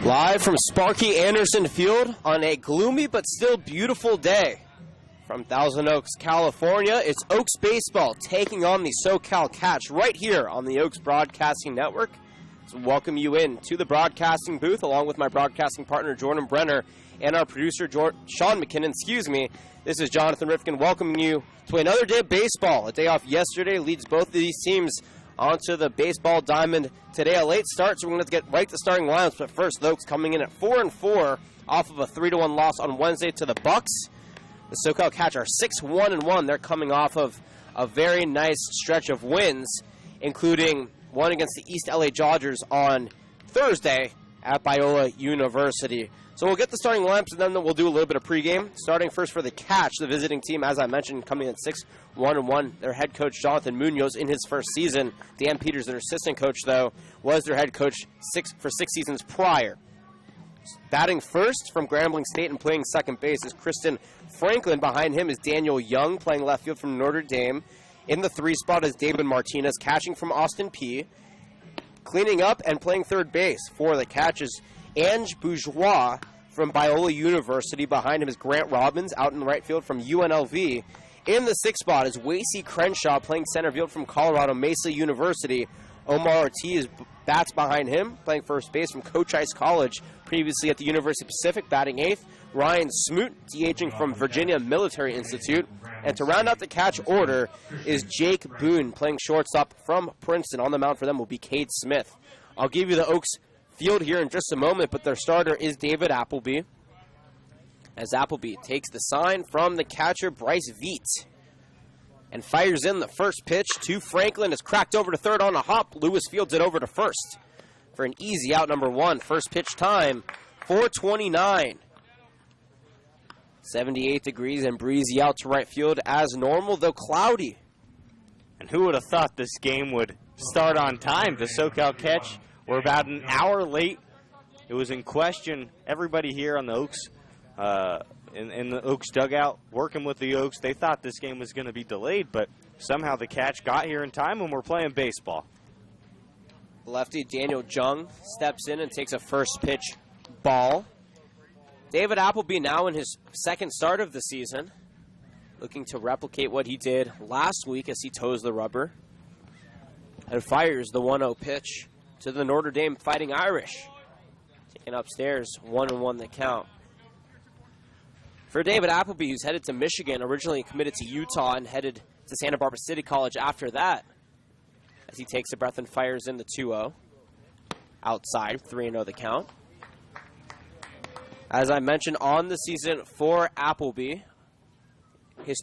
Live from Sparky Anderson Field on a gloomy but still beautiful day. From Thousand Oaks, California, it's Oaks Baseball taking on the SoCal Catch right here on the Oaks Broadcasting Network. So welcome you in to the broadcasting booth along with my broadcasting partner Jordan Brenner and our producer Sean McKinnon. This is Jonathan Rifkin welcoming you to another day of baseball. A day off yesterday leads both of these teams onto the baseball diamond today. A late start, so we're going to get right to starting lineups. But first, the Oaks coming in at 4-4 off of a 3-1 loss on Wednesday to the Bucks. The SoCal Catch are 6-1-1. They're coming off of a very nice stretch of wins, including one against the East LA Dodgers on Thursday at Biola University. So we'll get the starting lineups, and then we'll do a little bit of pregame. Starting first for the Catch, the visiting team, as I mentioned, coming in 6-1-1. Their head coach, Jonathan Munoz, in his first season. Dan Peters, their assistant coach, though, was their head coach for 6 seasons prior. Batting first from Grambling State and playing second base is Kristen Franklin. Behind him is Daniel Young, playing left field from Notre Dame. In the 3 spot is David Martinez, catching from Austin Peay. Cleaning up and playing third base for the Catch is Ange Bourgeois from Biola University. Behind him is Grant Robbins out in the right field from UNLV. In the 6th spot is Wasey Crenshaw playing center field from Colorado Mesa University. Omar Ortiz bats behind him, playing first base from Cochise College, previously at the University of Pacific, batting 8th. Ryan Smoot, DHing from Virginia Military Institute. And to round out the Catch order is Jake Boone, playing shortstop from Princeton. On the mound for them will be Cade Smith. I'll give you the Oaks field here in just a moment, but their starter is David Appleby. As Appleby takes the sign from the catcher, Bryce Veet, and fires in the first pitch to Franklin. It's cracked over to third on a hop. Lewis fields it over to first for an easy out, number 1. First pitch time, 4:29. 78 degrees and breezy out to right field as normal, though cloudy. And who would have thought this game would start on time? The SoCal Catch were about an hour late. It was in question. Everybody here on the Oaks, in the Oaks dugout, working with the Oaks, they thought this game was going to be delayed, but somehow the Catch got here in time and we're playing baseball. Lefty Daniel Jung steps in and takes a first pitch ball. David Appleby now in his second start of the season, looking to replicate what he did last week as he toes the rubber and fires the 1-0 pitch to the Notre Dame Fighting Irish. Taken upstairs, 1-1 the count. For David Appleby, who's headed to Michigan, originally committed to Utah and headed to Santa Barbara City College after that, as he takes a breath and fires in the 2-0. Outside, 3-0 the count. As I mentioned on the season for Appleby, his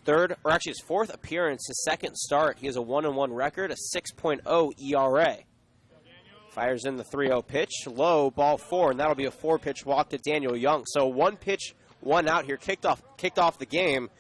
fourth appearance, his second start, he has a 1-1 record, a 6.0 ERA. Fires in the 3-0 pitch, low, ball 4, and that'll be a 4-pitch walk to Daniel Young. So 1 pitch, 1 out here, kicked off the game,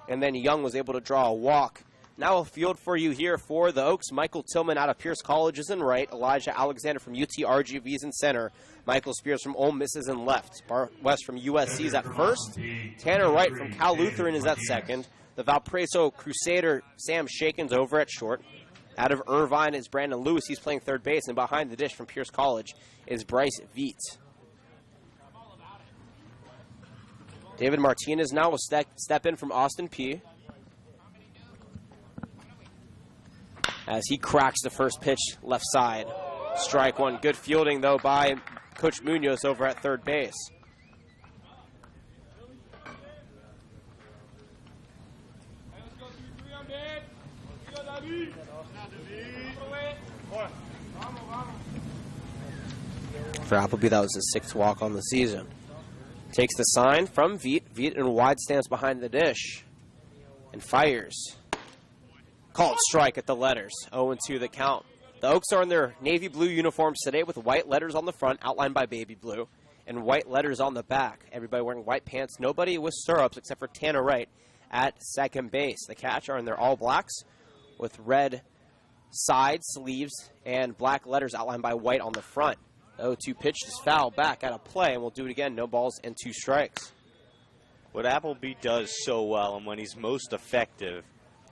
and then Young was able to draw a walk. Now a field for you here for the Oaks. Michael Tillman out of Pierce College is in right. Elijah Alexander from UT RGV is in center. Michael Spears from Ole Miss is in left. Bart West from USC is at first. Tanner Wright from Cal Lutheran is at second. The Valparaiso Crusader Sam Shaken's over at short. Out of Irvine is Brandon Lewis. He's playing third base. And behind the dish from Pierce College is Bryce Veet. David Martinez now will step in from Austin Peay as he cracks the first pitch left side. Strike 1. Good fielding, though, by Coach Munoz over at third base. For Appleby, that was his 6th walk on the season. Takes the sign from Veet. Veet in wide stance behind the dish and fires. Called strike at the letters. 0-2 the count. The Oaks are in their navy blue uniforms today with white letters on the front, outlined by baby blue, and white letters on the back. Everybody wearing white pants. Nobody with stirrups except for Tanner Wright at second base. The Catch are in their all blacks with red side sleeves and black letters outlined by white on the front. The 0-2 pitch is foul back out of play, and we'll do it again. No balls and 2 strikes. What Appleby does so well, and when he's most effective,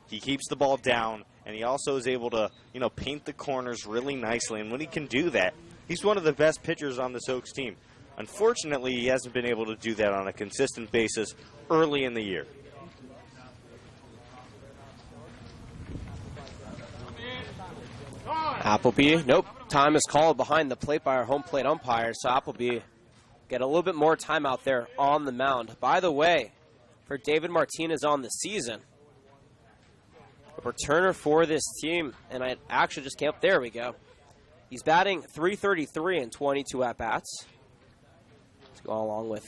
he keeps the ball down, and he also is able to, paint the corners really nicely. And when he can do that, he's one of the best pitchers on this Oaks team. Unfortunately, he hasn't been able to do that on a consistent basis early in the year. Appleby, nope. Time is called behind the plate by our home plate umpire, so Appleby get a little bit more time out there on the mound. By the way, for David Martinez on the season, a returner for this team, and I actually just came up, there we go. He's batting .333 in 22 at-bats. Let's go along with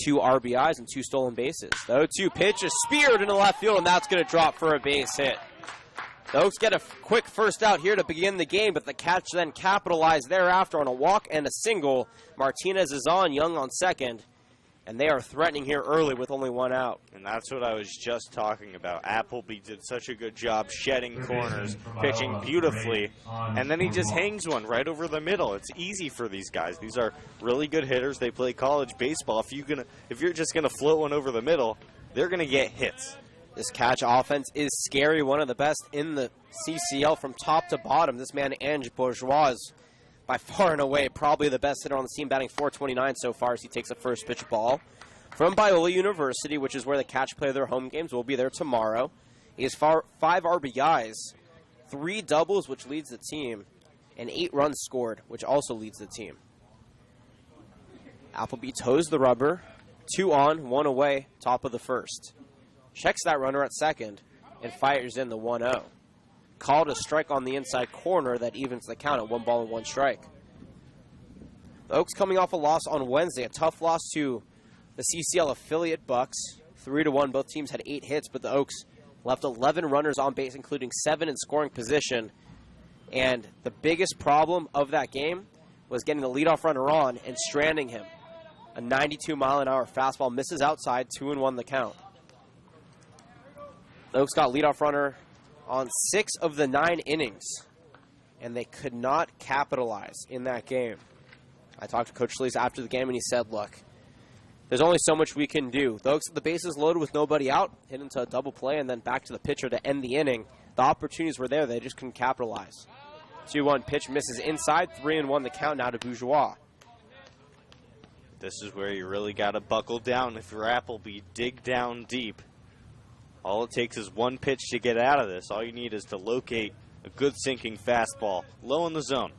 2 RBIs and 2 stolen bases. The 0-2 pitch is speared into left field, and that's going to drop for a base hit. The Oaks get a quick first out here to begin the game, but the Catch then capitalize thereafter on a walk and a single. Martinez is on, Young on second, and they are threatening here early with only 1 out. And that's what I was just talking about. Appleby did such a good job shedding corners, pitching beautifully, and then he just hangs one right over the middle. It's easy for these guys. These are really good hitters. They play college baseball. If you're just gonna float one over the middle, they're gonna get hits. This Catch offense is scary, one of the best in the CCL from top to bottom. This man, Ange Bourgeois, is by far and away probably the best hitter on the team, batting .429 so far as he takes the first pitch ball. From Biola University, which is where the Catch play their home games, will be there tomorrow. He has 5 RBIs, 3 doubles, which leads the team, and 8 runs scored, which also leads the team. Appleby toes the rubber, 2 on, 1 away, top of the first. Checks that runner at second and fires in the 1-0. Called a strike on the inside corner that evens the count at 1 ball and 1 strike. The Oaks coming off a loss on Wednesday, a tough loss to the CCL affiliate Bucks, 3-1. Both teams had 8 hits, but the Oaks left 11 runners on base, including 7 in scoring position. And the biggest problem of that game was getting the leadoff runner on and stranding him. A 92-mile-an-hour fastball misses outside, 2-1 the count. The Oaks got leadoff runner on 6 of the 9 innings, and they could not capitalize in that game. I talked to Coach Lees after the game, and he said, look, there's only so much we can do. The Oaks had the bases loaded with nobody out, hit into a double play, and then back to the pitcher to end the inning. The opportunities were there. They just couldn't capitalize. 2-1 pitch misses inside, 3-1 the count now to Bourgeois. This is where you really got to buckle down if you're Appleby. Dig down deep. All it takes is 1 pitch to get out of this. All you need is to locate a good sinking fastball low in the zone.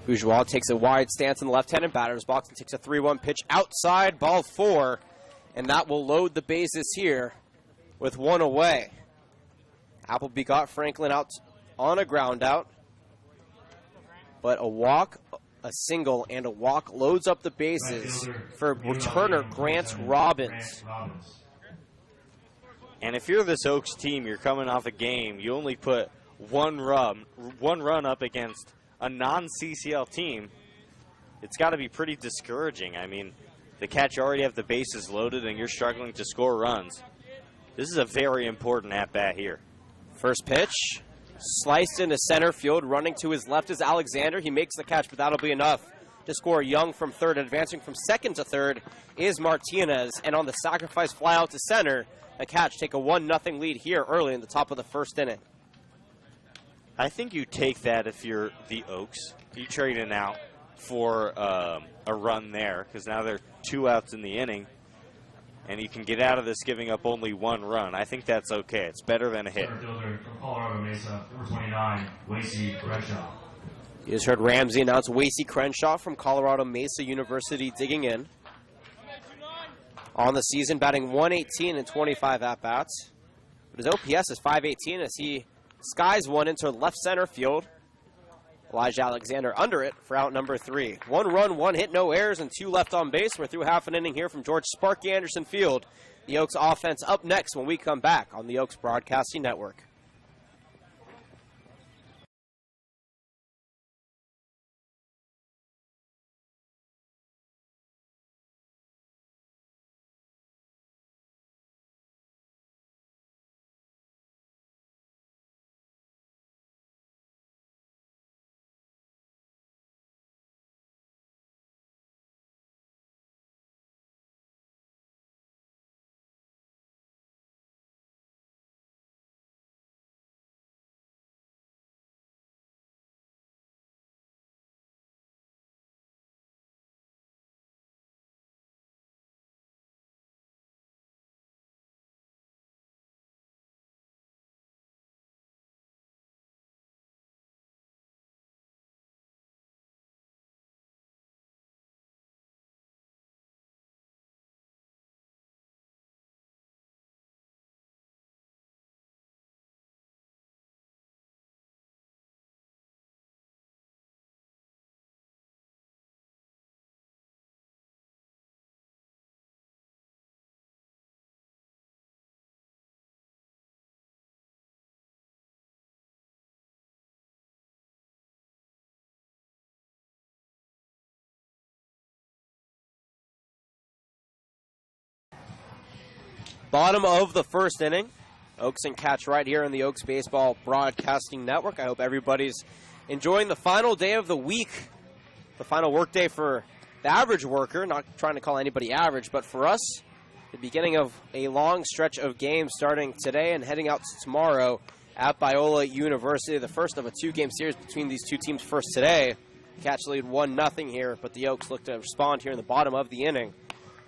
Bourgeois takes a wide stance in the left-handed batter's box and takes a 3-1 pitch outside, ball 4, and that will load the bases here with 1 away. Appleby got Franklin out on a ground out, but a walk, a single, and a walk loads up the bases for returner Grant Robbins. And if you're this Oaks team, you're coming off a game, you only put one run up against a non-CCL team, it's got to be pretty discouraging. I mean, the Catch already have the bases loaded and you're struggling to score runs. This is a very important at-bat here. First pitch, sliced into center field. Running to his left is Alexander. He makes the catch, but that'll be enough to score. Young from third. Advancing from second to third is Martinez. And on the sacrifice fly out to center, the Catch take a 1-0 lead here early in the top of the first inning. I think you take that if you're the Oaks. You trade it out for a run there because now there are 2 outs in the inning. And you can get out of this giving up only 1 run. I think that's okay. It's better than a hit. Fielder from Colorado Mesa, number 29, Wasey Crenshaw. You just heard Ramsey announce Wasey Crenshaw from Colorado Mesa University digging in. On the season, batting .118 in 25 at-bats. But his OPS is .518 as he skies one into left center field. Elijah Alexander under it for out number 3. 1 run, 1 hit, no errors, and 2 left on base. We're through half an inning here from George Sparky Anderson Field. The Oaks offense up next when we come back on the Oaks Broadcasting Network. Bottom of the first inning. Oaks and Catch right here on the Oaks Baseball Broadcasting Network. I hope everybody's enjoying the final day of the week, the final work day for the average worker. Not trying to call anybody average, but for us, the beginning of a long stretch of games starting today and heading out to tomorrow at Biola University. The first of a two-game series between these two teams first today. Catch lead 1-0 here, but the Oaks look to respond here in the bottom of the inning.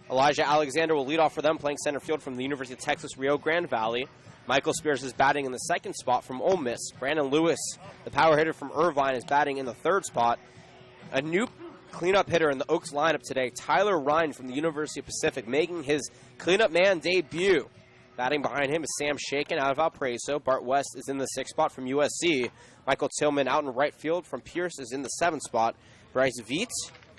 Elijah Alexander will lead off for them, playing center field from the University of Texas Rio Grande Valley. Michael Spears is batting in the second spot from Ole Miss. Brandon Lewis, the power hitter from Irvine, is batting in the third spot. A new cleanup hitter in the Oaks lineup today, Tyler Ryan from the University of Pacific, making his cleanup man debut. Batting behind him is Sam Shaken out of Valparaiso. Bart West is in the sixth spot from USC. Michael Tillman out in right field from Pierce is in the seventh spot. Bryce Viet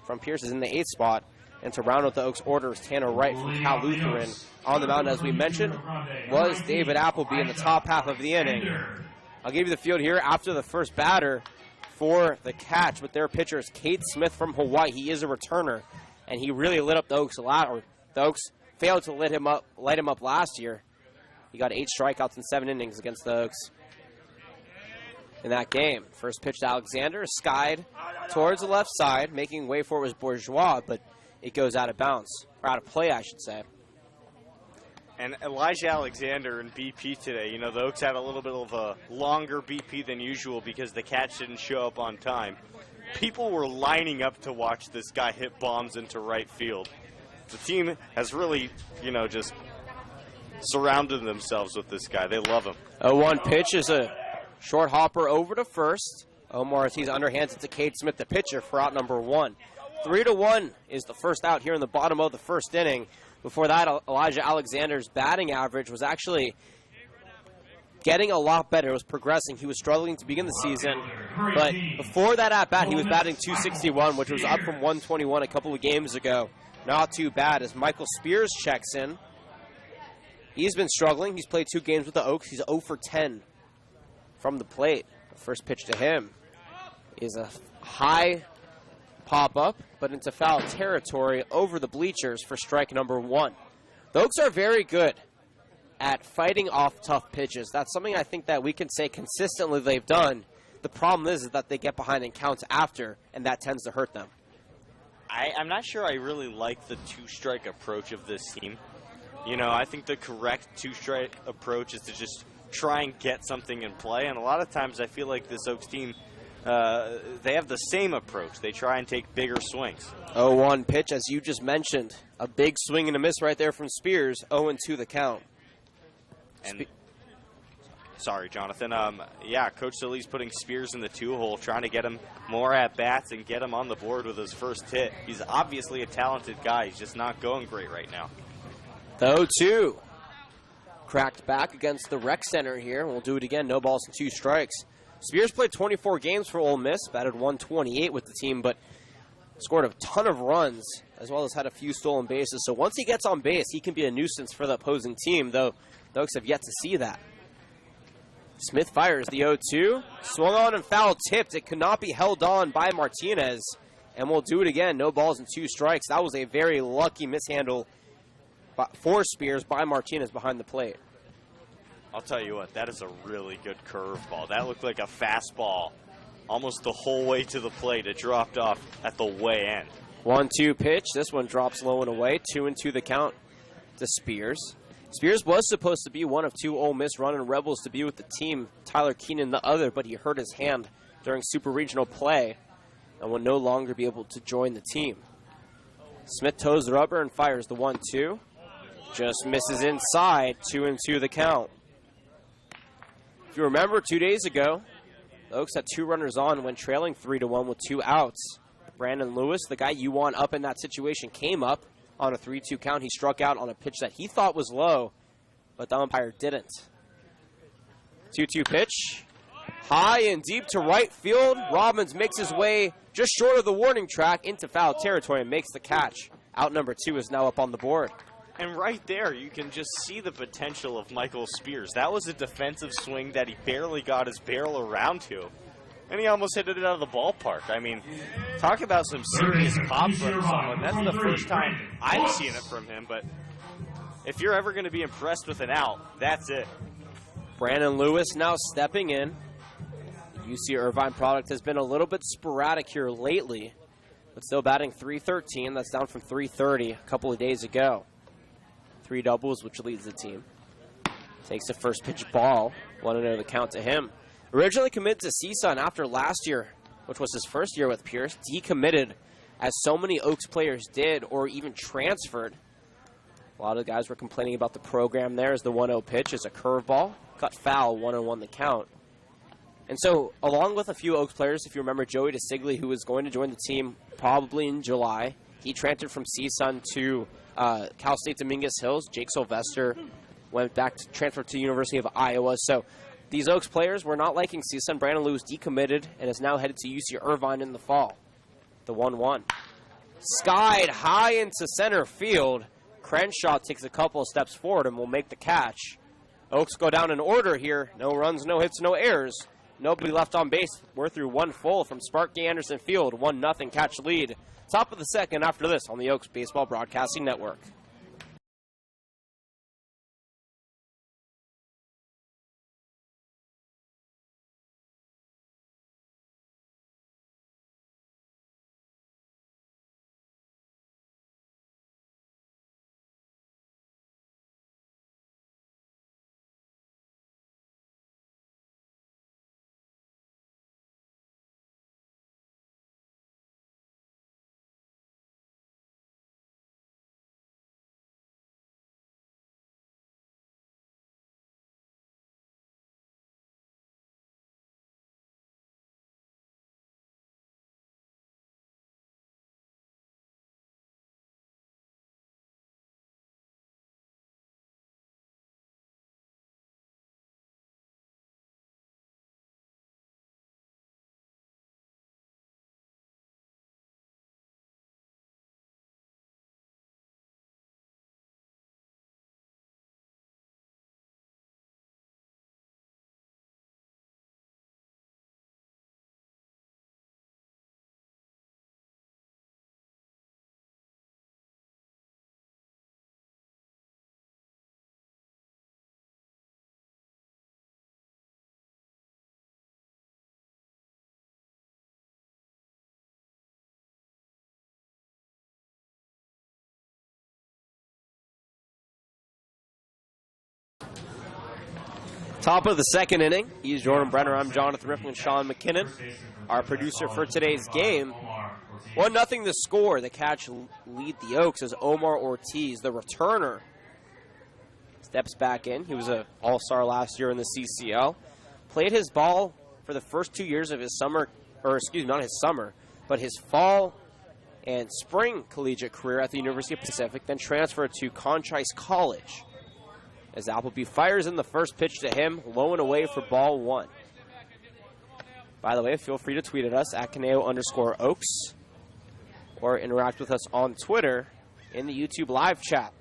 from Pierce is in the eighth spot. And to round out the Oaks orders, Tanner Wright from Cal Lutheran. On the mound, as we mentioned, was David Appleby in the top half of the inning. I'll give you the field here after the first batter for the Catch, but their pitcher is Cade Smith from Hawaii. He is a returner, and he really lit up the Oaks a lot. Or the Oaks failed to light him up last year. He got 8 strikeouts in 7 innings against the Oaks in that game. First pitch to Alexander, skied towards the left side, making way for it was Bourgeois, but it goes out of bounds, or out of play, I should say. And Elijah Alexander and BP today, you know, the Oaks had a little bit of a longer BP than usual because the Catch didn't show up on time. People were lining up to watch this guy hit bombs into right field. The team has really, you know, just surrounded themselves with this guy. They love him. A 1 pitch is a short hopper over to first. Omar Ortiz underhands it to Cade Smith, the pitcher, for out number 1. 3-1 is the first out here in the bottom of the first inning. Before that, Elijah Alexander's batting average was actually getting a lot better. It was progressing. He was struggling to begin the season, but before that at-bat, he was batting .261, which was up from .121 a couple of games ago. Not too bad as Michael Spears checks in. He's been struggling. He's played 2 games with the Oaks. He's 0 for 10 from the plate. The first pitch to him is a high pop-up, but into foul territory over the bleachers for strike number 1. The Oaks are very good at fighting off tough pitches. That's something I think that we can say consistently they've done. The problem is that they get behind and counts after, and that tends to hurt them. I'm not sure I really like the 2-strike approach of this team. You know, I think the correct 2-strike approach is to just try and get something in play, and a lot of times I feel like this Oaks team, they have the same approach. They try and take bigger swings. 0-1 pitch, as you just mentioned. A big swing and a miss right there from Spears. 0-2 the count. And sorry, Jonathan. Yeah, Coach Silly's putting Spears in the 2-hole, trying to get him more at-bats and get him on the board with his first hit. He's obviously a talented guy. He's just not going great right now. The 0-2. Cracked back against the rec center here. We'll do it again. No balls and 2 strikes. Spears played 24 games for Ole Miss, batted 128 with the team, but scored a ton of runs, as well as had a few stolen bases. So once he gets on base, he can be a nuisance for the opposing team, though the Oaks have yet to see that. Smith fires the 0-2. Swung on and foul tipped. It could not be held on by Martinez. And we'll do it again. No balls and 2 strikes. That was a very lucky mishandle for Spears by Martinez behind the plate. I'll tell you what, that is a really good curveball. That looked like a fastball almost the whole way to the plate. It dropped off at the way end. 1-2 pitch. This one drops low and away. 2-2 the count to Spears. Spears was supposed to be one of 2 Ole Miss running Rebels to be with the team. Tyler Keenan the other, but he hurt his hand during Super Regional play and will no longer be able to join the team. Smith toes the rubber and fires the 1-2. Just misses inside. 2-2 the count. If you remember 2 days ago, the Oaks had 2 runners on when trailing 3-1 with 2 outs. Brandon Lewis, the guy you want up in that situation, came up on a 3-2 count. He struck out on a pitch that he thought was low, but the umpire didn't. 2-2 pitch. High and deep to right field. Robbins makes his way just short of the warning track into foul territory and makes the catch. Out number 2 is now up on the board. And right there, you can just see the potential of Michael Spears. That was a defensive swing that he barely got his barrel around to. And he almost hit it out of the ballpark. I mean, talk about some serious pop from someone. That's the first time I've seen it from him, but if you're ever going to be impressed with an out, that's it. Brandon Lewis now stepping in. The UC Irvine product has been a little bit sporadic here lately, but still batting .313. That's down from .330 a couple of days ago. 3 doubles, which leads the team. Takes the first pitch ball. 1-0 the count to him. Originally committed to CSUN after last year, which was his first year with Pierce. Decommitted, as so many Oaks players did, or even transferred. A lot of the guys were complaining about the program there as the 1-0 pitch is a curveball. Cut foul, 1-1 the count. And so, along with a few Oaks players, if you remember Joey DeSigli, who was going to join the team probably in July, he transferred from CSUN to Cal State Dominguez Hills. Jake Sylvester went back to transfer to the University of Iowa. So these Oaks players were not liking CSUN. Brandon Lewis decommitted and is now headed to UC Irvine in the fall. The 1-1. Skied high into center field. Crenshaw takes a couple of steps forward and will make the catch. Oaks go down in order here. No runs, no hits, no errors. Nobody left on base. We're through one full from Sparky Anderson Field. 1-0 catch lead. Top of the second after this on the Oaks Baseball Broadcasting Network. Top of the second inning. He's Jordan Brenner. I'm Jonathan Rifflin, Sean McKinnon, our producer for today's game. 1-0 the score. The catch lead the Oaks as Omar Ortiz, the returner, steps back in. He was an all-star last year in the CCL. Played his ball for the first 2 years of his summer, or excuse me, not his summer, but his fall and spring collegiate career at the University of Pacific, then transferred to Conchise College. As Appleby fires in the first pitch to him, low and away for ball 1. By the way, feel free to tweet at us at Caneo_Oaks or interact with us on Twitter in the YouTube live chat.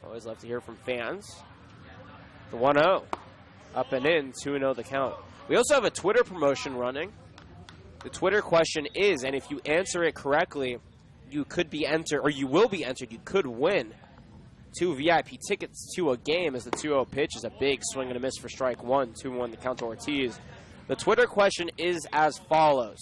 Always love to hear from fans. The 1-0. Up and in, 2-0 the count. We also have a Twitter promotion running. The Twitter question is, and if you answer it correctly, you could be entered, or you will be entered, you could win 2 VIP tickets to a game, as the 2-0 pitch is a big swing and a miss for strike 1. 2-1 the count to Ortiz. The Twitter question is as follows.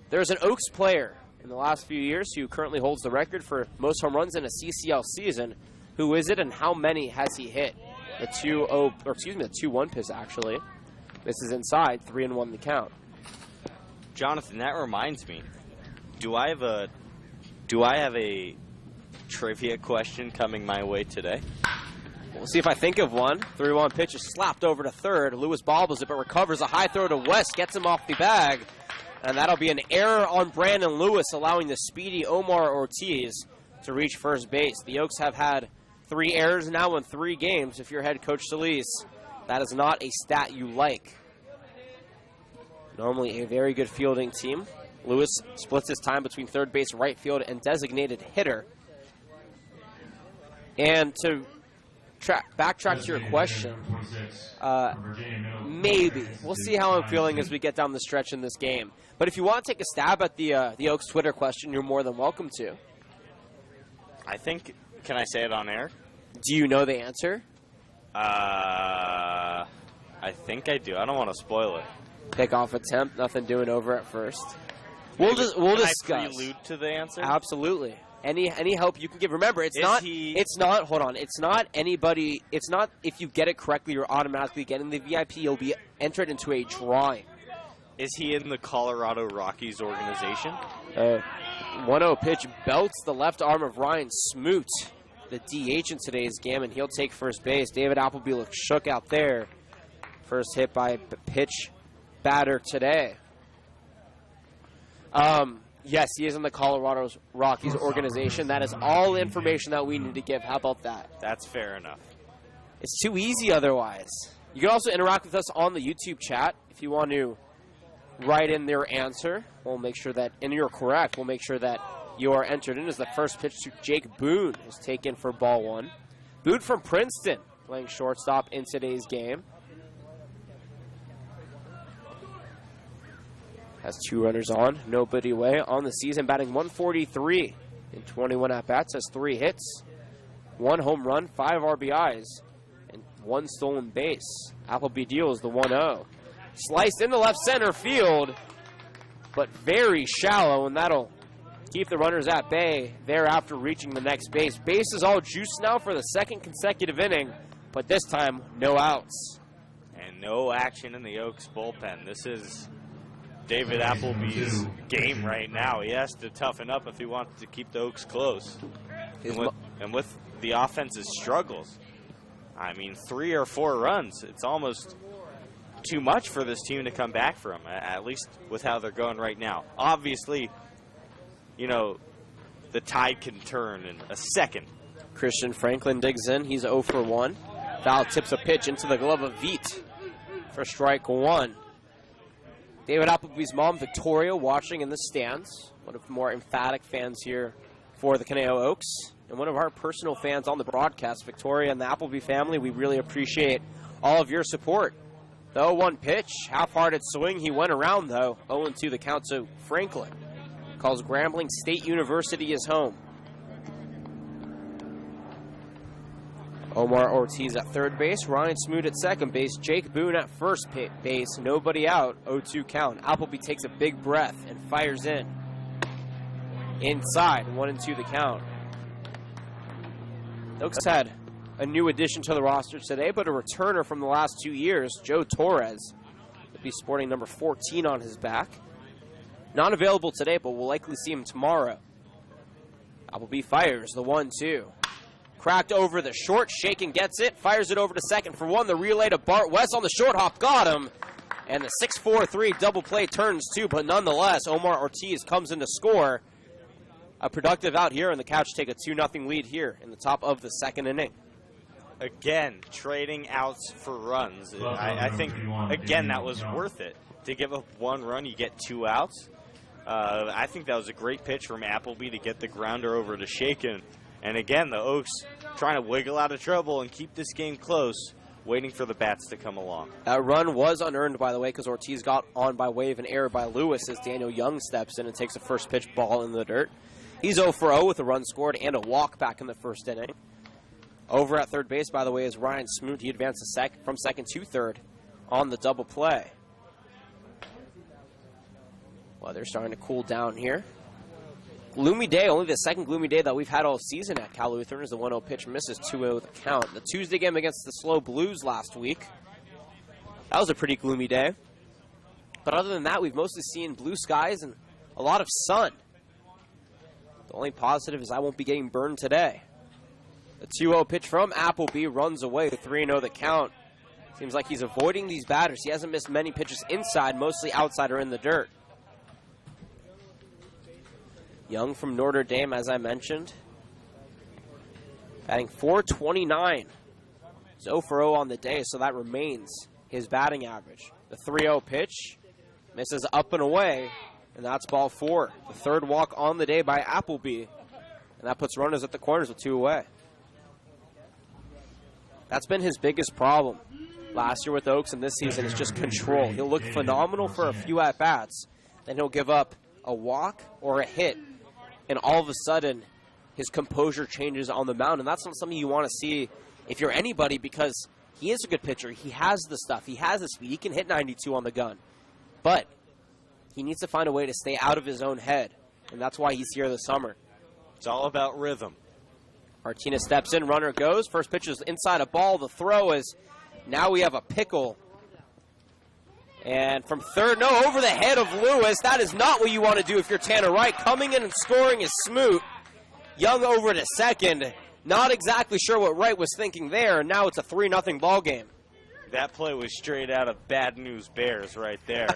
There's an Oaks player in the last few years who currently holds the record for most home runs in a CCL season. Who is it and how many has he hit? The 2-1 pitch actually. This is inside, 3-1 the count. Jonathan, that reminds me. Do I have a trivia question coming my way today? We'll see if I think of one. 3-1 pitch is slapped over to third. Lewis bobbles it, but recovers a high throw to West, gets him off the bag. And that'll be an error on Brandon Lewis, allowing the speedy Omar Ortiz to reach first base. The Oaks have had 3 errors now in 3 games. If you're head coach Solis, that is not a stat you like. Normally a very good fielding team. Lewis splits his time between third base, right field, and designated hitter. And to backtrack to your question, maybe. We'll see how I'm feeling as we get down the stretch in this game. But if you want to take a stab at the Oaks Twitter question, you're more than welcome to. I think, can I say it on air? Do you know the answer? I think I do. I don't want to spoil it. Pickoff attempt, nothing doing over at first. We'll Can discuss. I prelude to the answer? Absolutely. Any help you can give. Remember, it's not anybody. It's not if you get it correctly, you're automatically getting the VIP. You'll be entered into a drawing. Is he in the Colorado Rockies organization? 1-0 pitch belts the left arm of Ryan Smoot, the DH in today's game, and he'll take first base. David Appleby looks shook out there. First hit by pitch batter today. Yes, he is in the Colorado Rockies organization. That is all information that we need to give. How about that? That's fair enough. It's too easy otherwise. You can also interact with us on the YouTube chat if you want to write in their answer. We'll make sure that, and you're correct, we'll make sure that you are entered in as the first pitch to Jake Boone is taken for ball one. Boone from Princeton playing shortstop in today's game. Has 2 runners on, nobody away on the season, batting 143 in 21 at-bats, has 3 hits, 1 home run, 5 RBIs, and 1 stolen base. Appleby deals the 1-0. Sliced into left center field, but very shallow, and that'll keep the runners at bay thereafter reaching the next base. Base is all juice now for the second consecutive inning, but this time no outs. And no action in the Oaks bullpen. This is David Appleby's game right now. He has to toughen up if he wants to keep the Oaks close. And with the offense's struggles, I mean, 3 or 4 runs, it's almost too much for this team to come back from, at least with how they're going right now. Obviously, you know, the tide can turn in a second. Christian Franklin digs in. He's 0 for 1. Foul tips a pitch into the glove of Veet for strike 1. David Appleby's mom, Victoria, watching in the stands. One of the more emphatic fans here for the Conejo Oaks. And one of our personal fans on the broadcast, Victoria and the Appleby family. We really appreciate all of your support. The 0-1 pitch, half-hearted swing. He went around, though. 0-2 the count to Franklin. Calls Grambling State University his home. Omar Ortiz at third base, Ryan Smoot at second base, Jake Boone at first base, nobody out, 0-2 count. Appleby takes a big breath and fires in. Inside, 1-2 the count. Oaks had a new addition to the roster today, but a returner from the last 2 years, Joe Torres. He'll be sporting number 14 on his back. Not available today, but we'll likely see him tomorrow. Appleby fires the 1-2. Cracked over the short, Shaken gets it, fires it over to second for 1. The relay to Bart West on the short hop, got him. And the 6-4-3 double play turns 2, but nonetheless, Omar Ortiz comes in to score. A productive out here, and the Couch take a 2-0 lead here in the top of the second inning. Again, trading outs for runs. I think, again, that was worth it. To give up 1 run, you get 2 outs. I think that was a great pitch from Appleby to get the grounder over to Shaken. And again, the Oaks trying to wiggle out of trouble and keep this game close, waiting for the bats to come along. That run was unearned, by the way, because Ortiz got on by way of an error by Lewis as Daniel Young steps in and takes a first pitch ball in the dirt. He's 0 for 0 with a run scored and a walk back in the first inning. Over at third base, by the way, is Ryan Smoot. He advances from second to third on the double play. Well, they're starting to cool down here. Gloomy day, only the second gloomy day that we've had all season at Cal Lutheran as the 1-0 pitch misses 2-0 the count. The Tuesday game against the Slow Blues last week, that was a pretty gloomy day. But other than that, we've mostly seen blue skies and a lot of sun. The only positive is I won't be getting burned today. The 2-0 pitch from Appleby runs away, 3-0 the count. Seems like he's avoiding these batters. He hasn't missed many pitches inside, mostly outside or in the dirt. Young from Notre Dame, as I mentioned. Batting .429. He's 0 for 0 on the day, so that remains his batting average. The 3-0 pitch misses up and away, and that's ball 4. The third walk on the day by Appleby, and that puts runners at the corners with 2 away. That's been his biggest problem last year with the Oaks, and this season is just control. He'll look phenomenal for a few at-bats, then he'll give up a walk or a hit, and all of a sudden, his composure changes on the mound, and that's not something you want to see if you're anybody, because he is a good pitcher. He has the stuff. He has the speed. He can hit 92 on the gun. But he needs to find a way to stay out of his own head, and that's why he's here this summer. It's all about rhythm. Martinez steps in, runner goes. First pitch is inside a ball. The throw is, now we have a pickle. And from third, no, over the head of Lewis. That is not what you want to do if you're Tanner Wright. Coming in and scoring is Smoot. Young over to second. Not exactly sure what Wright was thinking there. Now it's a 3-0 ball game. That play was straight out of Bad News Bears right there.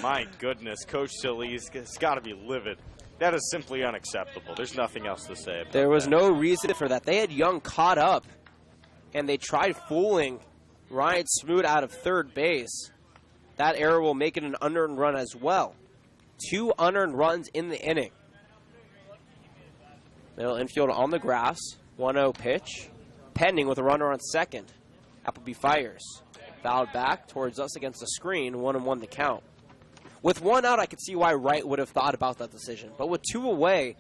My goodness, Coach Solis has got to be livid. That is simply unacceptable. There's nothing else to say about There was that. no reason for that. They had Young caught up, and they tried fooling Ryan Smoot out of third base. That error will make it an unearned run as well. 2 unearned runs in the inning. Middle infield on the grass. 1-0 pitch. Pending with a runner on second. Appleby fires. Fouled back towards us against the screen. 1-1 the count. With 1 out, I could see why Wright would have thought about that decision. But with 2 away,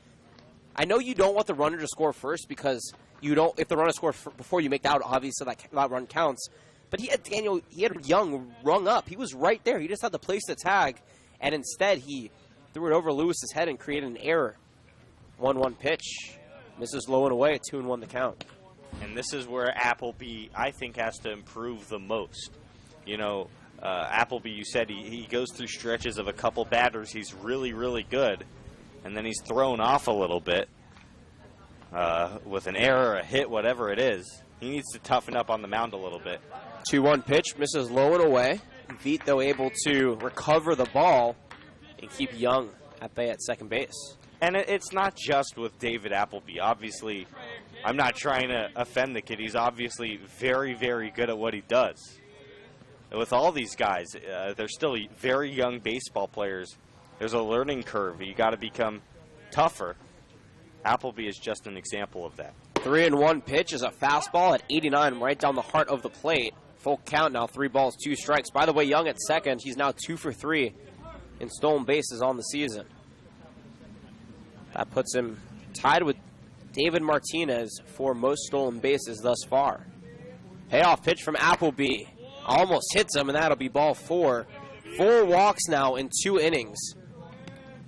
I know you don't want the runner to score first, because you don't. If the runner scores before you make the out, obviously that run counts. But he had Young rung up. He was right there. He just had to place the tag, and instead he threw it over Lewis's head and created an error. 1-1 pitch. Misses low and away. 2-1 the count. And this is where Appleby, I think, has to improve the most. You know, Appleby, you said he goes through stretches of a couple batters. He's really, really good. And then he's thrown off a little bit with an error, a hit, whatever it is. He needs to toughen up on the mound a little bit. 2-1 pitch. Misses low and away. Veet, though, able to recover the ball and keep Young at bay at second base. And it's not just with David Appleby. Obviously, I'm not trying to offend the kid. He's obviously very, very good at what he does. And with all these guys, they're still very young baseball players. There's a learning curve. You got to become tougher. Appleby is just an example of that. 3-1 pitch is a fastball at 89, right down the heart of the plate. Full count now, 3 balls, 2 strikes. By the way, Young at second. He's now 2 for 3 in stolen bases on the season. That puts him tied with David Martinez for most stolen bases thus far. Payoff pitch from Appleby. Almost hits him, and that'll be ball 4. 4 walks now in 2 innings.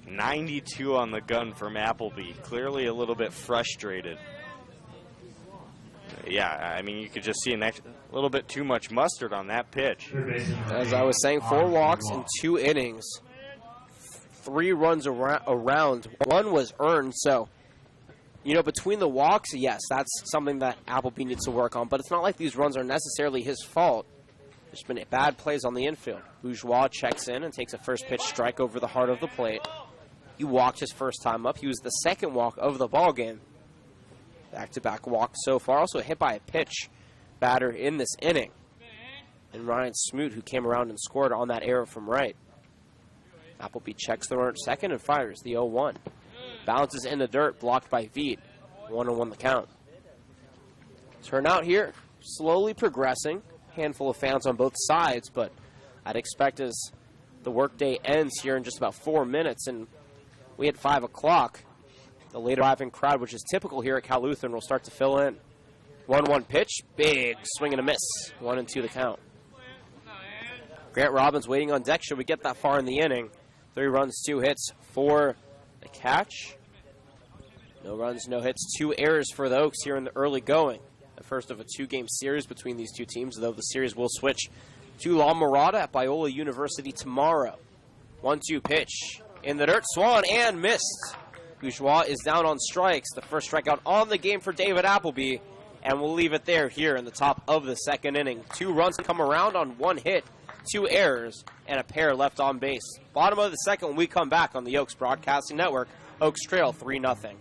92 on the gun from Appleby. Clearly a little bit frustrated. Yeah, I mean, you could just see a little bit too much mustard on that pitch. As I was saying, 4 walks in 2 innings. 3 runs around. 1 was earned, so, you know, between the walks, yes, that's something that Appleby needs to work on, but it's not like these runs are necessarily his fault. There's been bad plays on the infield. Bourgeois checks in and takes a first pitch strike over the heart of the plate. He walked his first time up. He was the second walk of the ball game. Back-to-back walks so far. Also hit by a pitch batter in this inning. And Ryan Smoot, who came around and scored on that error from right. Appleby checks the runner at second and fires the 0-1. Bounces in the dirt, blocked by Veet. 1-1 the count. Turnout here, slowly progressing. Handful of fans on both sides, but I'd expect as the workday ends here in just about 4 minutes, and we hit 5 o'clock, the later arriving crowd, which is typical here at Cal Lutheran, will start to fill in. 1-1 pitch, big swing and a miss. 1-2 the count. Grant Robbins waiting on deck. Should we get that far in the inning? 3 runs, 2 hits for the catch. No runs, no hits, 2 errors for the Oaks here in the early going. The first of a 2-game series between these two teams, though the series will switch to La Mirada at Biola University tomorrow. 1-2 pitch in the dirt, swung and missed. Bourgeois is down on strikes. The first strikeout on the game for David Appleby, and we'll leave it there here in the top of the second inning. 2 runs come around on 1 hit, 2 errors, and a pair left on base. Bottom of the second when we come back on the Oaks Broadcasting Network. Oaks trail 3-0.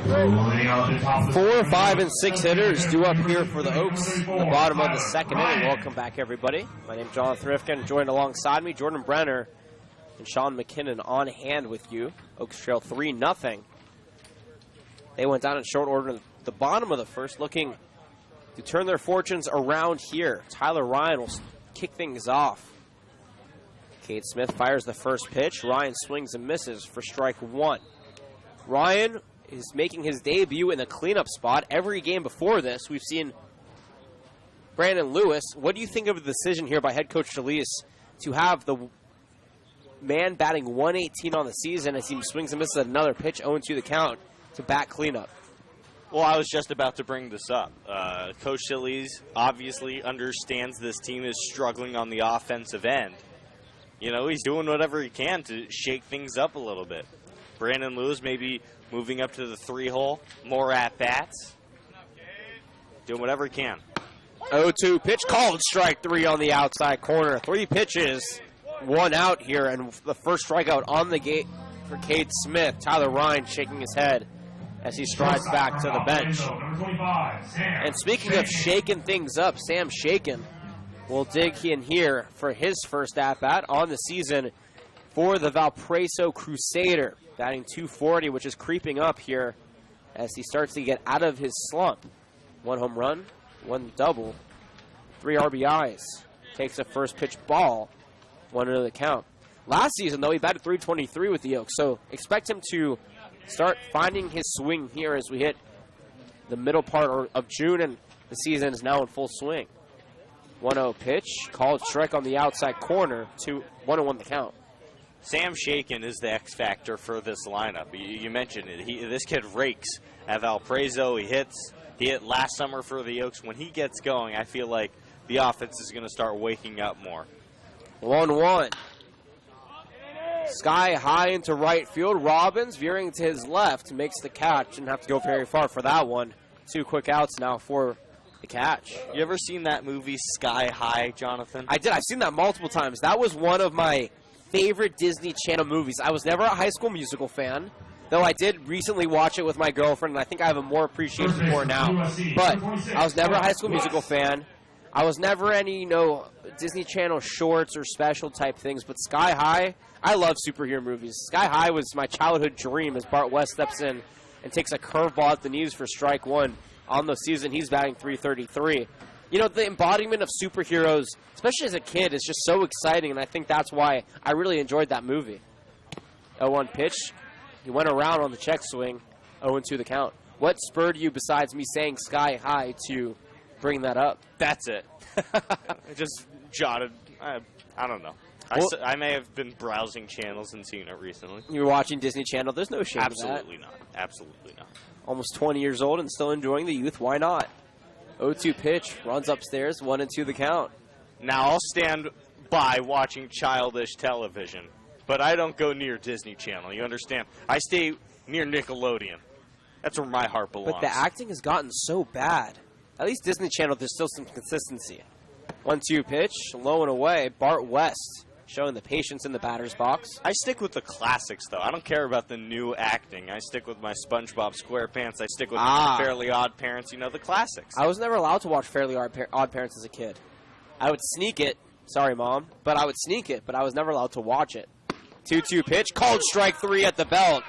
Leading out the top of the 4, 5, and 6 hitters due up here for the Oaks in the bottom of the second inning. Welcome back, everybody. My name's John Thrifkin. Joined alongside me, Jordan Brenner and Sean McKinnon on hand with you. Oaks trail 3-0. They went down in short order at the bottom of the first, looking to turn their fortunes around here. Tyler Ryan will kick things off. Cade Smith fires the first pitch. Ryan swings and misses for strike one. Ryan is making his debut in the cleanup spot. Every game before this, we've seen Brandon Lewis. What do you think of the decision here by head coach Delise to have the man batting 118 on the season as he swings and misses another pitch, 0-2 the count, to bat cleanup? Well, I was just about to bring this up. Coach Delise obviously understands this team is struggling on the offensive end. You know, he's doing whatever he can to shake things up a little bit. Brandon Lewis maybe moving up to the 3-hole, more at-bats, doing whatever he can. 0-2 pitch called, strike three on the outside corner. 3 pitches, 1 out here, and the first strikeout on the gate for Cade Smith. Tyler Ryan shaking his head as he strides back to the bench. And speaking of shaking things up, Sam Shaken will dig in here for his first at-bat on the season for the Valparaiso Crusader, batting .240, which is creeping up here as he starts to get out of his slump. 1 home run, 1 double, 3 RBIs. Takes a first pitch ball, 1 into the count. Last season, though, he batted .323 with the Oaks, so expect him to start finding his swing here as we hit the middle part of June, and the season is now in full swing. 1-0 pitch, called strike on the outside corner, 1-1 the count. Sam Shaken is the X factor for this lineup. You mentioned it. This kid rakes at Valparaiso. He hit last summer for the Oaks. When he gets going, I feel like the offense is going to start waking up more. 1-1. Sky high into right field. Robbins veering to his left makes the catch. Didn't have to go very far for that one. 2 quick outs now for the catch. You ever seen that movie Sky High, Jonathan? I did. I've seen that multiple times. That was one of my favorite Disney Channel movies. I was never a High School Musical fan, though I did recently watch it with my girlfriend, and I think I have a more appreciation for it now. But I was never a High School Musical fan. I was never any, Disney Channel shorts or special type things, but Sky High, I love superhero movies. Sky High was my childhood dream as Bart West steps in and takes a curveball at the knees for strike one. On the season, he's batting .333. The embodiment of superheroes, especially as a kid, is just so exciting, and I think that's why I really enjoyed that movie. 0-1 pitch. He went around on the check swing, 0-2 the count. What spurred you, besides me saying Sky High, to bring that up? That's it. I just jotted. I don't know. I may have been browsing channels and seen it recently. You were watching Disney Channel. There's no shame in that. Absolutely not. Absolutely not. Almost 20 years old and still enjoying the youth. Why not? 0-2 pitch. Runs upstairs. 1-2 the count. Now, I'll stand by watching childish television, but I don't go near Disney Channel. You understand? I stay near Nickelodeon. That's where my heart belongs. But the acting has gotten so bad. At least Disney Channel, there's still some consistency. 1-2 pitch. Low and away. Bart West showing the patience in the batter's box. I stick with the classics, though. I don't care about the new acting. I stick with my SpongeBob SquarePants. I stick with Fairly Odd Parents. The classics. I was never allowed to watch Fairly Odd Parents as a kid. I would sneak it. Sorry, Mom. But I would sneak it, but I was never allowed to watch it. 2-2 pitch. Called strike 3 at the belt.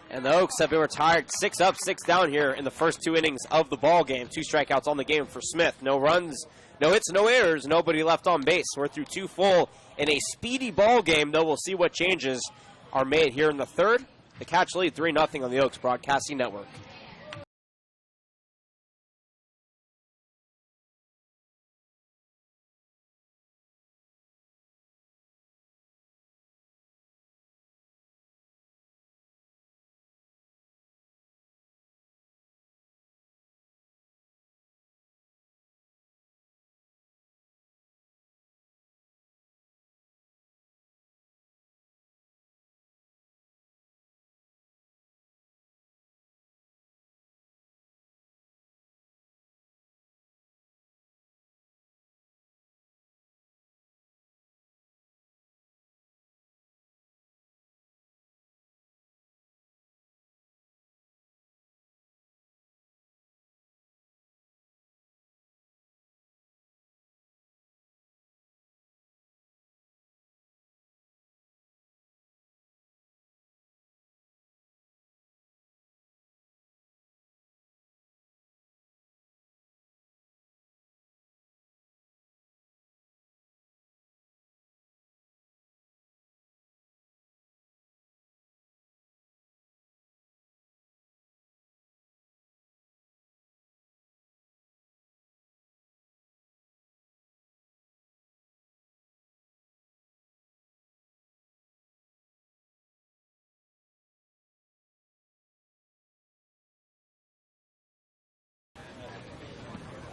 And the Oaks have been retired 6 up, 6 down here in the first 2 innings of the ball game. 2 strikeouts on the game for Smith. No runs, no hits, no errors, nobody left on base. We're through 2 full in a speedy ball game, though we'll see what changes are made here in the third. The Catch lead 3-0 on the Oaks Broadcasting Network.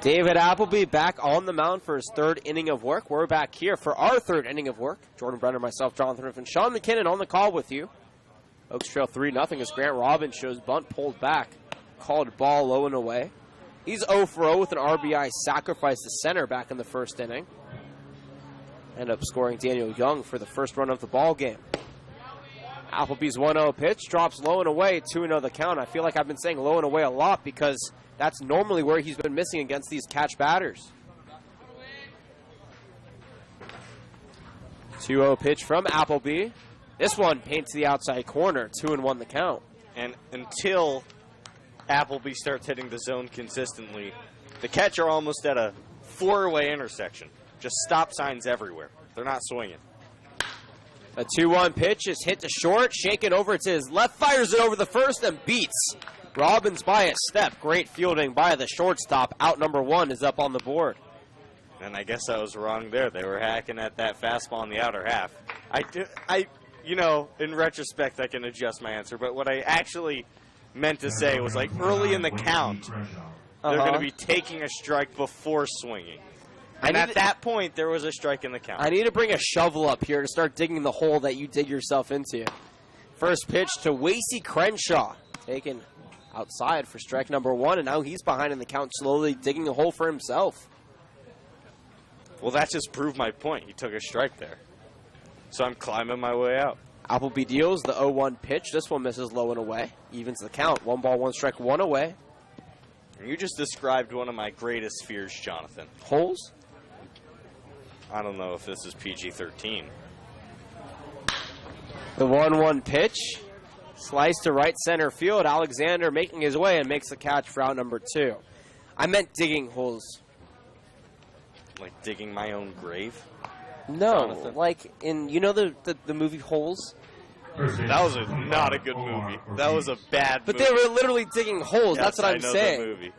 David Appleby back on the mound for his third inning of work. We're back here for our third inning of work. Jordan Brenner, myself, Jonathan Riff, and Sean McKinnon on the call with you. Oaks trail 3-0 as Grant Robbins shows bunt pulled back. Called ball low and away. He's 0 for 0 with an RBI sacrifice to center back in the first inning. End up scoring Daniel Young for the first run of the ball game. Appleby's 1-0 pitch drops low and away, 2-0 the count. I feel like I've been saying low and away a lot because that's normally where he's been missing against these catch batters. 2-0 pitch from Appleby. This one paints the outside corner, 2-1 the count. And until Appleby starts hitting the zone consistently, the catcher almost at a four-way intersection. Just stop signs everywhere. They're not swinging. A 2-1 pitch is hit to short, shaken over to his left, fires it over the first and beats Robbins by a step. Great fielding by the shortstop. Out number one is up on the board. And I guess I was wrong there. They were hacking at that fastball in the outer half. You know, in retrospect, I can adjust my answer. But what I actually meant to say was, like, early in the count, they're going to be taking a strike before swinging. And at that point, there was a strike in the count. I need to bring a shovel up here to start digging the hole that you dig yourself into. First pitch to Wasey Crenshaw. Taken outside for strike number one, and now he's behind in the count, slowly digging a hole for himself. Well, that just proved my point. He took a strike there. So I'm climbing my way out. Appleby deals the 0-1 pitch. This one misses low and away. Evens the count. 1 ball, 1 strike, 1 away. You just described one of my greatest fears, Jonathan. Holes? I don't know if this is PG-13. The 1-1 pitch. Slice to right center field. Alexander making his way and makes the catch for out number 2. I meant digging holes. Like digging my own grave? No, Jonathan. like in, you know the movie Holes? That was not a good movie. That was a bad But movie. they were literally digging holes. Yes, That's what I'm I know saying. The movie.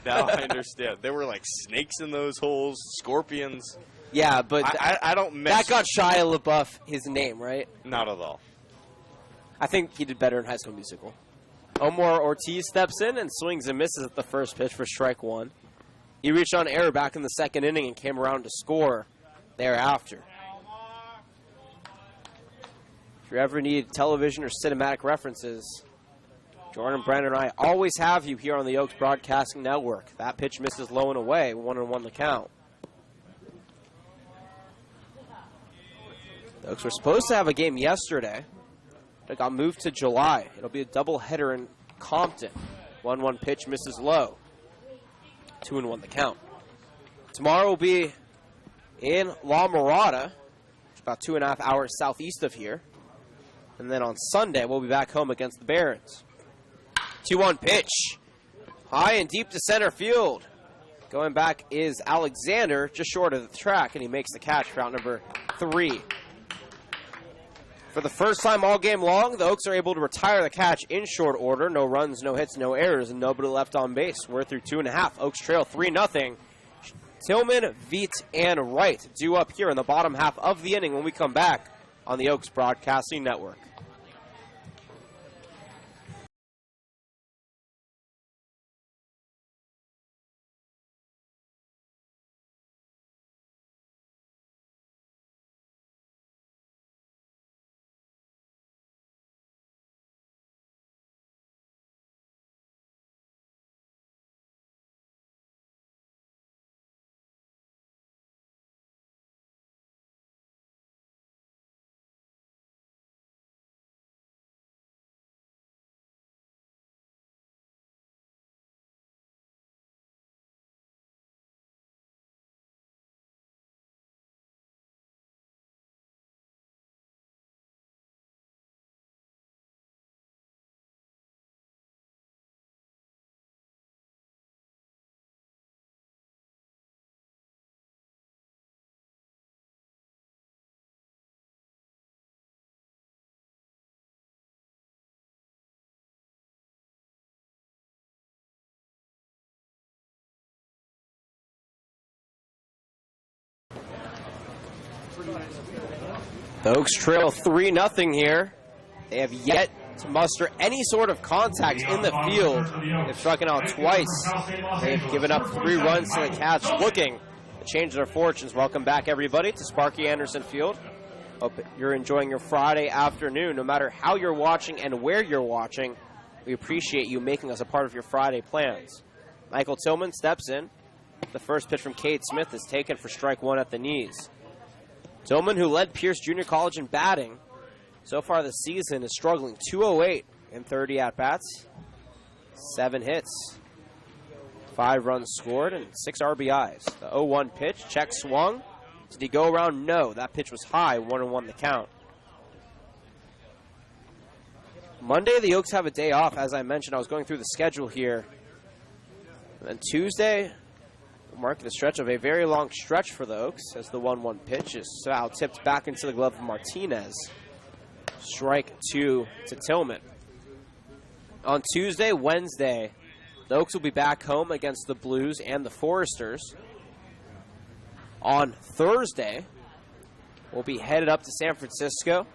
Now I understand. There were like snakes in those holes, scorpions. Yeah, but I don't mess. that got Shia LaBeouf his name, right? Not at all. I think he did better in High School Musical. Omar Ortiz steps in and swings and misses at the first pitch for strike one. He reached on error back in the second inning and came around to score thereafter. If you ever need television or cinematic references, Jordan Brenner and I always have you here on the Oaks Broadcasting Network. That pitch misses low and away, 1-1 the count. The Oaks were supposed to have a game yesterday. It got moved to July. It'll be a doubleheader in Compton. 1-1 pitch misses low. 2-1 the count. Tomorrow will be in La Mirada, about 2.5 hours southeast of here. And then on Sunday, we'll be back home against the Barons. 2-1 pitch. High and deep to center field. Going back is Alexander, just short of the track, and he makes the catch for out number 3. For the first time all game long, the Oaks are able to retire the catch in short order. No runs, no hits, no errors, and nobody left on base. We're through 2.5. Oaks trail 3-0. Tillman, Veet, and Wright due up here in the bottom half of the inning when we come back on the Oaks Broadcasting Network. The Oaks trail 3-0 here. They have yet to muster any sort of contact in the field. They've struck out twice. They've given up 3 runs to the Cats, looking to change their fortunes. Welcome back, everybody, to Sparky Anderson Field. Hope you're enjoying your Friday afternoon, no matter how you're watching and where you're watching. We appreciate you making us a part of your Friday plans. Michael Tillman steps in. The first pitch from Cade Smith is taken for strike 1 at the knees. Tillman, who led Pierce Junior College in batting, so far this season is struggling. 208 in 30 at-bats, 7 hits, 5 runs scored, and 6 RBIs. The 0-1 pitch, check swung. Did he go around? No. That pitch was high, 1-1 the count. Monday, the Oaks have a day off. As I mentioned, I was going through the schedule here. And then Tuesday, marking the stretch of a very long stretch for the Oaks as the 1-1 pitch is foul tipped back into the glove of Martinez. Strike 2 to Tillman. On Tuesday, Wednesday, the Oaks will be back home against the Blues and the Foresters. On Thursday, we'll be headed up to San Francisco.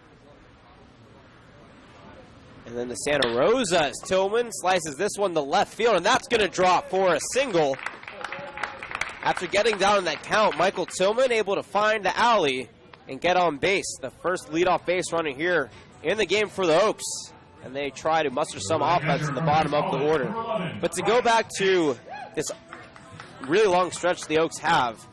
And then to Santa Rosa as Tillman slices this one to left field, and that's going to drop for a single. After getting down in that count, Michael Tillman able to find the alley and get on base. The first leadoff base runner here in the game for the Oaks. And they try to muster some offense in the bottom of the order. But to go back to this really long stretch the Oaks have,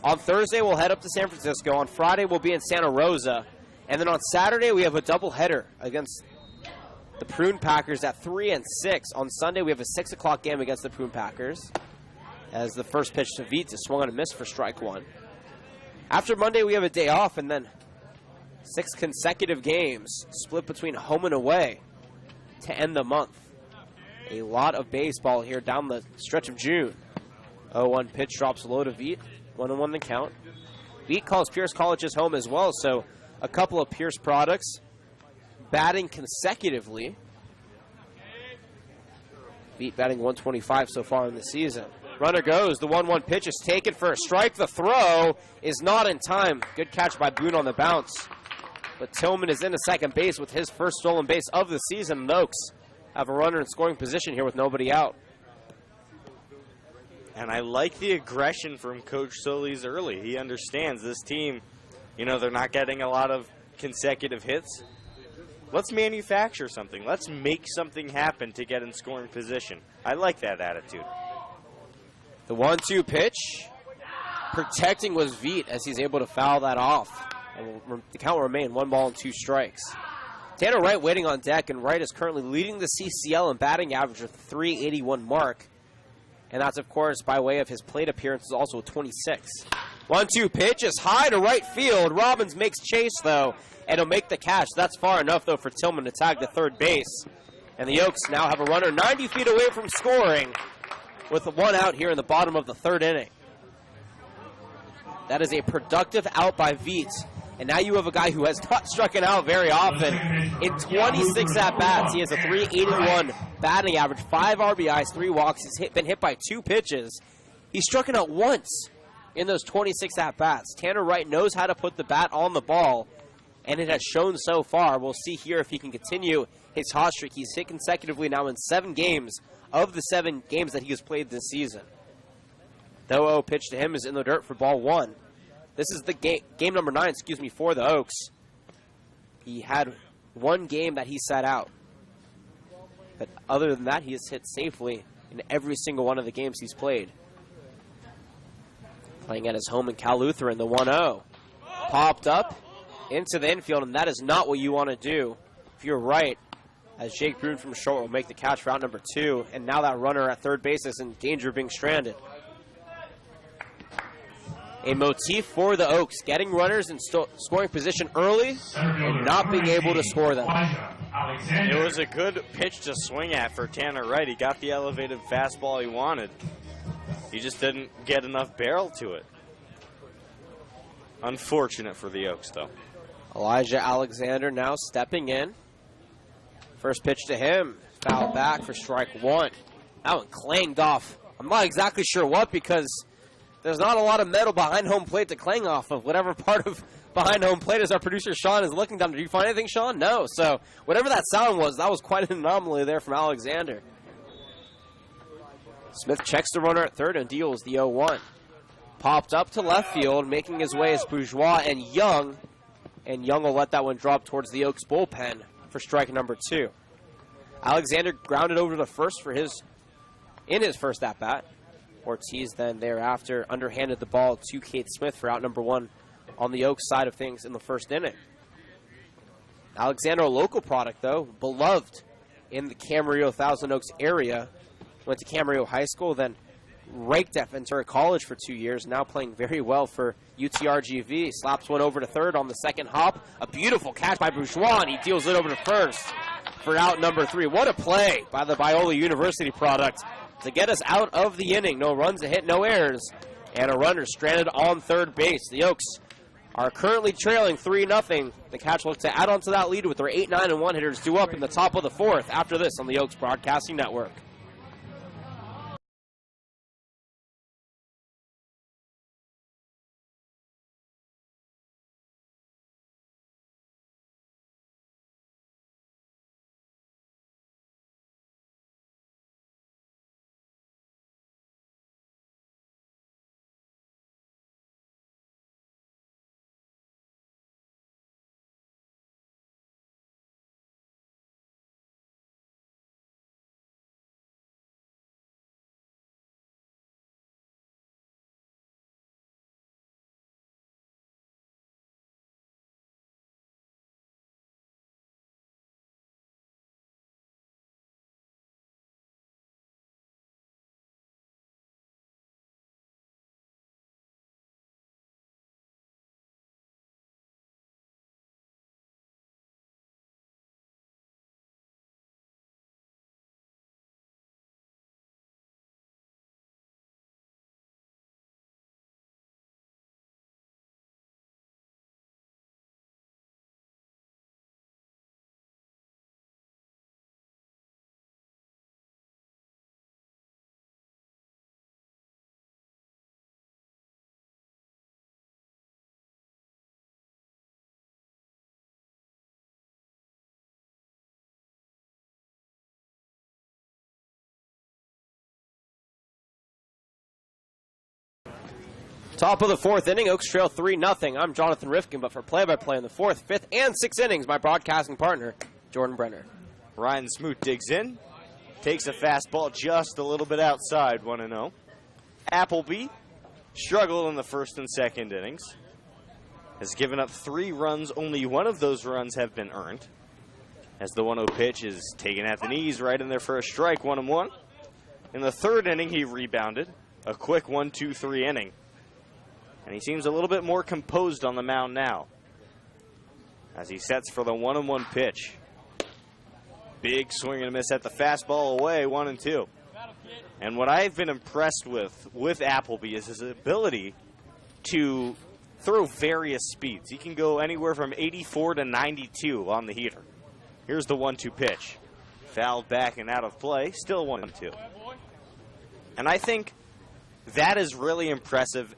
on Thursday we'll head up to San Francisco. On Friday we'll be in Santa Rosa. And then on Saturday we have a doubleheader against the Prune Packers at 3 and 6. On Sunday we have a 6 o'clock game against the Prune Packers, as the first pitch to Vietz is swung on a miss for strike 1. After Monday, we have a day off, and then 6 consecutive games split between home and away to end the month. A lot of baseball here down the stretch of June. 0-1 pitch drops low to Vietz, 1-1 the count. Vietz calls Pierce College his home as well, so a couple of Pierce products batting consecutively. Vietz batting 125 so far in the season. Runner goes. The 1-1 pitch is taken for a strike. The throw is not in time. Good catch by Boone on the bounce. But Tillman is into second base with his first stolen base of the season. The Oaks have a runner in scoring position here with nobody out. And I like the aggression from Coach Solis early. He understands this team, they're not getting a lot of consecutive hits. Let's manufacture something. Let's make something happen to get in scoring position. I like that attitude. The 1-2 pitch, protecting was Vietz as he's able to foul that off. And the count will remain 1 ball and 2 strikes. Tanner Wright waiting on deck, and Wright is currently leading the CCL in batting average with the .381 mark. And that's, of course, by way of his plate appearances, also a 26. 1-2 pitch is high to right field. Robbins makes chase, though, and he'll make the catch. That's far enough, though, for Tillman to tag to third base. And the Oaks now have a runner 90 feet away from scoring, with 1 out here in the bottom of the 3rd inning. That is a productive out by Vietz. And now you have a guy who has not struck out very often. In 26 at-bats, he has a .381 batting average, 5 RBIs, 3 walks. He's been hit by 2 pitches. He's struck out once in those 26 at-bats. Tanner Wright knows how to put the bat on the ball, and it has shown so far. We'll see here if he can continue his hot streak. He's hit consecutively now in 7 games of the 7 games that he has played this season. The 0-0 pitch to him is in the dirt for ball 1. This is the game number 9, for the Oaks. He had 1 game that he sat out. But other than that, he has hit safely in every single one of the games he's played. Playing at his home in Cal Lutheran, the 1-0. Popped up into the infield, and that is not what you want to do if you're right, as Jake Brune from short will make the catch for out number 2, and now that runner at third base is in danger of being stranded. A motif for the Oaks, getting runners in scoring position early and not being able to score them. It was a good pitch to swing at for Tanner Wright. He got the elevated fastball he wanted. He just didn't get enough barrel to it. Unfortunate for the Oaks, though. Elijah Alexander now stepping in. First pitch to him, foul back for strike 1. That one clanged off. I'm not exactly sure what, because there's not a lot of metal behind home plate to clang off of. Whatever part of behind home plate as our producer Sean is looking down. Did you find anything, Sean? No. So whatever that sound was, that was quite an anomaly there from Alexander. Smith checks the runner at third and deals the 0-1. Popped up to left field, making his way as Bourgeois and Young. And Young will let that one drop towards the Oaks bullpen for strike number 2. Alexander grounded over to first in his first at-bat. Ortiz then thereafter underhanded the ball to Cade Smith for out number 1 on the Oaks side of things in the first inning. Alexander, a local product though, beloved in the Camarillo Thousand Oaks area. Went to Camarillo High School, then raked at Ventura College for 2 years, now playing very well for UTRGV. Slaps one over to third on the second hop. A beautiful catch by Bourgeois, and he deals it over to first for out number 3. What a play by the Biola University product to get us out of the inning. No runs, a hit, no errors, and a runner stranded on third base. The Oaks are currently trailing 3-0. The Catch looks to add on to that lead with their 8, 9, and 1 hitters due up in the top of the 4th after this on the Oaks Broadcasting Network. Top of the 4th inning, Oaks trail 3-0. I'm Jonathan Rifkin, but for play-by-play in the 4th, 5th, and 6th innings, my broadcasting partner, Jordan Brenner. Ryan Smoot digs in, takes a fastball just a little bit outside, 1-0. Appleby struggled in the first and second innings. Has given up 3 runs. Only one of those runs have been earned. As the 1-0 pitch is taken at the knees, right in there for a strike, 1-1. In the third inning, he rebounded. A quick 1-2-3 inning. And he seems a little bit more composed on the mound now as he sets for the 1-1 pitch. Big swing and a miss at the fastball away, 1-2. And what I've been impressed with Appleby is his ability to throw various speeds. He can go anywhere from 84 to 92 on the heater. Here's the 1-2 pitch. Fouled back and out of play, still 1-2. And I think that is really impressive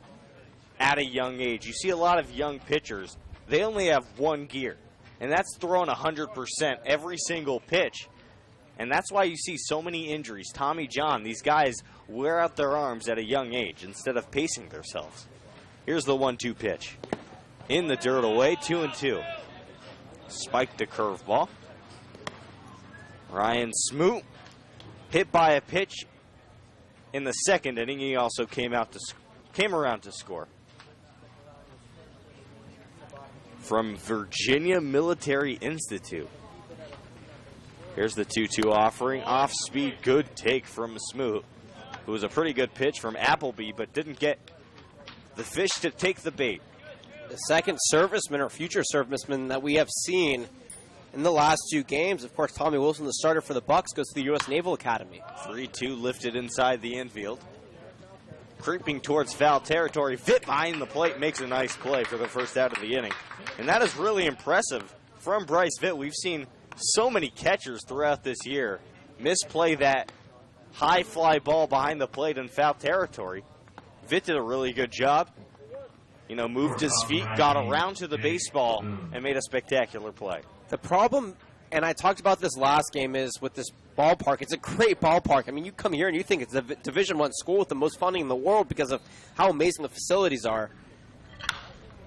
at a young age. You see a lot of young pitchers, they only have one gear, and that's throwing 100% every single pitch. And that's why you see so many injuries. Tommy John, these guys wear out their arms at a young age instead of pacing themselves. Here's the 1-2 pitch. In the dirt away, 2-2. Spiked the curveball. Ryan Smoot hit by a pitch in the second inning. He also came around to score. From Virginia Military Institute. Here's the 2-2 offering. Off speed, good take from Smoot, who was a pretty good pitch from Appleby, but didn't get the fish to take the bait. The second serviceman or future serviceman that we have seen in the last 2 games. Of course, Tommy Wilson, the starter for the Bucks, goes to the U.S. Naval Academy. 3-2 lifted inside the infield. Creeping towards foul territory. Vitt behind the plate makes a nice play for the first out of the inning. And that is really impressive from Bryce Vitt. We've seen so many catchers throughout this year misplay that high fly ball behind the plate in foul territory. Vitt did a really good job. moved his feet, got around to the baseball, and made a spectacular play. The problem, and I talked about this last game, is with this ballpark. It's a great ballpark. I mean, you come here and you think it's a Division I school with the most funding in the world because of how amazing the facilities are.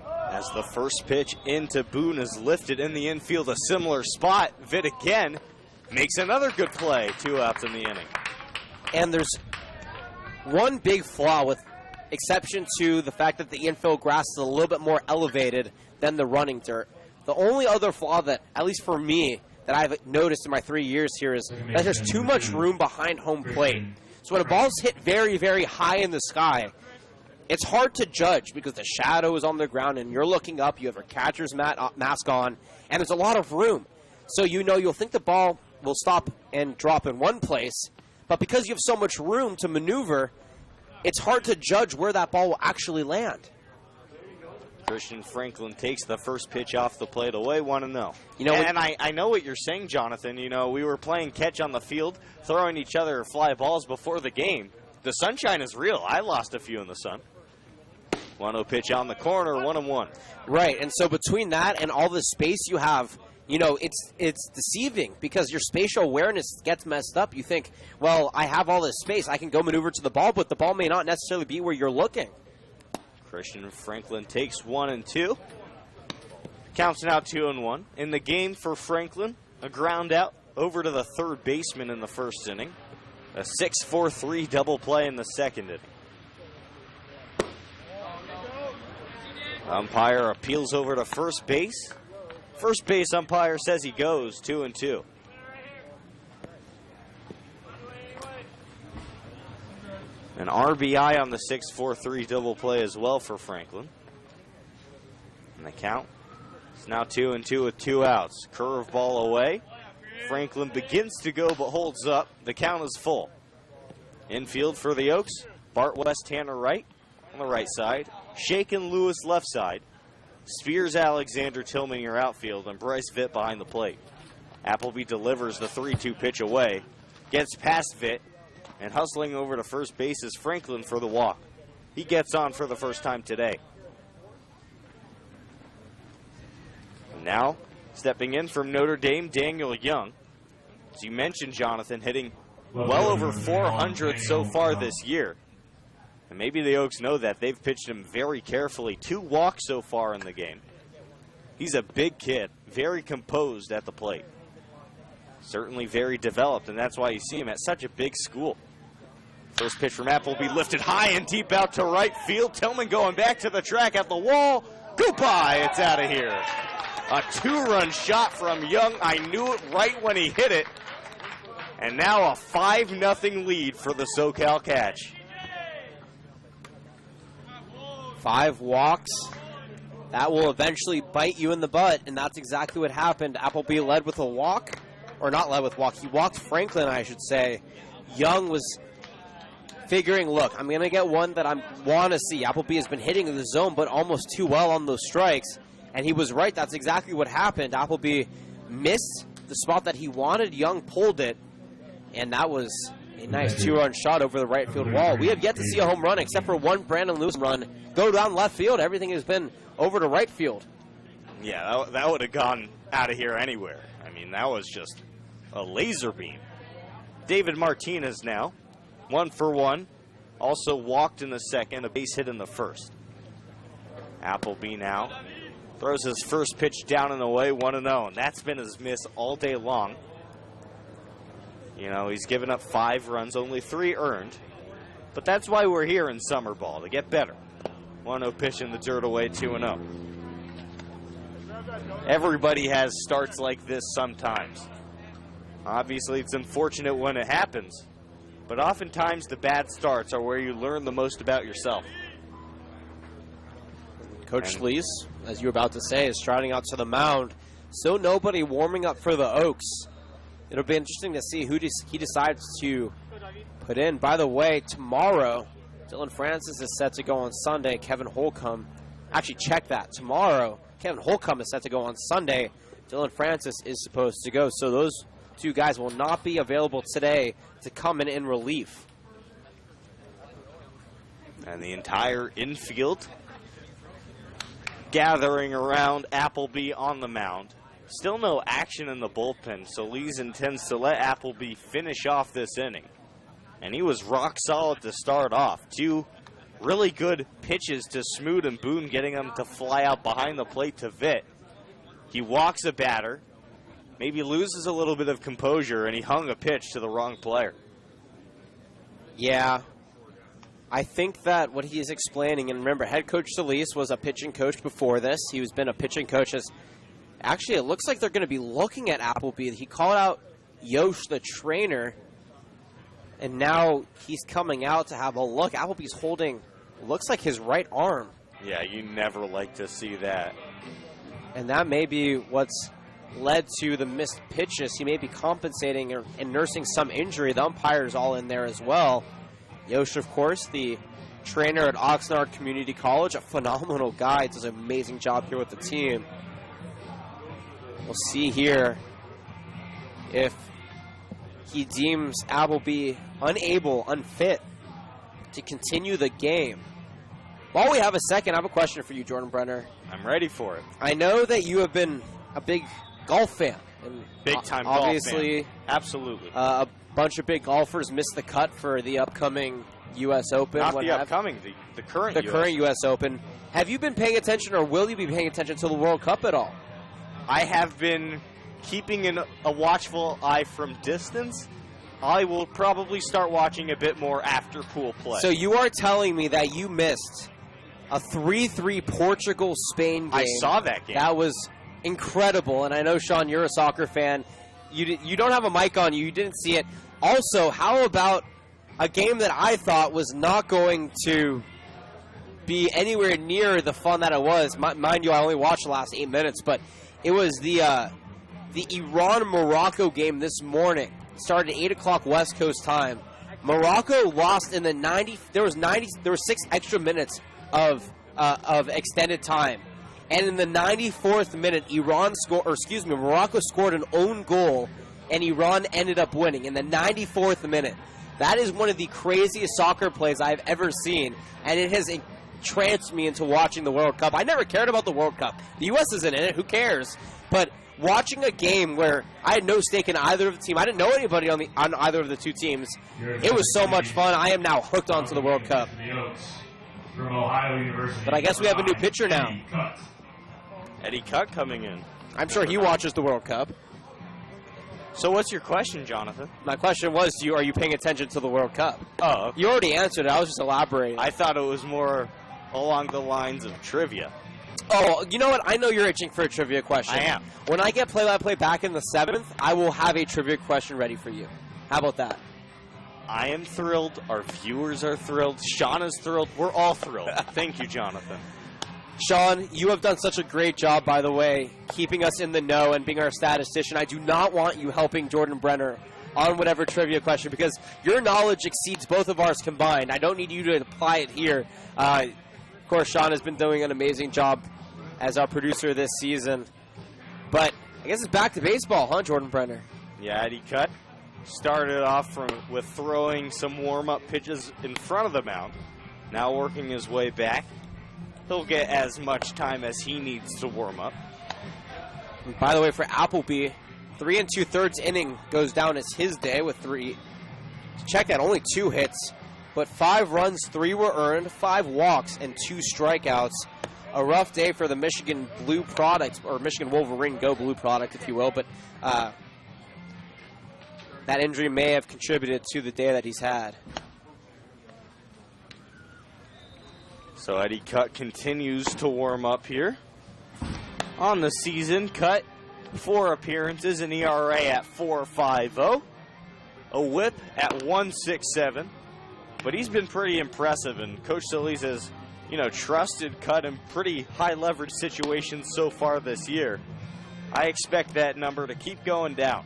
As the first pitch into Boone is lifted in the infield, a similar spot. Vitt again makes another good play. 2 outs in the inning. And there's one big flaw, with exception to the fact that the infield grass is a little bit more elevated than the running dirt. The only other flaw that, at least for me, that I've noticed in my 3 years here is that there's too much room behind home plate. So when a ball's hit very, very high in the sky, it's hard to judge because the shadow is on the ground and you're looking up, you have your catcher's mask on, and there's a lot of room. So you'll think the ball will stop and drop in one place, but because you have so much room to maneuver, it's hard to judge where that ball will actually land. Christian Franklin takes the first pitch off the plate away, 1-0. And I know what you're saying, Jonathan. We were playing catch on the field, throwing each other fly balls before the game. The sunshine is real. I lost a few in the sun. 1-0 pitch on the corner, 1-1. Right, and so between that and all the space you have, it's deceiving because your spatial awareness gets messed up. You think, well, I have all this space. I can go maneuver to the ball, but the ball may not necessarily be where you're looking. Christian Franklin takes 1-2. Counts now 2-1. In the game for Franklin, a ground out over to the third baseman in the first inning. A 6-4-3 double play in the second inning. Umpire appeals over to first base. First base umpire says he goes, 2-2. An RBI on the 6-4-3 double play as well for Franklin. And the count is now 2-2 with 2 outs. Curveball away. Franklin begins to go but holds up. The count is full. Infield for the Oaks. Bart West, Tanner Wright on the right side. Shaken Lewis left side. Spears, Alexander, Tillman your outfield, and Bryce Vitt behind the plate. Appleby delivers the 3-2 pitch away. Gets past Vitt, and hustling over to first base is Franklin for the walk. He gets on for the first time today. And now, stepping in from Notre Dame, Daniel Young. As you mentioned, Jonathan, hitting well over 400 so far this year. And maybe the Oaks know that. They've pitched him very carefully. 2 walks so far in the game. He's a big kid, very composed at the plate. Certainly very developed, and that's why you see him at such a big school. First pitch from Appleby lifted high and deep out to right field. Tillman going back to the track at the wall. Goodbye, it's out of here. A 2-run shot from Young. I knew it right when he hit it. And now a 5-0 lead for the SoCal Catch. 5 walks. That will eventually bite you in the butt, and that's exactly what happened. Appleby led with a walk, or not led with a walk. He walked Franklin, I should say. Young was figuring, look, I'm going to get one that I want to see. Appleby has been hitting in the zone, but almost too well on those strikes. And he was right. That's exactly what happened. Appleby missed the spot that he wanted. Young pulled it, and that was a nice 2-run shot over the right field wall. We have yet to see a home run except for one Brandon Lewis run go down left field. Everything has been over to right field. Yeah, that would have gone out of here anywhere. I mean, that was just a laser beam. David Martinez now, 1 for 1. Also walked in the second, a base hit in the first. Appleby now throws his first pitch down and away, 1-0. And that's been his miss all day long. He's given up 5 runs, only 3 earned. But that's why we're here in summer ball, to get better. 1-0 pitch in the dirt away, 2-0. Everybody has starts like this sometimes. Obviously, it's unfortunate when it happens. But oftentimes, the bad starts are where you learn the most about yourself. Coach Lees, as you were about to say, is striding out to the mound. So nobody warming up for the Oaks. It'll be interesting to see who he decides to put in. By the way, tomorrow, Dylan Francis is set to go on Sunday. Kevin Holcomb, actually check that. Tomorrow, Kevin Holcomb is set to go on Sunday. Dylan Francis is supposed to go. So those 2 guys will not be available today to come in relief. And the entire infield gathering around Appleby on the mound. Still no action in the bullpen, so Lees intends to let Appleby finish off this inning. And he was rock solid to start off. 2 really good pitches to Smoot and Boone, getting them to fly out behind the plate to Vitt. He walks a batter, maybe loses a little bit of composure, and he hung a pitch to the wrong player. Yeah. I think that what he is explaining, and remember, head coach Solis was a pitching coach before this. He was been a pitching coach. Actually, it looks like they're going to be looking at Appleby. He called out Yosh, the trainer, and now he's coming out to have a look. Appleby's holding, looks like his right arm. Yeah, you never like to see that. And that may be what's led to the missed pitches. He may be compensating and nursing some injury. The umpire's all in there as well. Yosh, of course, the trainer at Oxnard Community College, a phenomenal guy, does an amazing job here with the team. We'll see here if he deems Appleby unfit to continue the game. While we have a second, I have a question for you, Jordan Brenner. I'm ready for it. I know that you have been a big golf fan. And big-time obviously, golf fan. Absolutely. A bunch of big golfers missed the cut for the upcoming U.S. Open. Not the upcoming, the current current U.S. Open. Have you been paying attention, or will you be paying attention to the World Cup at all? I have been keeping a watchful eye from distance. I will probably start watching a bit more after pool play. So you are telling me that you missed a 3-3 Portugal-Spain game. I saw that game. That was incredible, and I know, Sean, you're a soccer fan. You don't have a mic on you. You didn't see it. Also, how about a game that I thought was not going to be anywhere near the fun that it was? Mind you, I only watched the last 8 minutes, but it was the Iran-Morocco game this morning. It started at 8 o'clock West Coast time. Morocco lost in the 90. There were 6 extra minutes of extended time. And in the 94th minute, Morocco scored an own goal, and Iran ended up winning in the 94th minute. That is one of the craziest soccer plays I've ever seen, and it has entranced me into watching the World Cup. I never cared about the World Cup. The U.S. isn't in it. Who cares? But watching a game where I had no stake in either of the team, I didn't know anybody on either of the two teams. It was so much fun. I am now hooked onto the World Cup. But I guess we have a new pitcher now. Eddie Cutt coming in. I'm sure he watches the World Cup. So what's your question, Jonathan? My question was, are you paying attention to the World Cup? Oh, okay. You already answered it. I was just elaborating. I thought it was more along the lines of trivia. Oh, you know what? I know you're itching for a trivia question. I am. When I get play-by-play back in the 7th, I will have a trivia question ready for you. How about that? I am thrilled. Our viewers are thrilled. Sean is thrilled. We're all thrilled. Thank you, Jonathan. Sean, you have done such a great job, by the way, keeping us in the know and being our statistician. I do not want you helping Jordan Brenner on whatever trivia question, because your knowledge exceeds both of ours combined. I don't need you to apply it here. Of course, Sean has been doing an amazing job as our producer this season. But I guess it's back to baseball, huh, Jordan Brenner? Yeah, Eddie Cutt started off with throwing some warm-up pitches in front of the mound. Now working his way back. He'll get as much time as he needs to warm up. And by the way, for Appleby, 3 2/3 inning goes down as his day with 3. Check that, only 2 hits, but 5 runs, 3 were earned, 5 walks, and 2 strikeouts. A rough day for the Michigan Blue product, or Michigan Wolverine Go Blue product, if you will, but that injury may have contributed to the day that he's had. So Eddie Cutt continues to warm up here. On the season, Cutt, 4 appearances, an ERA at 4.50, a whip at 1.67. But he's been pretty impressive, and Coach Solis has, trusted Cutt in pretty high leverage situations so far this year. I expect that number to keep going down.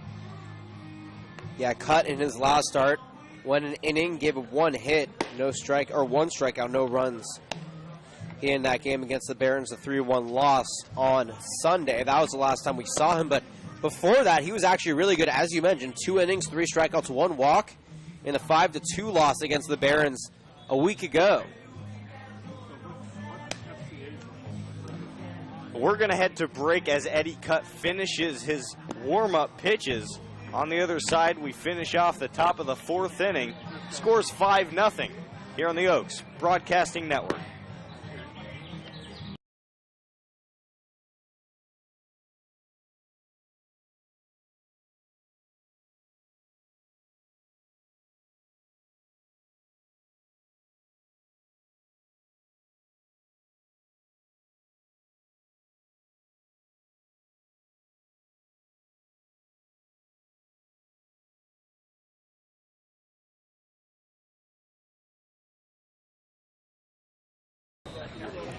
Yeah, Cutt in his last start went an inning, gave 1 hit, 1 strikeout, no runs. In that game against the Barons, a 3-1 loss on Sunday. That was the last time we saw him, but before that, he was actually really good. As you mentioned, 2 innings, 3 strikeouts, 1 walk in a 5-2 loss against the Barons a week ago. We're going to head to break as Eddie Cutt finishes his warm-up pitches. On the other side, we finish off the top of the 4th inning. Scores 5-0 here on the Oaks Broadcasting Network.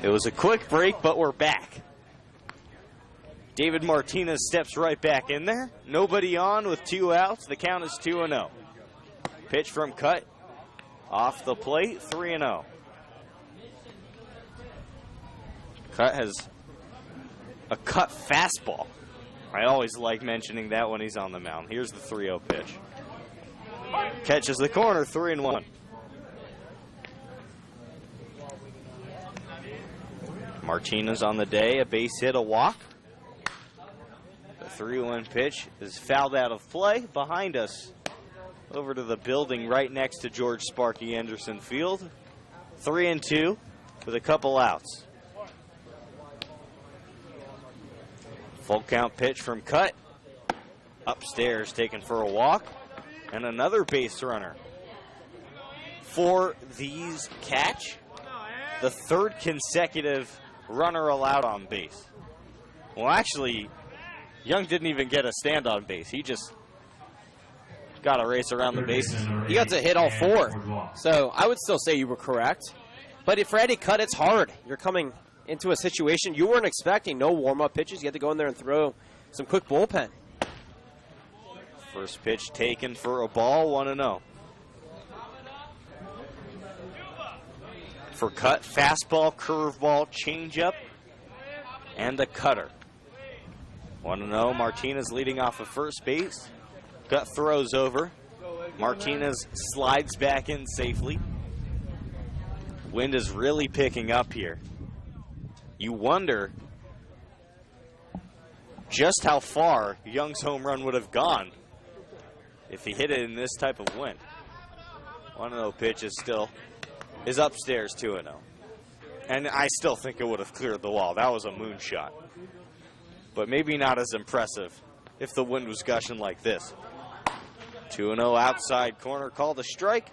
It was a quick break, but we're back. David Martinez steps right back in there. Nobody on with 2 outs. The count is 2-0. Pitch from Cutt. Off the plate, 3-0. Cutt has a cut fastball. I always like mentioning that when he's on the mound. Here's the 3-0 pitch. Catches the corner, 3-1. Martinez on the day, a base hit, a walk. The 3-1 pitch is fouled out of play behind us over to the building right next to George Sparky Anderson Field. 3-2 with a couple outs. Full count pitch from Cutt. Upstairs, taken for a walk. And another base runner for these catch. The 3rd consecutive runner allowed on base. Well, actually, Young didn't even get a stand on base. He just got a race around the bases. He got to hit all 4. So I would still say you were correct. But for Eddie Cutt, it's hard. You're coming into a situation you weren't expecting. No warm-up pitches. You had to go in there and throw some quick bullpen. First pitch taken for a ball, 1-0. For Cutt, fastball, curveball, changeup, and a cutter. 1-0, Martinez leading off of first base. Cutt throws over. Martinez slides back in safely. Wind is really picking up here. You wonder just how far Young's home run would have gone if he hit it in this type of wind. 1-0 pitch is upstairs, 2-0. And I still think it would have cleared the wall. That was a moonshot. But maybe not as impressive if the wind was gushing like this. 2-0 outside corner, called a strike.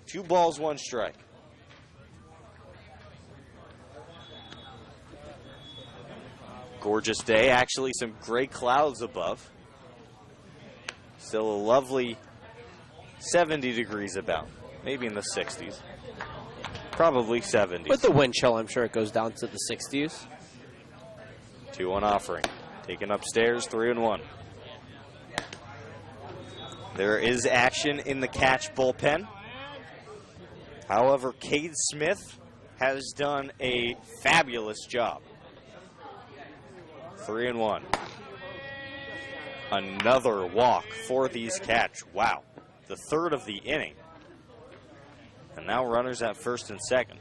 2 balls, 1 strike. Gorgeous day, actually some gray clouds above. Still a lovely 70 degrees about, maybe in the 60s. Probably 70s. With the wind chill, I'm sure it goes down to the 60s. 2-1 offering. Taken upstairs, 3-1. There is action in the catch bullpen. However, Cade Smith has done a fabulous job. 3-1. Another walk for these catch. Wow. The 3rd of the inning. And now runners at first and second.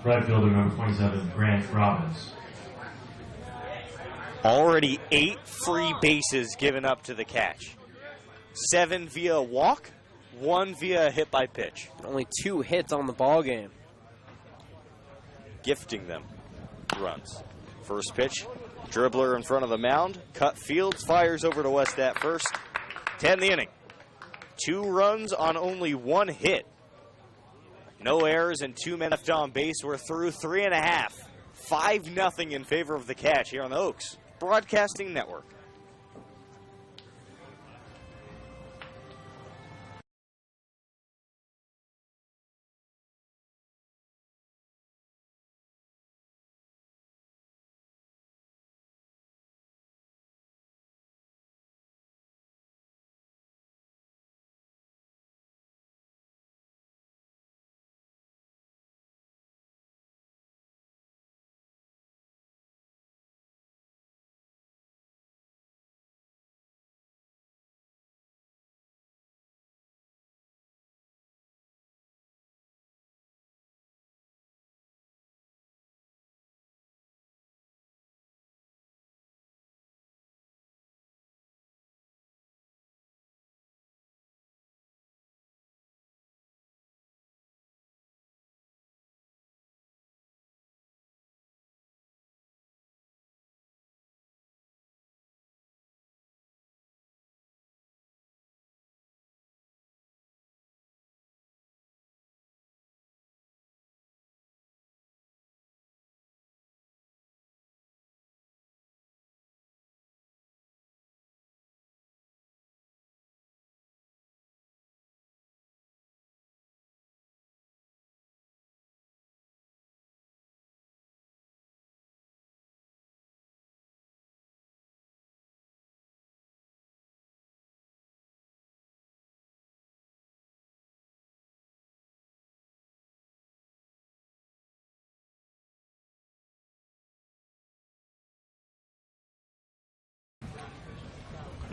Right fielder number 27, Grant Robbins. Already 8 free bases given up to the catch. 7 via walk, 1 via hit by pitch. Only 2 hits on the ball game. Gifting them runs. First pitch, dribbler in front of the mound. Cutt fields, fires over to West at first. 10 the inning. 2 runs on only 1 hit. No errors and 2 men left on base. We're through 3.5. 5-0 in favor of the catch here on the Oaks Broadcasting Network.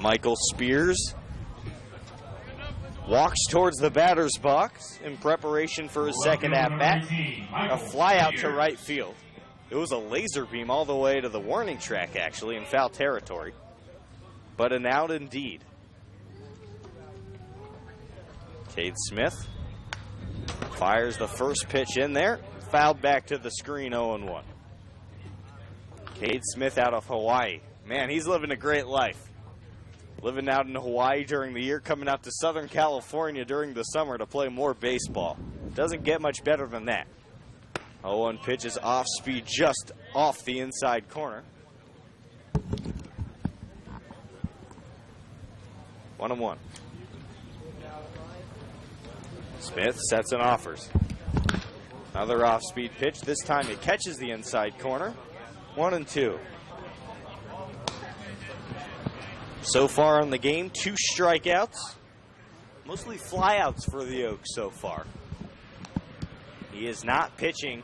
Michael Spears walks towards the batter's box in preparation for his second at-bat. A fly out to right field. It was a laser beam all the way to the warning track, actually, in foul territory. But an out indeed. Cade Smith fires the first pitch in there. Fouled back to the screen, 0-1. Cade Smith out of Hawaii. Man, he's living a great life. Living out in Hawaii during the year, coming out to Southern California during the summer to play more baseball. Doesn't get much better than that. 0-1 pitch is off speed, just off the inside corner. 1-1. Smith sets and offers. Another off-speed pitch. This time it catches the inside corner. 1-2. So far in the game, 2 strikeouts. Mostly flyouts for the Oaks so far. He is not pitching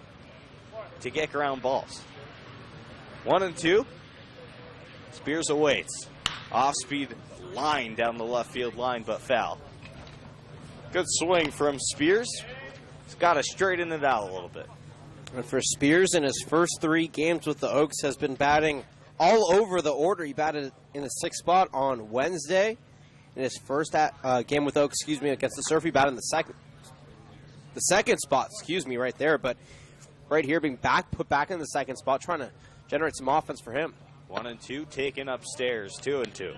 to get ground balls. 1-2. Spears awaits. Off-speed line down the left field line, but foul. Good swing from Spears. He's got to straighten it out a little bit. And for Spears, in his first 3 games with the Oaks, has been batting all over the order. He batted in the 6th spot on Wednesday. In his first game with Oaks, against the Surf, he batted in the second spot, right there. But right here, being put back in the 2nd spot, trying to generate some offense for him. 1-2, taken upstairs, 2-2.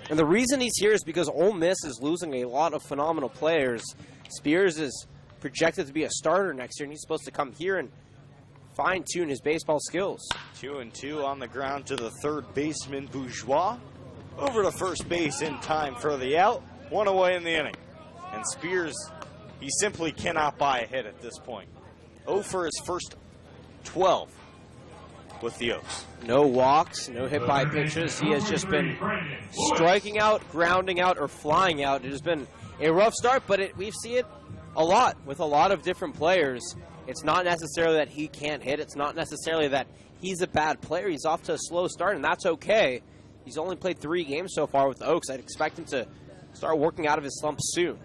And the reason he's here is because Ole Miss is losing a lot of phenomenal players. Spears is projected to be a starter next year, and he's supposed to come here and fine-tune his baseball skills. 2-2 on the ground to the third baseman, Bourgeois. Over to first base in time for the out. 1 away in the inning. And Spears, he simply cannot buy a hit at this point. 0 for his first 12 with the Oaks. No walks, no hit by pitches. He has just been striking out, grounding out, or flying out. It has been a rough start, but we've seen it a lot with a lot of different players. It's not necessarily that he can't hit. It's not necessarily that he's a bad player. He's off to a slow start, and that's okay. He's only played 3 games so far with the Oaks. I'd expect him to start working out of his slump soon.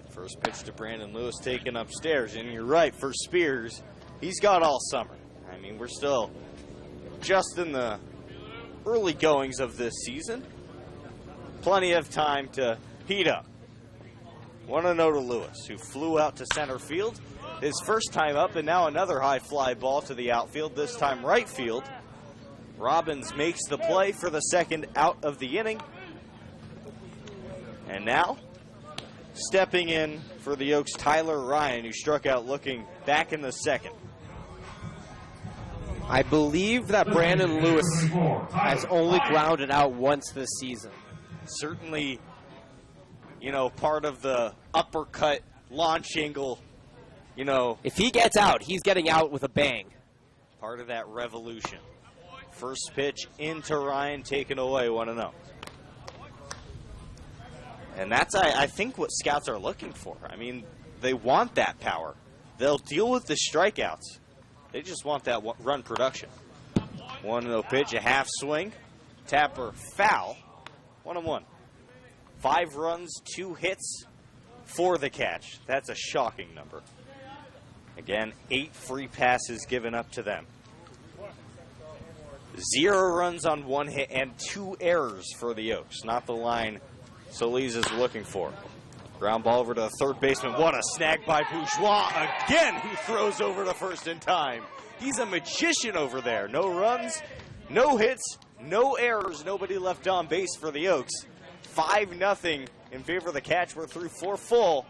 First pitch to Brandon Lewis taken upstairs, and you're right, for Spears, he's got all summer. I mean, we're still just in the early goings of this season. Plenty of time to heat up. 1-0 to Lewis, who flew out to center field. His first time up, and now another high fly ball to the outfield, this time right field. Robbins makes the play for the second out of the inning. And now, stepping in for the Oaks, Tyler Ryan, who struck out looking back in the second. I believe that Brandon Lewis has only grounded out once this season. Certainly, part of the uppercut launch angle, If he gets out, he's getting out with a bang. part of that revolution. First pitch into Ryan, taken away, 1-0. And that's, I think, what scouts are looking for. I mean, they want that power. They'll deal with the strikeouts. They just want that run production. 1-0 pitch, a half swing. Tapper foul. 1-1. 5 runs, 2 hits for the catch. That's a shocking number. Again, 8 free passes given up to them. 0 runs on 1 hit and 2 errors for the Oaks. Not the line Solis is looking for. Ground ball over to the third baseman. What a snag by Bourgeois again, who throws over to first in time. He's a magician over there. No runs, no hits, no errors, nobody left on base for the Oaks. 5-0 in favor of the catch. We're through 4 full.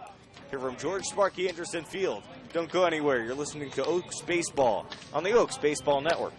Here from George Sparky Anderson Field. Don't go anywhere. You're listening to Oaks Baseball on the Oaks Baseball Network.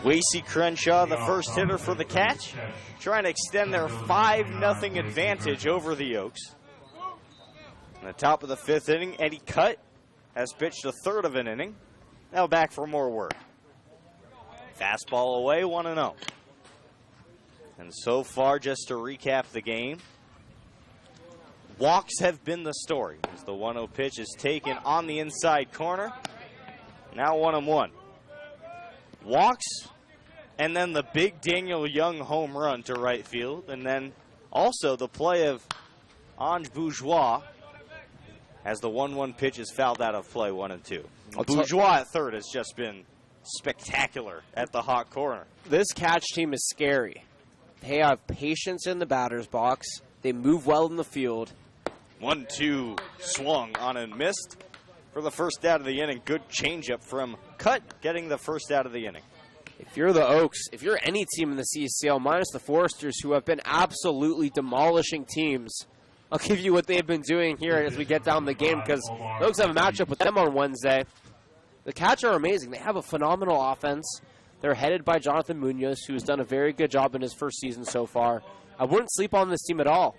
Wasey Crenshaw, the first hitter for the Catch, trying to extend their 5-0 advantage over the Oaks. In the top of the 5th inning, Eddie Cutt has pitched a third of an inning. Now back for more work. Fastball away, 1-0. And so far, just to recap the game, walks have been the story as the 1-0 pitch is taken on the inside corner. Now 1-1. Walks, and then the big Daniel Young home run to right field, and then also the play of Ange Bourgeois as the 1-1 pitch is fouled out of play, 1-2. Bourgeois at third has just been spectacular at the hot corner. This Catch team is scary. They have patience in the batter's box. They move well in the field. 1-2 swung on and missed for the first out of the inning. Good changeup from Cutt, getting the first out of the inning. If you're the Oaks, if you're any team in the CCL, minus the Foresters, who have been absolutely demolishing teams, I'll give you what they've been doing here as we get down the game, because the Oaks have a matchup with them on Wednesday. The Catch are amazing. They have a phenomenal offense. They're headed by Jonathan Munoz, who's done a very good job in his first season so far. I wouldn't sleep on this team at all.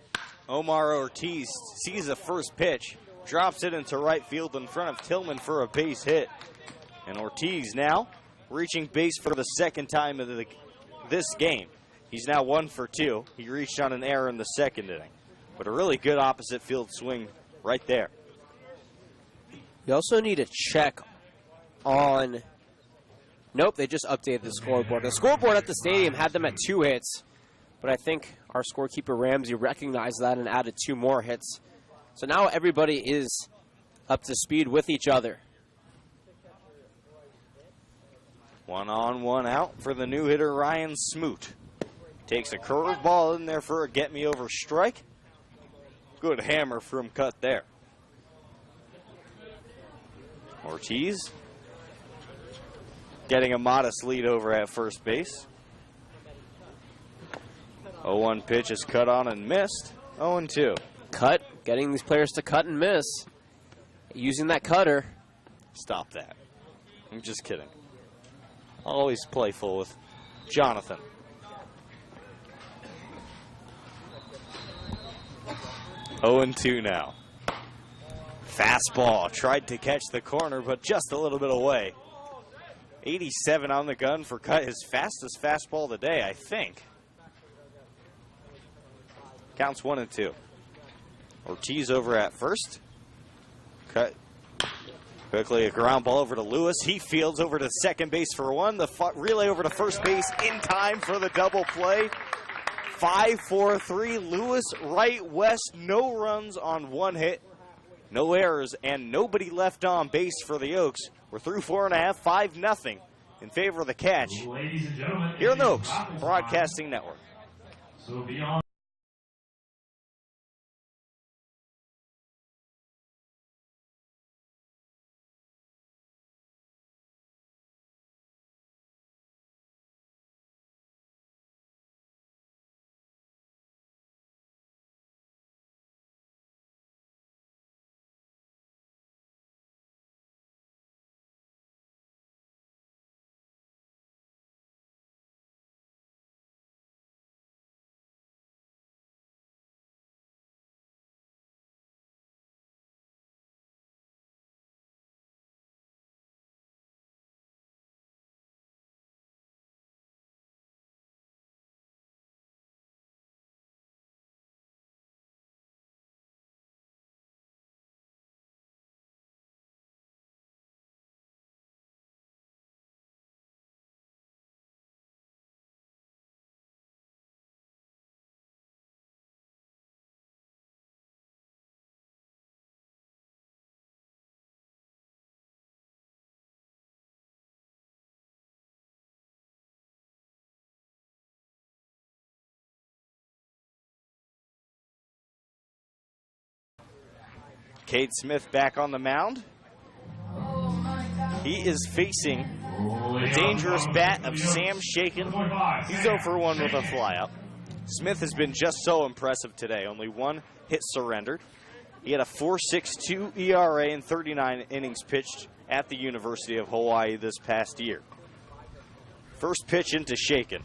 Omar Ortiz sees the first pitch, drops it into right field in front of Tillman for a base hit. And Ortiz now reaching base for the second time of this game. He's now 1 for 2. He reached on an error in the second inning. But a really good opposite field swing right there. You also need to check on... Nope, they just updated the scoreboard. The scoreboard at the stadium had them at 2 hits, but I think our scorekeeper Ramsey recognized that and added 2 more hits. So now everybody is up to speed with each other. 1 on, 1 out for the new hitter Ryan Smoot. Takes a curveball in there for a get-me-over strike. Good hammer from Cutt there. Ortiz getting a modest lead over at first base. 0-1 pitch is cut on and missed. 0-2. Cut, getting these players to cut and miss. Using that cutter. Stop that. I'm just kidding. Always playful with Jonathan. 0-2 now. Fastball. Tried to catch the corner, but just a little bit away. 87 on the gun for Cutt. His fastest fastball of the day, I think. Counts 1-2. Ortiz over at first. Cutt. Quickly a ground ball over to Lewis. He fields over to second base for 1. The relay over to first base in time for the double play. 5-4-3. Lewis right west. No runs on 1 hit. No errors and nobody left on base for the Oaks. We're through 4.5, 5-0 in favor of the Catch here on the Oaks Broadcasting Network. So beyond. Cade Smith back on the mound. He is facing the dangerous bat of Sam Shaken. He's 0 for 1 with a flyout. Smith has been just so impressive today. Only 1 hit surrendered. He had a 4.62 ERA in 39 innings pitched at the University of Hawaii this past year. First pitch into Shaken.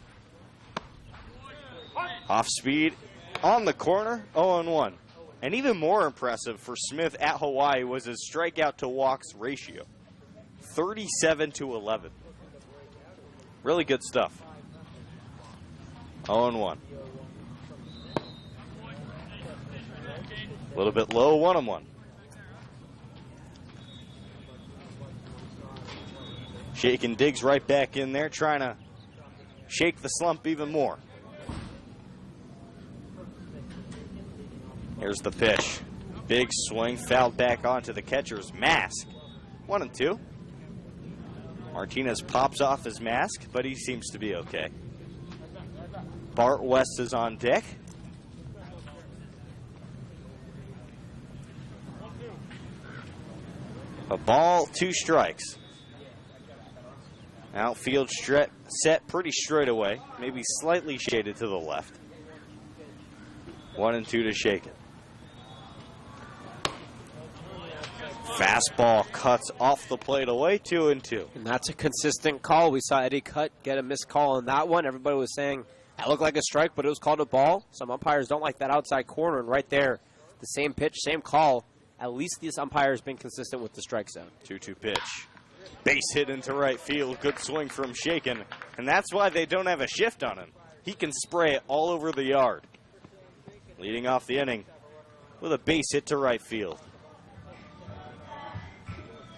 Off speed on the corner, 0-1. And even more impressive for Smith at Hawaii was his strikeout to walks ratio. 37-11. Really good stuff. 0-1. A little bit low, 1-1. Shaken digs right back in there, trying to shake the slump even more. Here's the pitch. Big swing, fouled back onto the catcher's mask. 1-2. Martinez pops off his mask, but he seems to be okay. Bart West is on deck. A ball, 2 strikes. Outfield set pretty straight away, maybe slightly shaded to the left. 1-2 to Shaken. Fastball cuts off the plate away, 2-2. And that's a consistent call. We saw Eddie Cutt get a missed call on that one. Everybody was saying that looked like a strike, but it was called a ball. Some umpires don't like that outside corner, and right there, the same pitch, same call. At least this umpire has been consistent with the strike zone. 2-2 pitch. Base hit into right field. Good swing from Shaken. And that's why they don't have a shift on him. He can spray it all over the yard. Leading off the inning with a base hit to right field.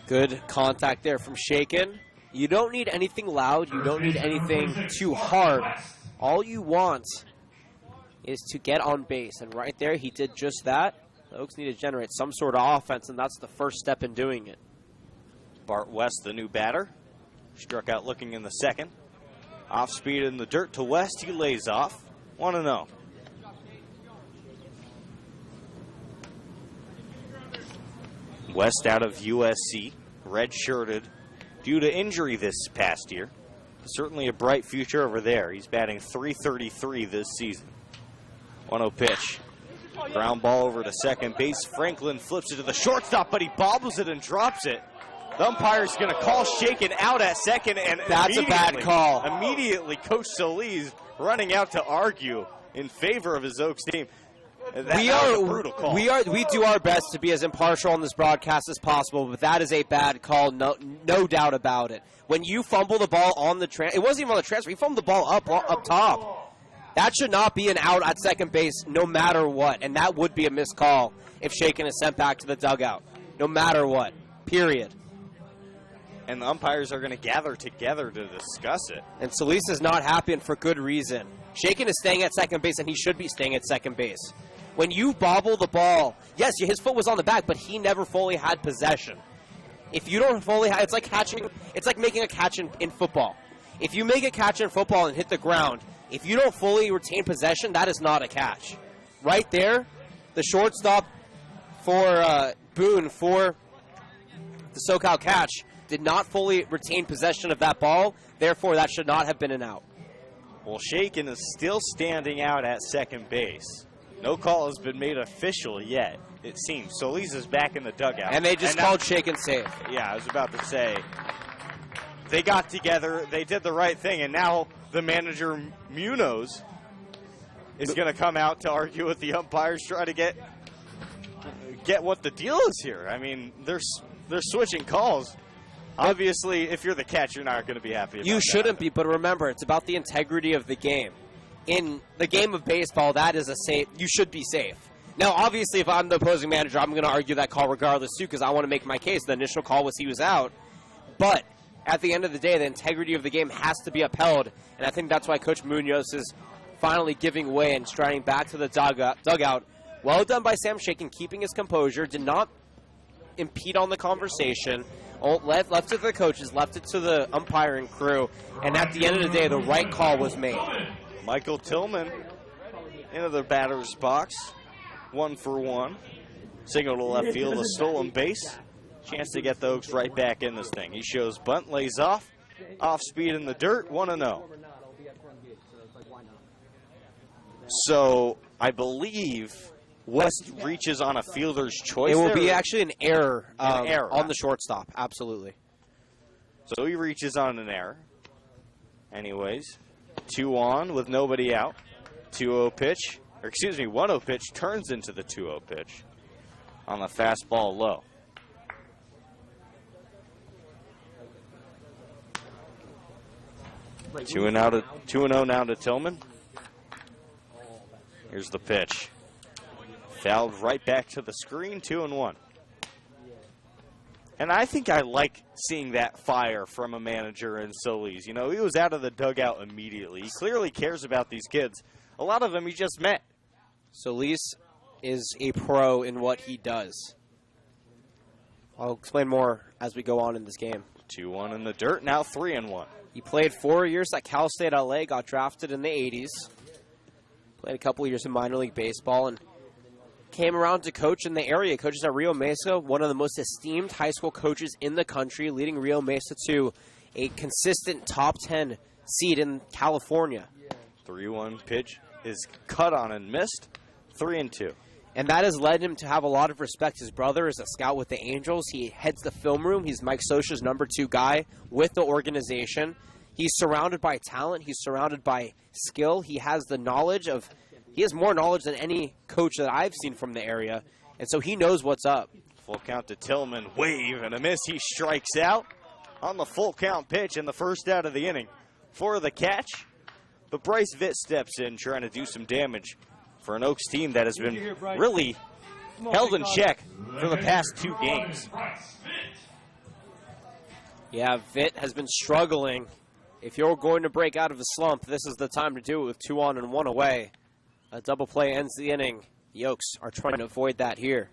Good contact there from Shaken. You don't need anything loud. You don't need anything too hard. All you want is to get on base. And right there, he did just that. The Oaks need to generate some sort of offense, and that's the first step in doing it. Bart West, the new batter. Struck out looking in the second. Off speed in the dirt to West. He lays off. 1-0. West out of USC. Red-shirted due to injury this past year. Certainly a bright future over there. He's batting .333 this season. 1-0 pitch. Ground ball over to second base. Franklin flips it to the shortstop, but he bobbles it and drops it. The umpire's going to call Shaken out at second, and that's a bad call. Immediately, Coach Solis running out to argue in favor of his Oaks team. That was a brutal call. We do our best to be as impartial on this broadcast as possible, but that is a bad call, no doubt about it. When you fumble the ball on the it wasn't even on the transfer. He fumbled the ball up top. That should not be an out at second base, no matter what, and that would be a missed call if Shaken is sent back to the dugout, no matter what. Period. And the umpires are going to gather together to discuss it. And Solis is not happy, and for good reason. Shaken is staying at second base, and he should be staying at second base. When you bobble the ball, yes, his foot was on the back, but he never fully had possession. If you don't fully have, it's like catching. It's like making a catch in football. If you make a catch in football and hit the ground, if you don't fully retain possession, that is not a catch. Right there, the shortstop for Boone for the SoCal catch did not fully retain possession of that ball. Therefore, that should not have been an out. Well, Shaken is still standing out at second base. No call has been made official yet, it seems. Solis is back in the dugout. And they just called Shaken safe. Yeah, I was about to say. They got together, they did the right thing, and now the manager, Munoz, is going to come out to argue with the umpires, try to get what the deal is here. I mean, they're switching calls. Obviously, if you're the catcher, you're not going to be happy about You shouldn't that. be, but remember, it's about the integrity of the game. In the game of baseball, that is a safe. You should be safe. Now, obviously, if I'm the opposing manager, I'm going to argue that call regardless, too, because I want to make my case. The initial call was he was out. But at the end of the day, the integrity of the game has to be upheld, and I think that's why Coach Munoz is finally giving way and striding back to the dugout. Well done by Sam Shaken, keeping his composure, did not impede on the conversation, left it to the coaches, left it to the umpiring crew, and at the end of the day, the right call was made. Michael Tillman into the batter's box, 1-for-1. Single to left field, a stolen base. Chance to get the Oaks right back in this thing. He shows bunt, lays off speed in the dirt, 1-0. So I believe West reaches on a fielder's choice. It will there. be actually an error, error on the shortstop, absolutely. So he reaches on an error. Anyways, 2 on with nobody out. 2-0 pitch, or excuse me, 1-0 pitch turns into the 2-0 pitch on the fastball low. Two and 0 now to Tillman. Here's the pitch. Fouled right back to the screen, 2-1. And I think I like seeing that fire from a manager in Solis. You know, he was out of the dugout immediately. He clearly cares about these kids. A lot of them he just met. Solis is a pro in what he does. I'll explain more as we go on in this game. 2-1 in the dirt, now 3-1. He played 4 years at Cal State LA, got drafted in the 80s. Played a couple of years in minor league baseball and came around to coach in the area. Coaches at Rio Mesa, one of the most esteemed high school coaches in the country, leading Rio Mesa to a consistent top 10 seed in California. 3-1 pitch is cut on and missed, 3-2. And that has led him to have a lot of respect. His brother is a scout with the Angels. He heads the film room. He's Mike Scioscia's number 2 guy with the organization. He's surrounded by talent. He's surrounded by skill. He has the knowledge of, he has more knowledge than any coach that I've seen from the area. And so he knows what's up. Full count to Tillman, wave and a miss. He strikes out on the full count pitch in the first out of the inning for the catch. But Bryce Vitt steps in trying to do some damage for an Oaks team that has been really held in check for the past 2 games. Yeah, Vitt has been struggling. If you're going to break out of a slump, this is the time to do it with 2 on and 1 away. A double play ends the inning. The Oaks are trying to avoid that here.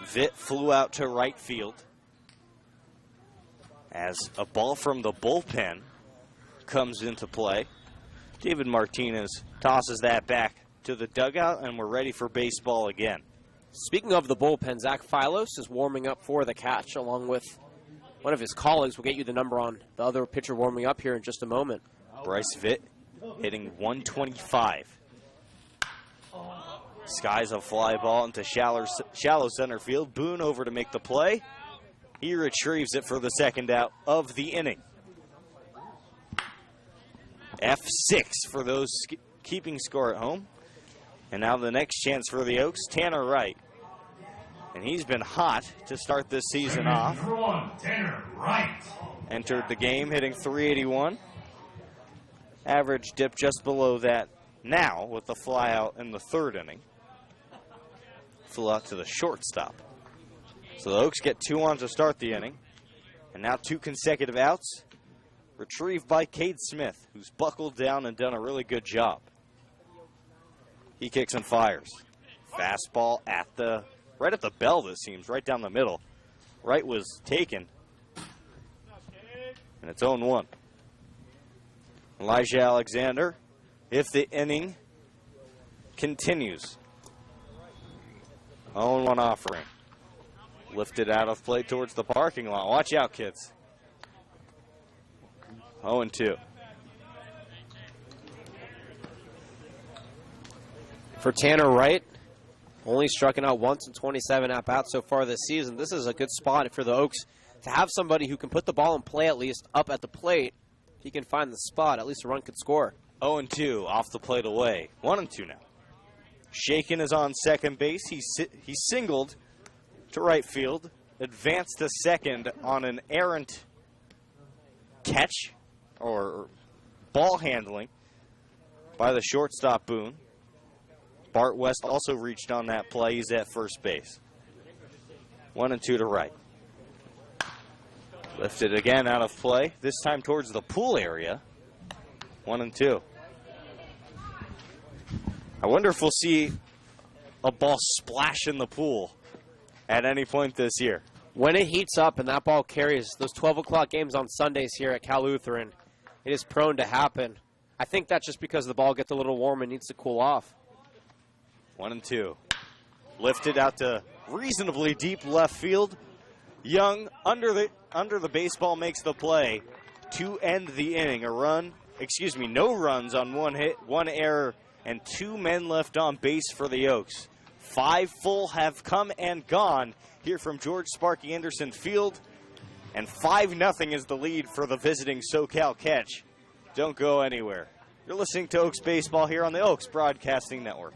Vitt flew out to right field as a ball from the bullpen comes into play. David Martinez tosses that back to the dugout, and we're ready for baseball again. Speaking of the bullpen, Zach Philos is warming up for the catch, along with one of his colleagues. We'll get you the number on the other pitcher warming up here in just a moment. Bryce Vitt hitting 125. Skies a fly ball into shallow center field. Boone over to make the play. He retrieves it for the second out of the inning. F6 for those keeping score at home. And now the next chance for the Oaks, Tanner Wright. And he's been hot to start this season off. Number 1, Tanner Wright. Entered the game hitting 381. Average dip just below that now with the fly out in the 3rd inning. Flew out to the shortstop. So the Oaks get 2 on to start the inning. And now 2 consecutive outs. Retrieved by Cade Smith, who's buckled down and done a really good job. He kicks and fires. Fastball right at the bell, this seems, right down the middle. Right was taken. And it's 0-1. Elijah Alexander, if the inning continues. 0-1 offering. Lifted out of play towards the parking lot. Watch out, kids. 0-2. For Tanner Wright, only striking out once in 27 at-bats so far this season. This is a good spot for the Oaks to have somebody who can put the ball in play at least up at the plate. If he can find the spot, at least a run could score. 0-2 off the plate away. 1-2 now. Shaken is on second base. He singled to right field. Advanced to second on an errant catch or ball handling by the shortstop Boone. Bart West also reached on that play. He's at first base. 1-2 to right. Lifted again out of play, this time towards the pool area. 1-2. I wonder if we'll see a ball splash in the pool at any point this year. When it heats up and that ball carries those 12 o'clock games on Sundays here at Cal Lutheran, it is prone to happen. I think that's just because the ball gets a little warm and needs to cool off. 1-2. Lifted out to reasonably deep left field. Young under the baseball makes the play to end the inning. No runs on 1 hit, 1 error, and 2 men left on base for the Oaks. 5 full have come and gone here from George Sparky Anderson Field. And 5-0 is the lead for the visiting SoCal Catch. Don't go anywhere. You're listening to Oaks Baseball here on the Oaks Broadcasting Network.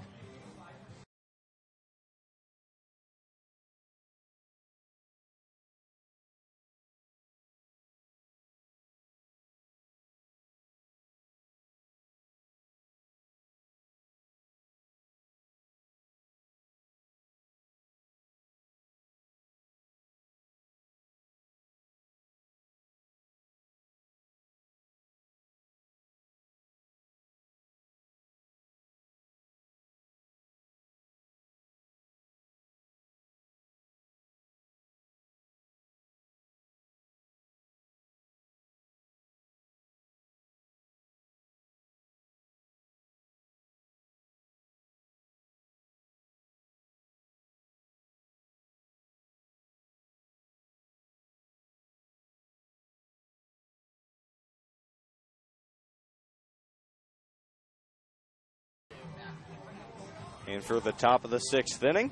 And for the top of the 6th inning,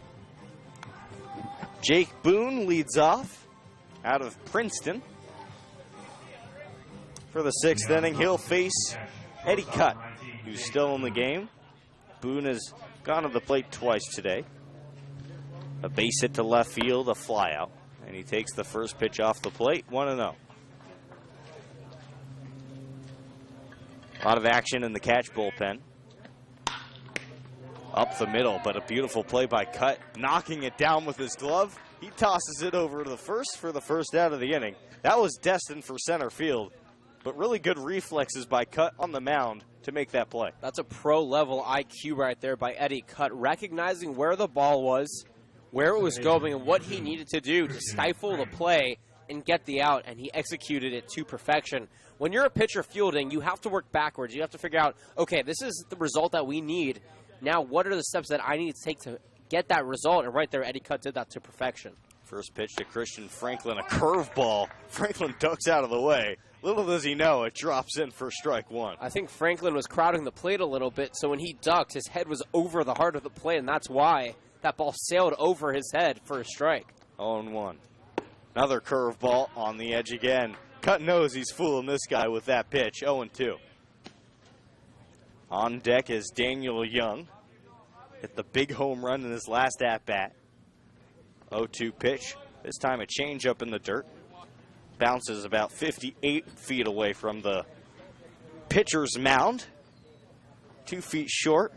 Jake Boone leads off out of Princeton. For the 6th inning, he'll face Eddie Cutt, who's still in the game. Boone has gone to the plate twice today. A base hit to left field, a flyout, and he takes the first pitch off the plate, 1-0. A lot of action in the Catch bullpen. Up the middle, but a beautiful play by Cutt, knocking it down with his glove. He tosses it over to the first for the first out of the inning. That was destined for center field, but really good reflexes by Cutt on the mound to make that play. That's a pro-level IQ right there by Eddie Cutt, recognizing where the ball was, where it was going, and what he needed to do to stifle the play and get the out, and he executed it to perfection. When you're a pitcher fielding, you have to work backwards. You have to figure out, okay, this is the result that we need. Now, what are the steps that I need to take to get that result? And right there, Eddie Cutt did that to perfection. First pitch to Christian Franklin, a curveball. Franklin ducks out of the way. Little does he know, it drops in for strike one. I think Franklin was crowding the plate a little bit, so when he ducked, his head was over the heart of the plate, and that's why that ball sailed over his head for a strike. 0-1. Another curveball on the edge again. Cutt knows he's fooling this guy with that pitch. 0-2. On deck is Daniel Young. Hit the big home run in his last at-bat. 0-2 pitch. This time a changeup in the dirt. Bounces about 58 feet away from the pitcher's mound. 2 feet short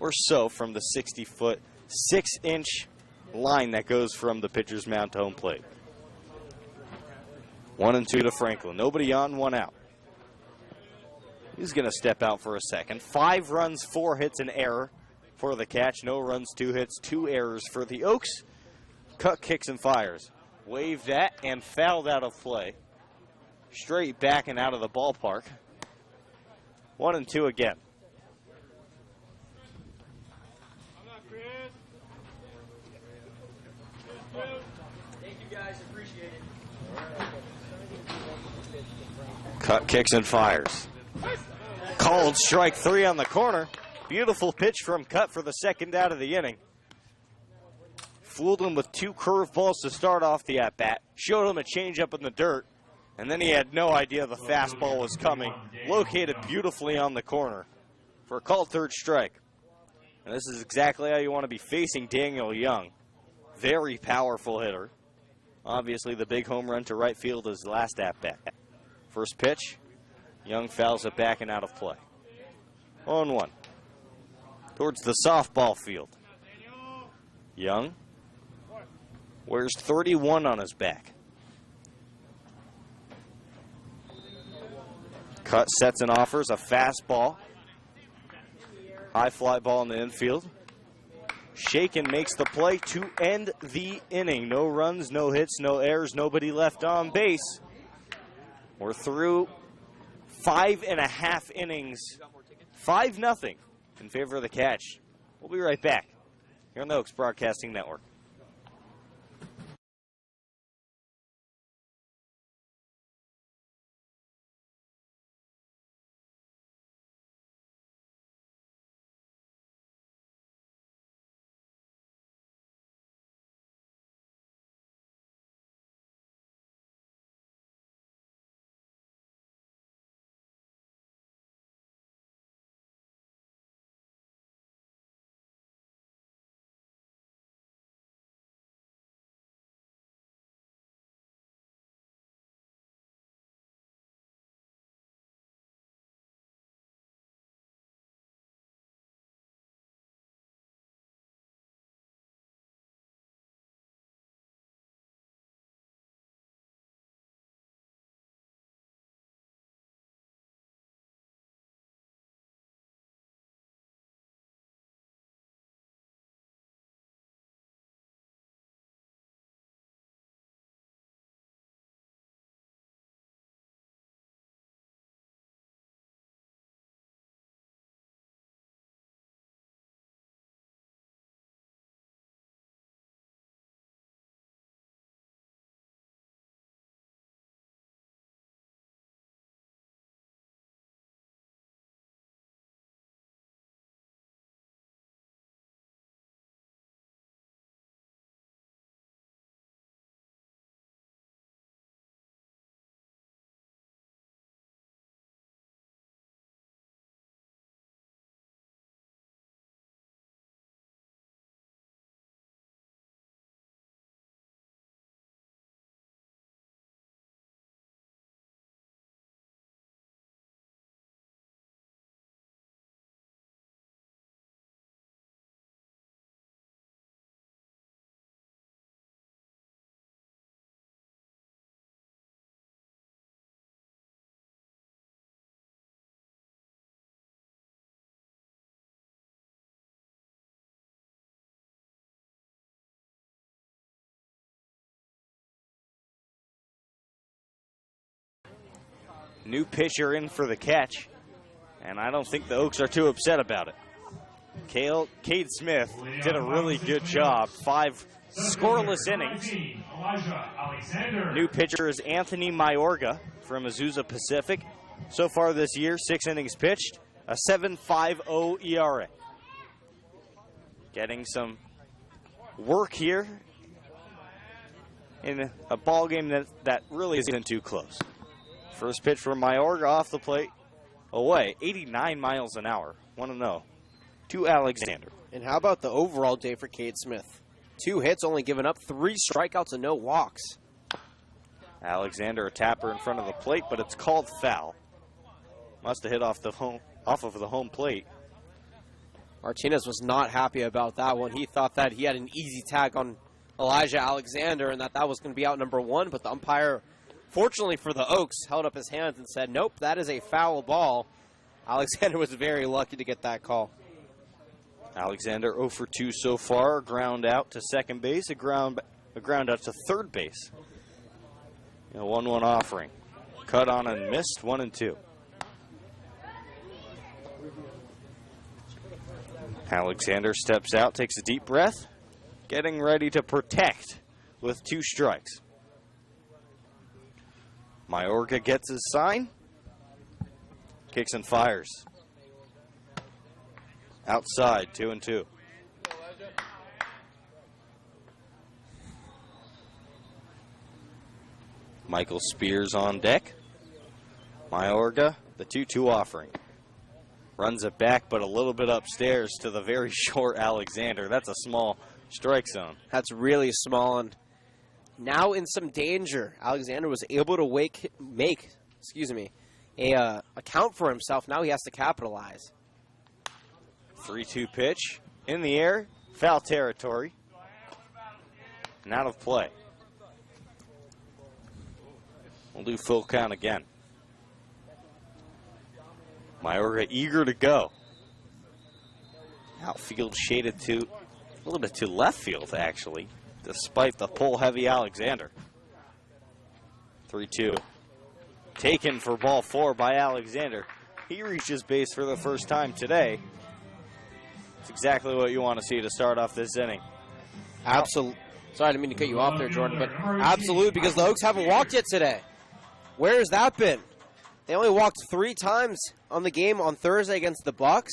or so from the 60-foot, 6-inch line that goes from the pitcher's mound to home plate. 1-2 to Franklin. Nobody on, 1 out. He's going to step out for a second. 5 runs, 4 hits, an error for the Catch. No runs, 2 hits, 2 errors for the Oaks. Cutt kicks and fires. Waved at and fouled out of play. Straight back and out of the ballpark. 1-2 again. Thank you guys, appreciate it. Cutt kicks and fires. Called strike 3 on the corner. Beautiful pitch from Cutt for the second out of the inning. Fooled him with 2 curveballs to start off the at-bat. Showed him a changeup in the dirt. And then he had no idea the fastball was coming. Located beautifully on the corner for a called third strike. And this is exactly how you want to be facing Daniel Young. Very powerful hitter. Obviously the big home run to right field is the last at-bat. First pitch. Young fouls it back and out of play. 0-1. Towards the softball field. Young wears 31 on his back. Cutt sets and offers a fastball. High fly ball in the infield. Shaken makes the play to end the inning. No runs, no hits, no errors, nobody left on base. We're through 5.5 innings. 5-0 in favor of the Catch. We'll be right back here on the Oaks Broadcasting Network. New pitcher in for the catch, and I don't think the Oaks are too upset about it. Cade Smith did a really good job. 5 scoreless innings. New pitcher is Anthony Mayorga from Azusa Pacific. So far this year, 6 innings pitched, a 7.50 ERA. Getting some work here in a ball game that really isn't too close. First pitch from Mayorga off the plate, away, 89 miles an hour, 1-0 to Alexander. And how about the overall day for Cade Smith? 2 hits, only given up 3 strikeouts and no walks. Alexander a tapper in front of the plate, but it's called foul. Must have hit off of the home plate. Martinez was not happy about that one. He thought that he had an easy tag on Elijah Alexander and that was going to be out number 1, but the umpire, fortunately for the Oaks, held up his hands and said, nope, that is a foul ball. Alexander was very lucky to get that call. Alexander 0 for 2 so far. A ground out to second base, a ground out to third base. A 1-1 offering. Cut on and missed, 1-2. Alexander steps out, takes a deep breath, getting ready to protect with 2 strikes. Mayorga gets his sign, kicks and fires. Outside, 2-2. Michael Spears on deck. Mayorga, the 2-2 offering. Runs it back, but a little bit upstairs to the very short Alexander. That's a small strike zone. That's really small, and now in some danger. Alexander was able to make a account for himself. Now he has to capitalize. 3-2 pitch in the air, foul territory, and out of play. We'll do full count again. Mayorga eager to go. Outfield shaded to a little bit to left field, actually, despite the pull-heavy Alexander. 3-2. Taken for ball 4 by Alexander. He reaches base for the first time today. It's exactly what you want to see to start off this inning. Absolutely. Sorry, I didn't mean to cut you off there, Jordan, but absolutely, because the Oaks haven't walked yet today. Where has that been? They only walked 3 times on the game on Thursday against the Bucks.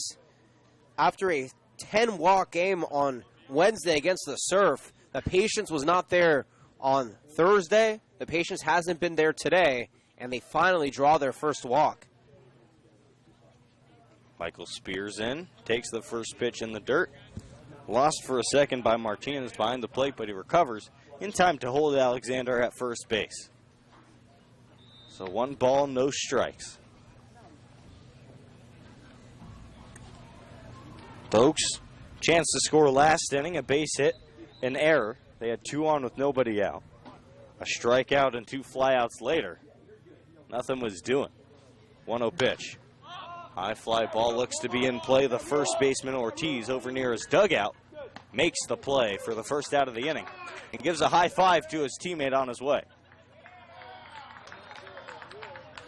After a 10-walk game on Wednesday against the Surf, the patience was not there on Thursday. The patience hasn't been there today, and they finally draw their first walk. Michael Spears in, takes the first pitch in the dirt. Lost for a second by Martinez behind the plate, but he recovers in time to hold Alexander at first base. So 1 ball, no strikes. The Oaks, chance to score last inning, a base hit, an error. They had 2 on with nobody out. A strikeout and 2 flyouts later. Nothing was doing. 1-0 pitch. High fly ball looks to be in play. The first baseman, Ortiz, over near his dugout, makes the play for the first out of the inning and gives a high five to his teammate on his way.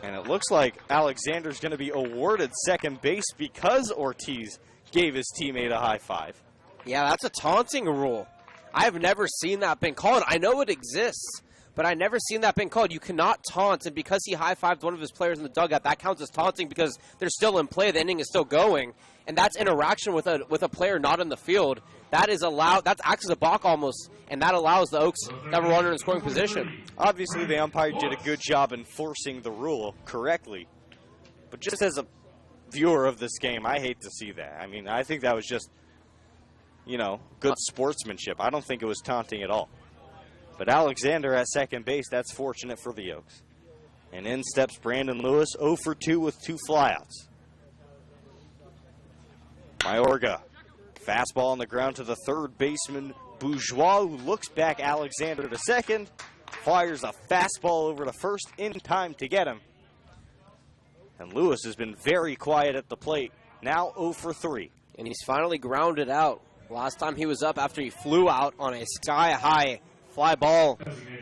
And it looks like Alexander's going to be awarded second base because Ortiz gave his teammate a high five. Yeah, that's a taunting rule. I have never seen that been called. I know it exists, but I've never seen that been called. You cannot taunt, and because he high-fived one of his players in the dugout, that counts as taunting because they're still in play. The inning is still going, and that's interaction with a player not in the field. That is allowed. That acts as a balk almost, and that allows the Oaks to have a runner in scoring position. Obviously, the umpire did a good job enforcing the rule correctly, but just as a viewer of this game, I hate to see that. I mean, I think that was just, good sportsmanship. I don't think it was taunting at all. But Alexander at second base, that's fortunate for the Oaks. And in steps Brandon Lewis, 0 for 2 with 2 flyouts. Mayorga, fastball on the ground to the third baseman, Bourgeois, who looks back Alexander to second, fires a fastball over to first in time to get him. And Lewis has been very quiet at the plate, now 0 for 3. And he's finally grounded out. Last time he was up after he flew out on a sky-high fly ball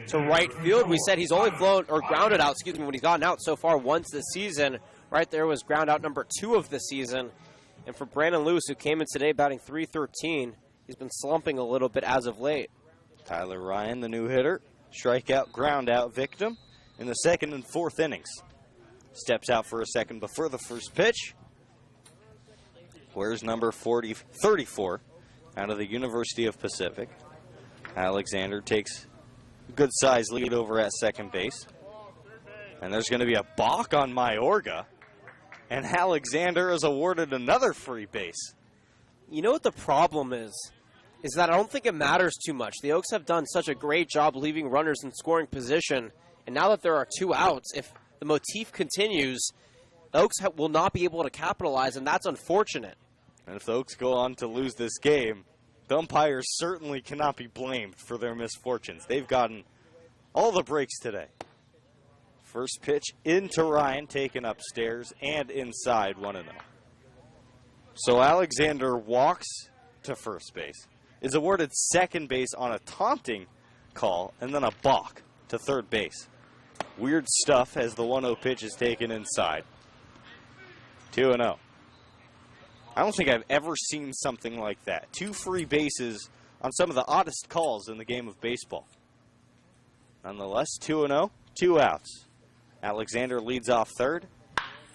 to right field. We said he's only flown or grounded out, when he's gotten out so far once this season. Right there was ground out number 2 of the season. And for Brandon Lewis, who came in today batting .313, he's been slumping a little bit as of late. Tyler Ryan, the new hitter, strikeout, ground out victim in the 2nd and 4th innings. Steps out for a second before the first pitch. Where's number 34 out of the University of Pacific? Alexander takes a good-sized lead over at second base. And there's going to be a balk on Mayorga. And Alexander is awarded another free base. You know what the problem is? Is that I don't think it matters too much. The Oaks have done such a great job leaving runners in scoring position. And now that there are 2 outs, if the motif continues, the Oaks will not be able to capitalize, and that's unfortunate. And if the Oaks go on to lose this game, the umpires certainly cannot be blamed for their misfortunes. They've gotten all the breaks today. First pitch into Ryan, taken upstairs and inside, 1-0. So Alexander walks to first base, is awarded second base on a taunting call, and then a balk to third base. Weird stuff as the 1-0 pitch is taken inside. 2-0. I don't think I've ever seen something like that. 2 free bases on some of the oddest calls in the game of baseball. Nonetheless, 2-0, 2 outs. Alexander leads off third.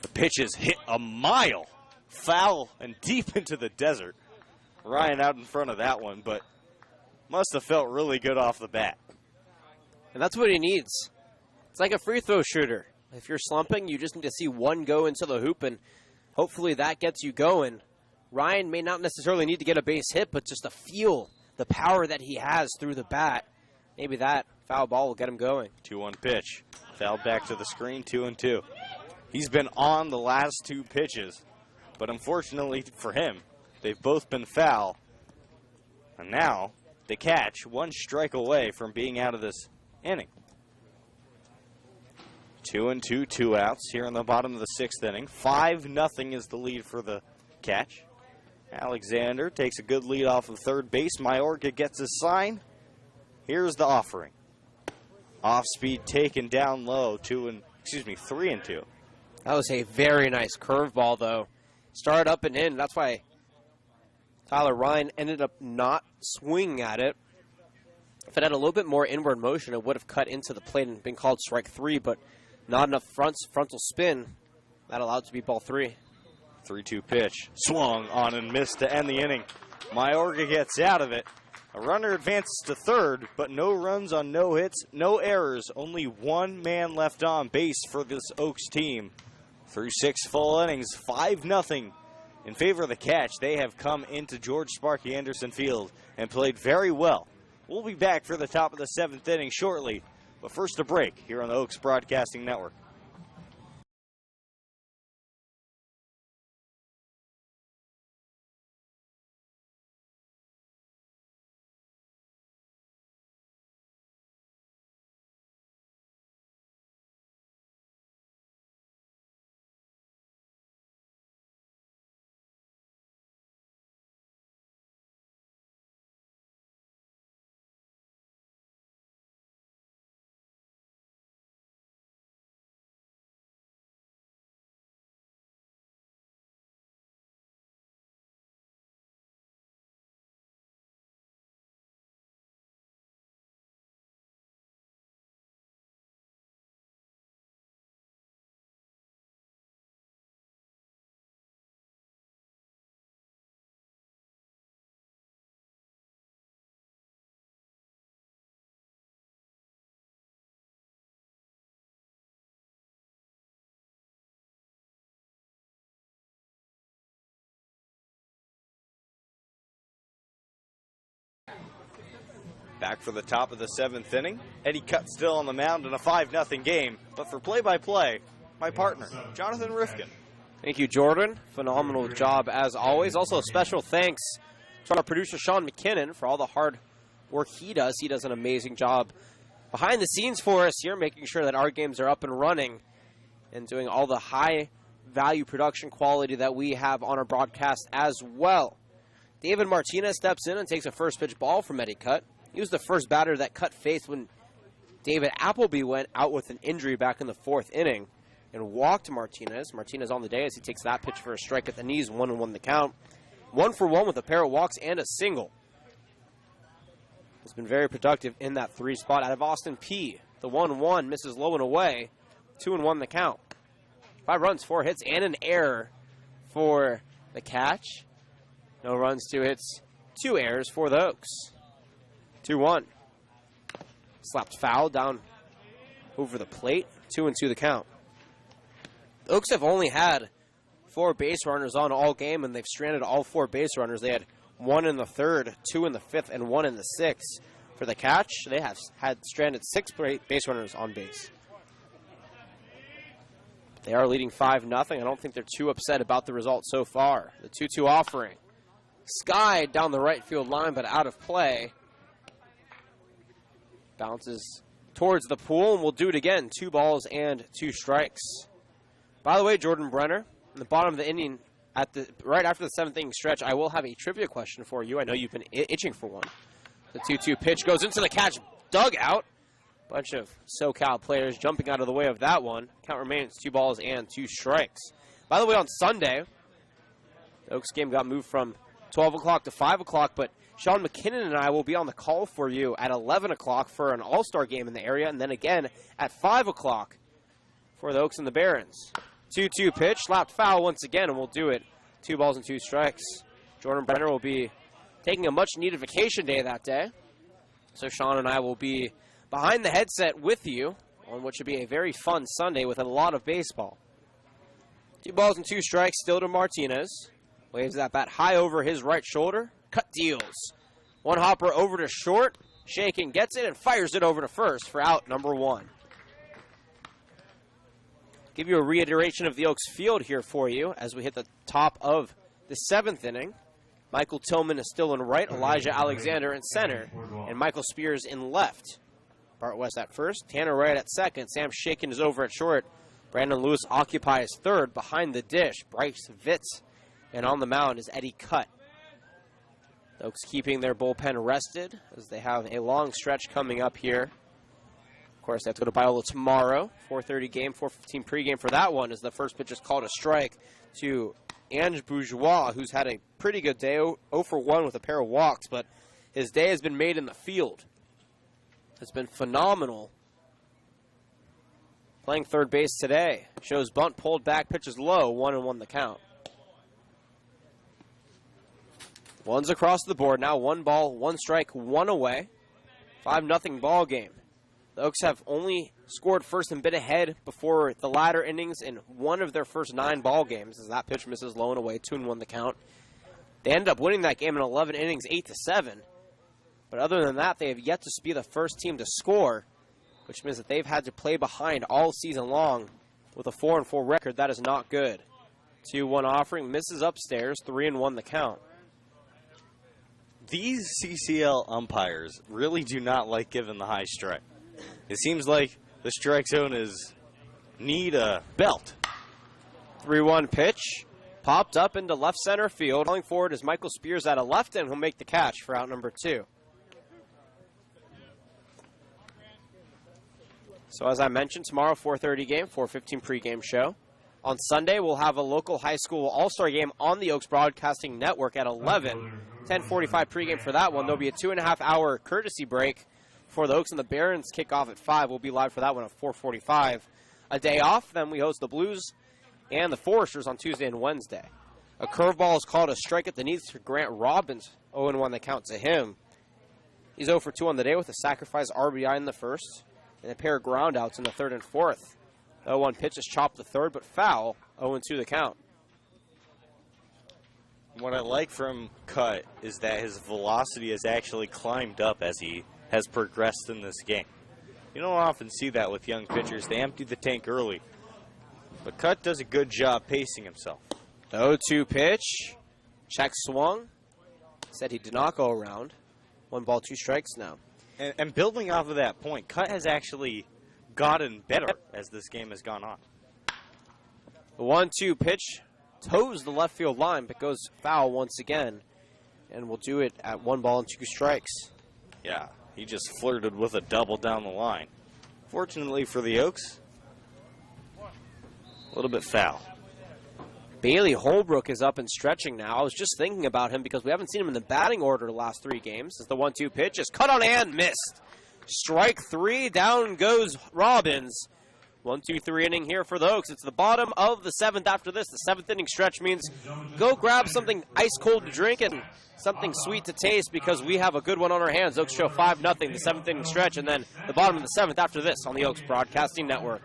The pitch is hit a mile, foul and deep into the desert. Ryan out in front of that one, but must have felt really good off the bat. And that's what he needs. It's like a free throw shooter. If you're slumping, you just need to see one go into the hoop, and hopefully that gets you going. Ryan may not necessarily need to get a base hit, but just to feel the power that he has through the bat. Maybe that foul ball will get him going. 2-1 pitch. Fouled back to the screen, 2-2. He's been on the last 2 pitches, but unfortunately for him, they've both been foul. And now they catch 1 strike away from being out of this inning. 2-2, 2 outs here in the bottom of the 6th inning. 5-0 is the lead for the catch. Alexander takes a good lead off of third base. Mayorga gets a sign. Here's the offering. Off speed taken down low, 3-2. That was a very nice curveball, though. Started up and in. That's why Tyler Ryan ended up not swinging at it. If it had a little bit more inward motion, it would have cut into the plate and been called strike 3, but not enough frontal spin. That allowed it to be ball 3. 3-2 pitch. Swung on and missed to end the inning. Mayorga gets out of it. A runner advances to third, but no runs on no hits, no errors. Only 1 man left on base for this Oaks team. Through 6 full innings, 5-0 in favor of the catch. They have come into George Sparky Anderson Field and played very well. We'll be back for the top of the 7th inning shortly, but first a break here on the Oaks Broadcasting Network. Back for the top of the 7th inning. Eddie Cutt still on the mound in a 5-0 game. But for play-by-play, my partner, Jonathan Rifkin. Thank you, Jordan. Phenomenal job as always. Also, a special thanks to our producer, Sean McKinnon, for all the hard work he does. He does an amazing job behind the scenes for us here, making sure that our games are up and running and doing all the high-value production quality that we have on our broadcast as well. David Martinez steps in and takes a first pitch ball from Eddie Cutt. He was the first batter that Cutt faced when David Appleby went out with an injury back in the 4th inning and walked Martinez. Martinez on the day as he takes that pitch for a strike at the knees, 1-1 the count. 1 for 1 with a pair of walks and a single. He's been very productive in that 3 spot. Out of Austin P., the 1-1 misses low and away, 2-1 the count. 5 runs, 4 hits, and an error for the catch. No runs, 2 hits, 2 errors for the Oaks. 2-1. Slapped foul down over the plate, 2-2 the count. The Oaks have only had 4 base runners on all game, and they've stranded all 4 base runners. They had 1 in the 3rd, 2 in the 5th, and 1 in the 6th. For the catch, they have had stranded 6 base runners on base. They are leading 5-0. I don't think they're too upset about the result so far. The 2-2 offering. Skied down the right field line, but out of play. Bounces towards the pool, and we'll do it again. 2 balls and 2 strikes. By the way, Jordan Brenner, in the bottom of the inning, right after the 7th inning stretch, I will have a trivia question for you. I know you've been itching for one. The 2-2 pitch goes into the catch dugout. Bunch of SoCal players jumping out of the way of that one. Count remains 2 balls and 2 strikes. By the way, on Sunday, the Oaks game got moved from 12 o'clock to 5 o'clock, but Sean McKinnon and I will be on the call for you at 11 o'clock for an all-star game in the area, and then again at 5 o'clock for the Oaks and the Barons. 2-2 pitch, slapped foul once again, and we'll do it. 2 balls and 2 strikes. Jordan Brenner will be taking a much-needed vacation day that day, so Sean and I will be behind the headset with you on what should be a very fun Sunday with a lot of baseball. 2 balls and 2 strikes still to Martinez. Waves that bat high over his right shoulder. Cut deals. 1 hopper over to short. Shaking gets it and fires it over to first for out number 1. Give you a reiteration of the Oaks field here for you as we hit the top of the 7th inning. Michael Tillman is still in right. Elijah Alexander in center. And Michael Spears in left. Bart West at first, Tanner Wright at second, Sam Shakin is over at short, Brandon Lewis occupies third behind the dish, Bryce Vitz, and on the mound is Eddie Cutt. The Oaks keeping their bullpen rested as they have a long stretch coming up here. Of course, they have to go to Biola tomorrow, 4:30 game, 4:15 pregame for that one as the first pitch is called a strike to Ange Bourgeois, who's had a pretty good day, 0 for 1 with a pair of walks, but his day has been made in the field. Has been phenomenal. Playing third base today. Shows bunt pulled back, pitches low, 1-1 the count. One's across the board now. 1 ball, 1 strike, 1 away. 5-0 ball game. The Oaks have only scored first and been ahead before the latter innings in 1 of their first 9 ball games as that pitch misses low and away, 2-1 the count. They ended up winning that game in 11 innings, 8-7. But other than that, they have yet to be the first team to score, which means that they've had to play behind all season long with a 4-4 record. That is not good. 2-1 offering, misses upstairs, 3-1 the count. These CCL umpires really do not like giving the high strike. It seems like the strike zone is need a belt. 3-1 pitch, popped up into left center field. Calling forward is Michael Spears at a left end who'll make the catch for out number 2. So as I mentioned, tomorrow 4:30 game, 4:15 pregame show. On Sunday, we'll have a local high school all-star game on the Oaks Broadcasting Network at 11. 10:45 pregame for that one. There'll be a 2.5-hour courtesy break for the Oaks and the Barons kick off at 5. We'll be live for that one at 4:45. A day off, then we host the Blues and the Foresters on Tuesday and Wednesday. A curveball is called a strike at the knees for Grant Robbins. 0-1 the count to him. He's 0 for 2 on the day with a sacrifice RBI in the first and a pair of groundouts in the 3rd and 4th. 0-1 pitch is chopped to third, but foul. 0-2 the count. What I like from Cut is that his velocity has actually climbed up as he has progressed in this game. You don't often see that with young pitchers. They empty the tank early. But Cut does a good job pacing himself. 0-2 pitch. Check swung. Said he did not go around. 1 ball, 2 strikes now. And building off of that point, Cut has actually gotten better as this game has gone on. The 1-2 pitch toes the left field line, but goes foul once again. And we'll do it at 1 ball and 2 strikes. Yeah, he just flirted with a double down the line. Fortunately for the Oaks, a little bit foul. Bailey Holbrook is up and stretching now. I was just thinking about him because we haven't seen him in the batting order the last 3 games. As the 1-2 pitch is cut on and missed. Strike 3, down goes Robbins. 1-2-3 inning here for the Oaks. It's the bottom of the 7th after this. The 7th inning stretch means go grab something ice cold to drink and something sweet to taste because we have a good one on our hands. Oaks trail 5-0, the 7th inning stretch, and then the bottom of the 7th after this on the Oaks Broadcasting Network.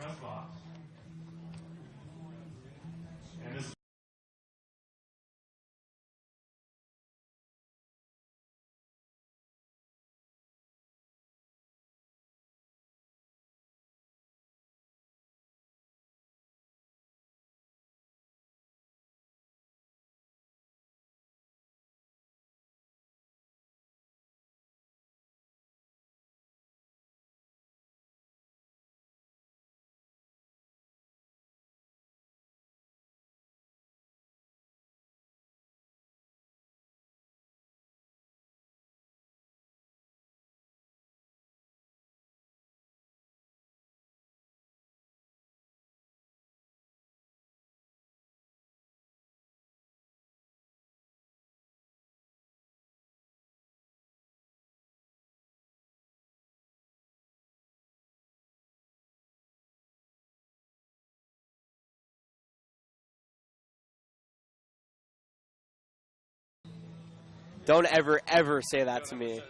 Don't ever, ever say that to me.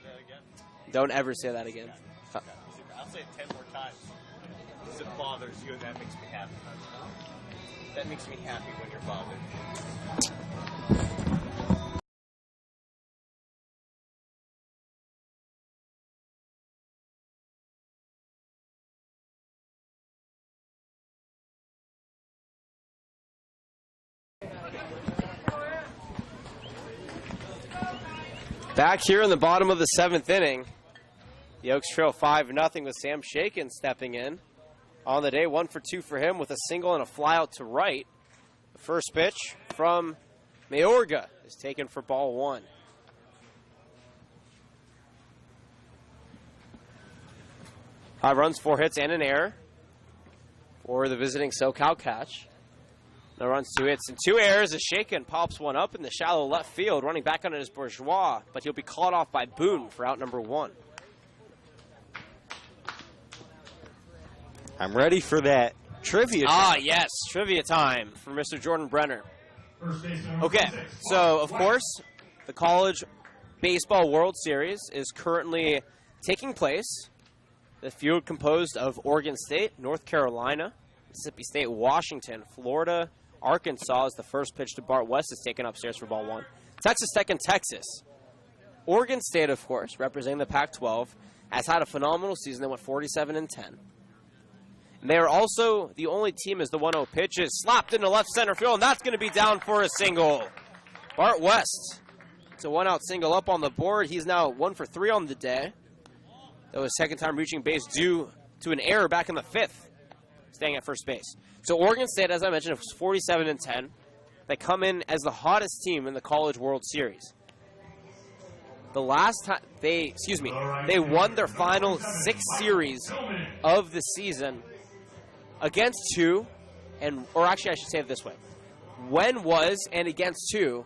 Don't ever say that again. I'll say it 10 more times. Because it bothers you, and that makes me happy. That makes me happy when you're bothered. Back here in the bottom of the 7th inning, the Oaks trail 5-0 with Sam Shakin stepping in. On the day, 1 for 2 for him with a single and a fly out to right. The first pitch from Mayorga is taken for ball 1. Five runs, 4 hits, and an error for the visiting SoCal Catch. No runs, 2 hits, and 2 errors as Shakin pops one up in the shallow left field, running back on his Bourgeois, but he'll be caught off by Boone for out number 1. I'm ready for that trivia. Yes, trivia time for Mr. Jordan Brenner. Okay, so of course, the College Baseball World Series is currently taking place. The field composed of Oregon State, North Carolina, Mississippi State, Washington, Florida, Arkansas as the first pitch to Bart West is taken upstairs for ball 1. Texas Tech and Texas. Oregon State, of course, representing the Pac-12, has had a phenomenal season. They went 47-10. And they are also the only team as the 1-0 pitch is slapped into left center field, and that's going to be down for a single. Bart West, it's a 1-out single up on the board. He's now 1 for 3 on the day. That was second time reaching base due to an error back in the 5th. Staying at first base. So Oregon State, as I mentioned, was 47-10. They come in as the hottest team in the College World Series. The last time they won their final 6 series of the season against 2, or actually I should say it this way. When was and against 2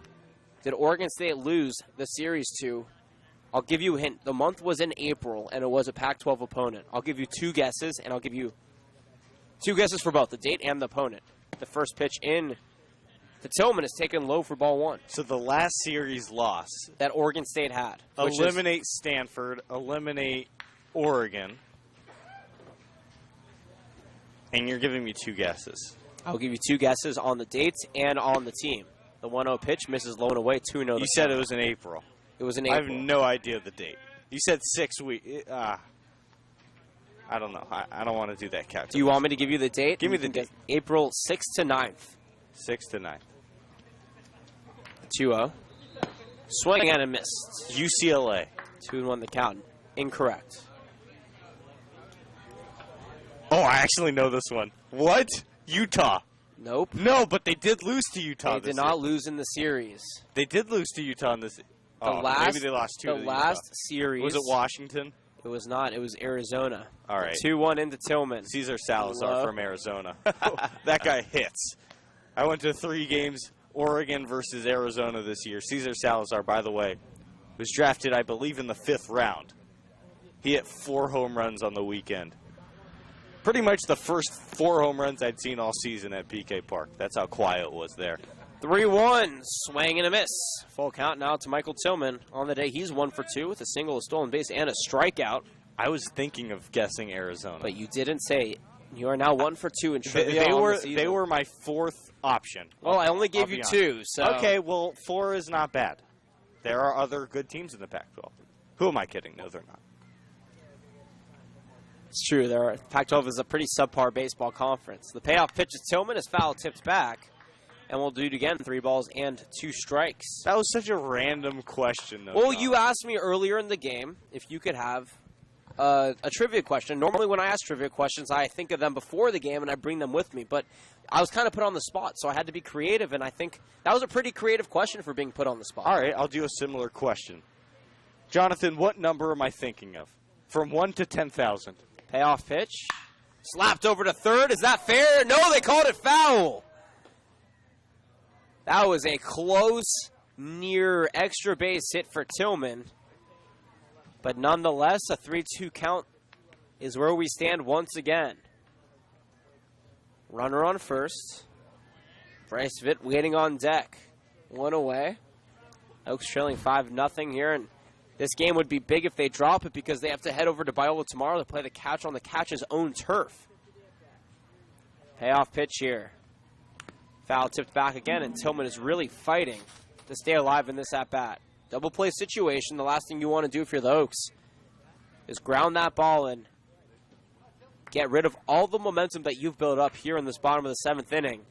did Oregon State lose the series to? I'll give you a hint. The month was in April, and it was a Pac-12 opponent. I'll give you 2 guesses, and I'll give you 2 guesses for both, the date and the opponent. The first pitch in the Tillman is taken low for ball 1. So the last series loss that Oregon State had. Eliminate Stanford, eliminate Oregon. And you're giving me 2 guesses. I'll give you 2 guesses on the dates and on the team. The 1-0 pitch misses low and away, 2-0. You said it was in April. It was in April. I have no idea the date. You said 6 weeks. I don't know. I don't want to do that calculation. Do you want me to give you the date? Give me the date. April 6th to 9th. 6th to 9th. 2-0. Swing and a missed. UCLA. 2-1 the count. Incorrect. Oh, I actually know this one. What? Utah. Nope. No, but they did lose to Utah. They did not lose in the series. They did lose to Utah in this. Maybe they lost 2 to The last series. Was it Washington? It was not. It was Arizona. All right. 2-1 into Tillman. Cesar Salazar from Arizona. That guy hits. I went to 3 games, Oregon versus Arizona this year. Cesar Salazar, by the way, was drafted, I believe, in the 5th round. He hit 4 home runs on the weekend. Pretty much the first 4 home runs I'd seen all season at PK Park. That's how quiet it was there. 3-1, swing and a miss. Full count now to Michael Tillman. On the day, he's 1 for 2 with a single, a stolen base, and a strikeout. I was thinking of guessing Arizona. But you didn't say. You are now 1 for 2 in trivia. They were my 4th option. Well, I only gave you 2. So. Okay, well, 4 is not bad. There are other good teams in the Pac-12. Who am I kidding? No, they're not. It's true. Pac-12 is a pretty subpar baseball conference. The payoff pitch is Tillman is foul, tipped back. And we'll do it again, 3 balls and 2 strikes. That was such a random question, though. Well, you asked me earlier in the game if you could have a trivia question. Normally when I ask trivia questions, I think of them before the game and I bring them with me. But I was kind of put on the spot, so I had to be creative. And I think that was a pretty creative question for being put on the spot. All right, I'll do a similar question. Jonathan, what number am I thinking of? From 1 to 10,000. Payoff pitch. Slapped over to third. Is that fair? No, they called it foul. That was a close, near extra base hit for Tillman. But nonetheless, a 3-2 count is where we stand once again. Runner on first. Bryce Vitt waiting on deck. 1 away. Oaks trailing 5-0 here. And this game would be big if they drop it because they have to head over to Biola tomorrow to play the Catch on the Catch's own turf. Payoff pitch here. Foul tipped back again, and Tillman is really fighting to stay alive in this at-bat. Double play situation, the last thing you want to do if you're the Oaks is ground that ball and get rid of all the momentum that you've built up here in this bottom of the 7th inning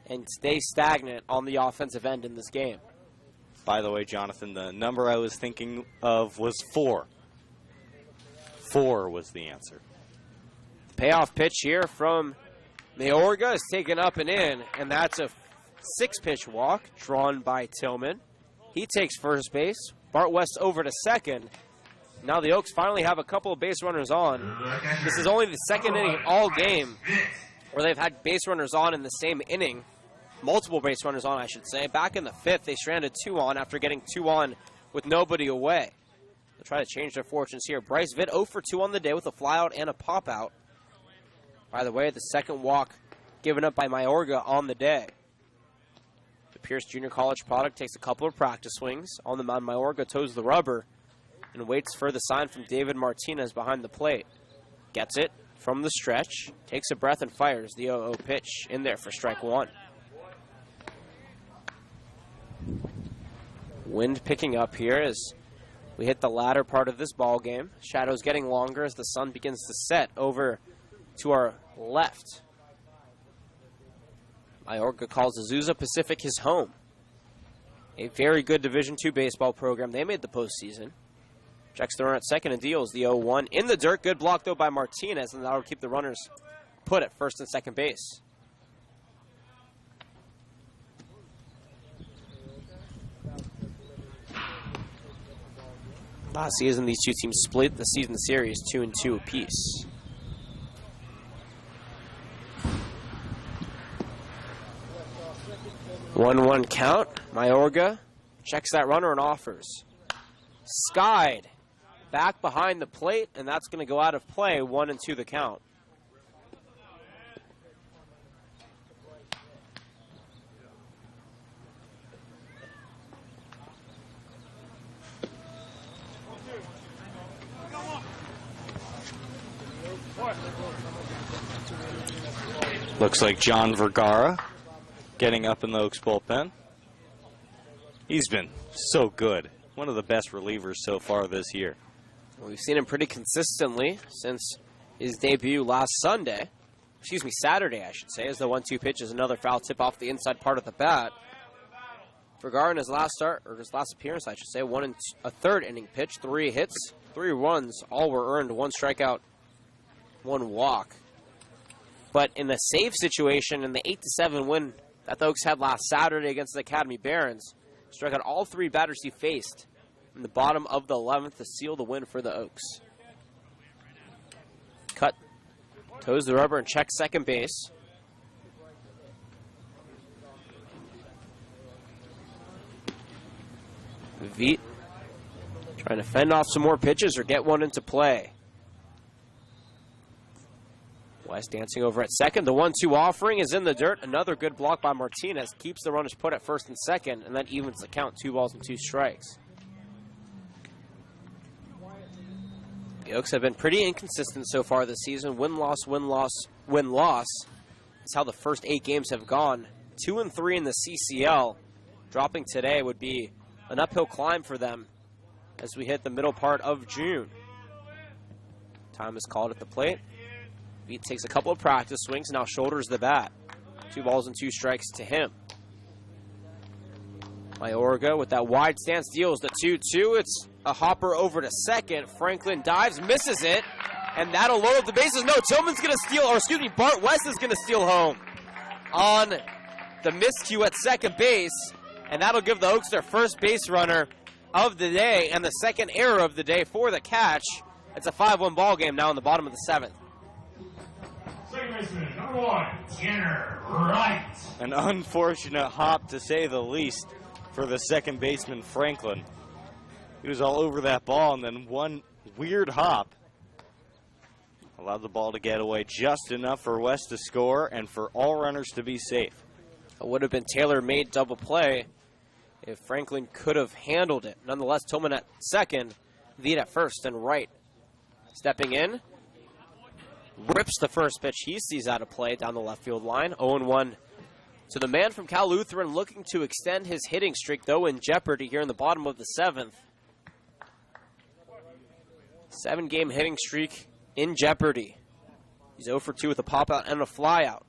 and stay stagnant on the offensive end in this game. By the way, Jonathan, the number I was thinking of was 4. 4 was the answer. Payoff pitch here from Mayorga is taken up and in, and that's a 6-pitch walk drawn by Tillman. He takes first base. Bart West over to second. Now the Oaks finally have a couple of base runners on. This is only the 2nd inning all game where they've had base runners on in the same inning. Multiple base runners on, I should say. Back in the 5th, they stranded 2 on after getting 2 on with nobody away. They'll try to change their fortunes here. Bryce Vitt 0 for 2 on the day with a flyout and a pop-out. By the way, the 2nd walk given up by Mayorga on the day. The Pierce Junior College product takes a couple of practice swings. On the mound, Mayorga toes the rubber and waits for the sign from David Martinez behind the plate. Gets it from the stretch, takes a breath, and fires the 0-0 pitch in there for strike 1. Wind picking up here as we hit the latter part of this ball game. Shadows getting longer as the sun begins to set over to our left. Mayorga calls Azusa Pacific his home. A very good Division II baseball program. They made the postseason. Checks the runner at second and deals the 0-1. In the dirt, good block though by Martinez, and that'll keep the runners put at first and second base. Last season, these two teams split the season series 2-2 apiece. 1-1 count. Mayorga checks that runner and offers. Skied back behind the plate, and that's going to go out of play. 1-2 the count. Looks like John Vergara getting up in the Oaks bullpen. He's been so good. One of the best relievers so far this year. We've seen him pretty consistently since his debut last Sunday. Excuse me, Saturday, I should say, as the 1-2 pitch is another foul tip off the inside part of the bat. Vergara in his last start, or his last appearance, I should say, 1 1/3 inning pitch, 3 hits, 3 runs, all were earned, 1 strikeout, 1 walk. But in the save situation, in the 8-7 win that the Oaks had last Saturday against the Academy Barons, struck out all 3 batters he faced in the bottom of the 11th to seal the win for the Oaks. Cut, toes the rubber, and check second base. Veet trying to fend off some more pitches or get one into play. West dancing over at second. The 1-2 offering is in the dirt. Another good block by Martinez. Keeps the runners put at first and second, and that evens the count. 2 balls and 2 strikes. The Oaks have been pretty inconsistent so far this season. Win-loss, win-loss, win-loss. That's how the first 8 games have gone. 2-3 in the CCL. Dropping today would be an uphill climb for them as we hit the middle part of June. Time is called at the plate. Veet takes a couple of practice swings, now shoulders the bat. 2 balls and 2 strikes to him. Mayorga with that wide stance deals the 2-2. It's a hopper over to second. Franklin dives, misses it, and that'll load up the bases. No, Tillman's going to steal, or excuse me, Bart West is going to steal home on the miscue at second base, and that'll give the Oaks their first base runner of the day and the second error of the day for the catch. It's a 5-1 ball game now in the bottom of the 7th. Second baseman, number 1, Tanner Wright. An unfortunate hop, to say the least, for the second baseman, Franklin. He was all over that ball, and then one weird hop allowed the ball to get away just enough for West to score and for all runners to be safe. It would have been tailor-made double play if Franklin could have handled it. Nonetheless, Tillman at second, Veet at first, and Wright stepping in. Rips the first pitch he sees out of play down the left field line. 0-1 to the man from Cal Lutheran, looking to extend his hitting streak, though in jeopardy here in the bottom of the 7th. 7-game hitting streak in jeopardy. He's 0 for 2 with a pop-out and a fly-out.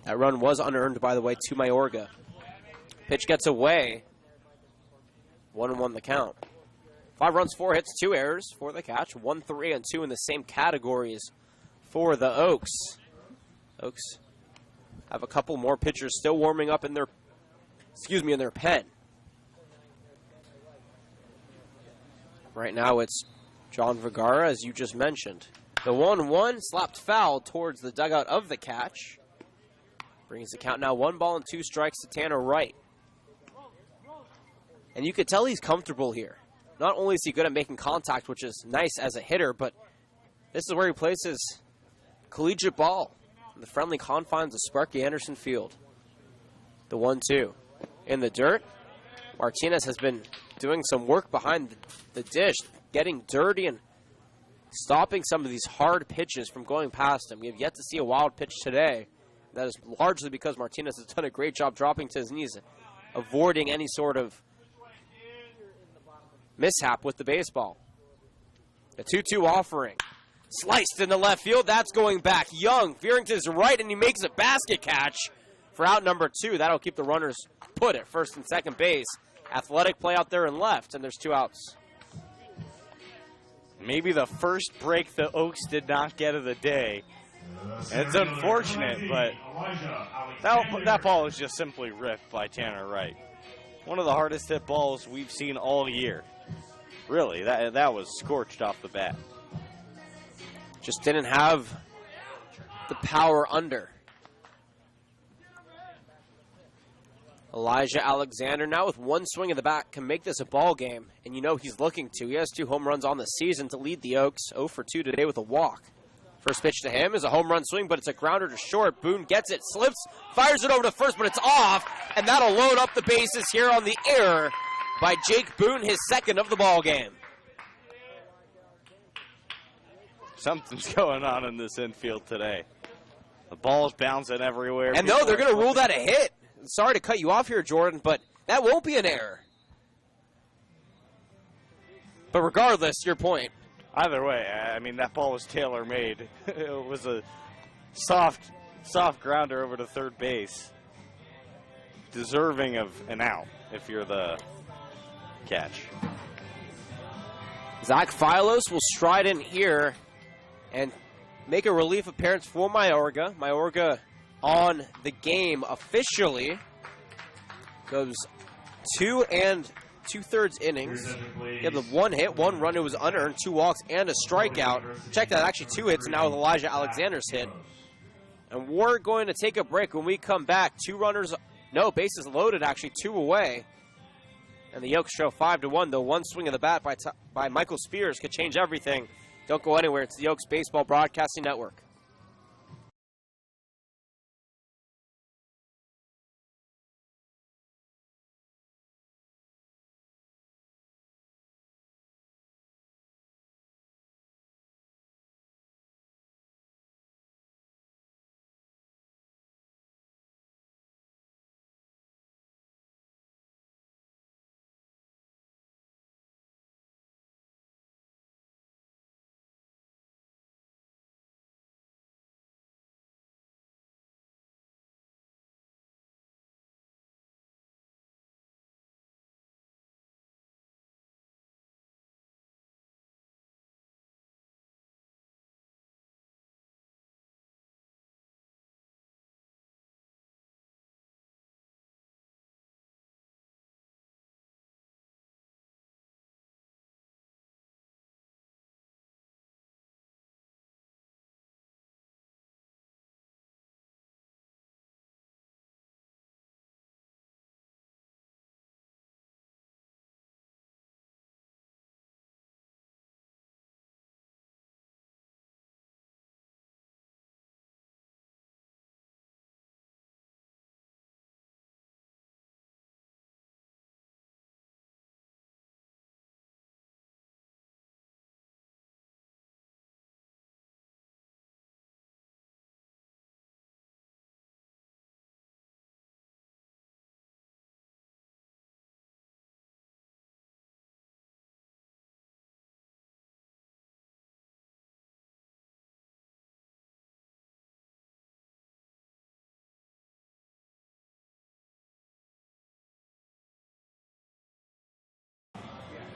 That run was unearned, by the way, to Mayorga. Pitch gets away. 1-1 the count. 5 runs, 4 hits, 2 errors for the catch. 1, 3, and 2 in the same categories for the Oaks. Oaks have a couple more pitchers still warming up in their, in their pen. Right now it's John Vergara, as you just mentioned. The 1-1 slapped foul towards the dugout of the catch. Brings the count now 1 ball and 2 strikes to Tanner Wright. And you could tell he's comfortable here. Not only is he good at making contact, which is nice as a hitter, but this is where he plays his collegiate ball in the friendly confines of Sparky Anderson Field. The 1-2 in the dirt. Martinez has been doing some work behind the dish, getting dirty and stopping some of these hard pitches from going past him. We have yet to see a wild pitch today. That is largely because Martinez has done a great job dropping to his knees, avoiding any sort of mishap with the baseball. A 2-2 offering. Sliced into left field. That's going back. Young veering to his right, and he makes a basket catch for out number 2. That'll keep the runners put at first and second base. Athletic play out there and left, and there's 2 outs. Maybe the first break the Oaks did not get of the day. And it's unfortunate, but that ball was just simply ripped by Tanner Wright. One of the hardest hit balls we've seen all year. Really, that was scorched off the bat. Just didn't have the power under. Elijah Alexander now with 1 swing of the bat can make this a ball game, and you know he's looking to. He has 2 home runs on the season to lead the Oaks. 0 for 2 today with a walk. First pitch to him is a home run swing, but it's a grounder to short. Boone gets it, slips, fires it over to first, but it's off, and that'll load up the bases here on the error by Jake Boone, his second of the ball game. Something's going on in this infield today. The ball's bouncing everywhere. And no, they're going to rule that a hit. Sorry to cut you off here, Jordan, but that won't be an error. But regardless, your point. Either way, I mean, that ball was tailor-made. It was a soft grounder over to third base. Deserving of an out if you're the catch. Zach Philos will stride in here and make a relief appearance for Mayorga. Mayorga on the game officially. Goes 2 2/3 innings. He had the 1 hit, 1 run. It was unearned, 2 walks, and a strikeout. Check that, actually 2 hits now with Elijah Alexander's hit. And we're going to take a break. When we come back, 2 runners, no, bases loaded, actually 2 away. And the Oaks trail 5-1, though one swing of the bat by Michael Spears could change everything. Don't go anywhere. It's the Oaks Baseball Broadcasting Network.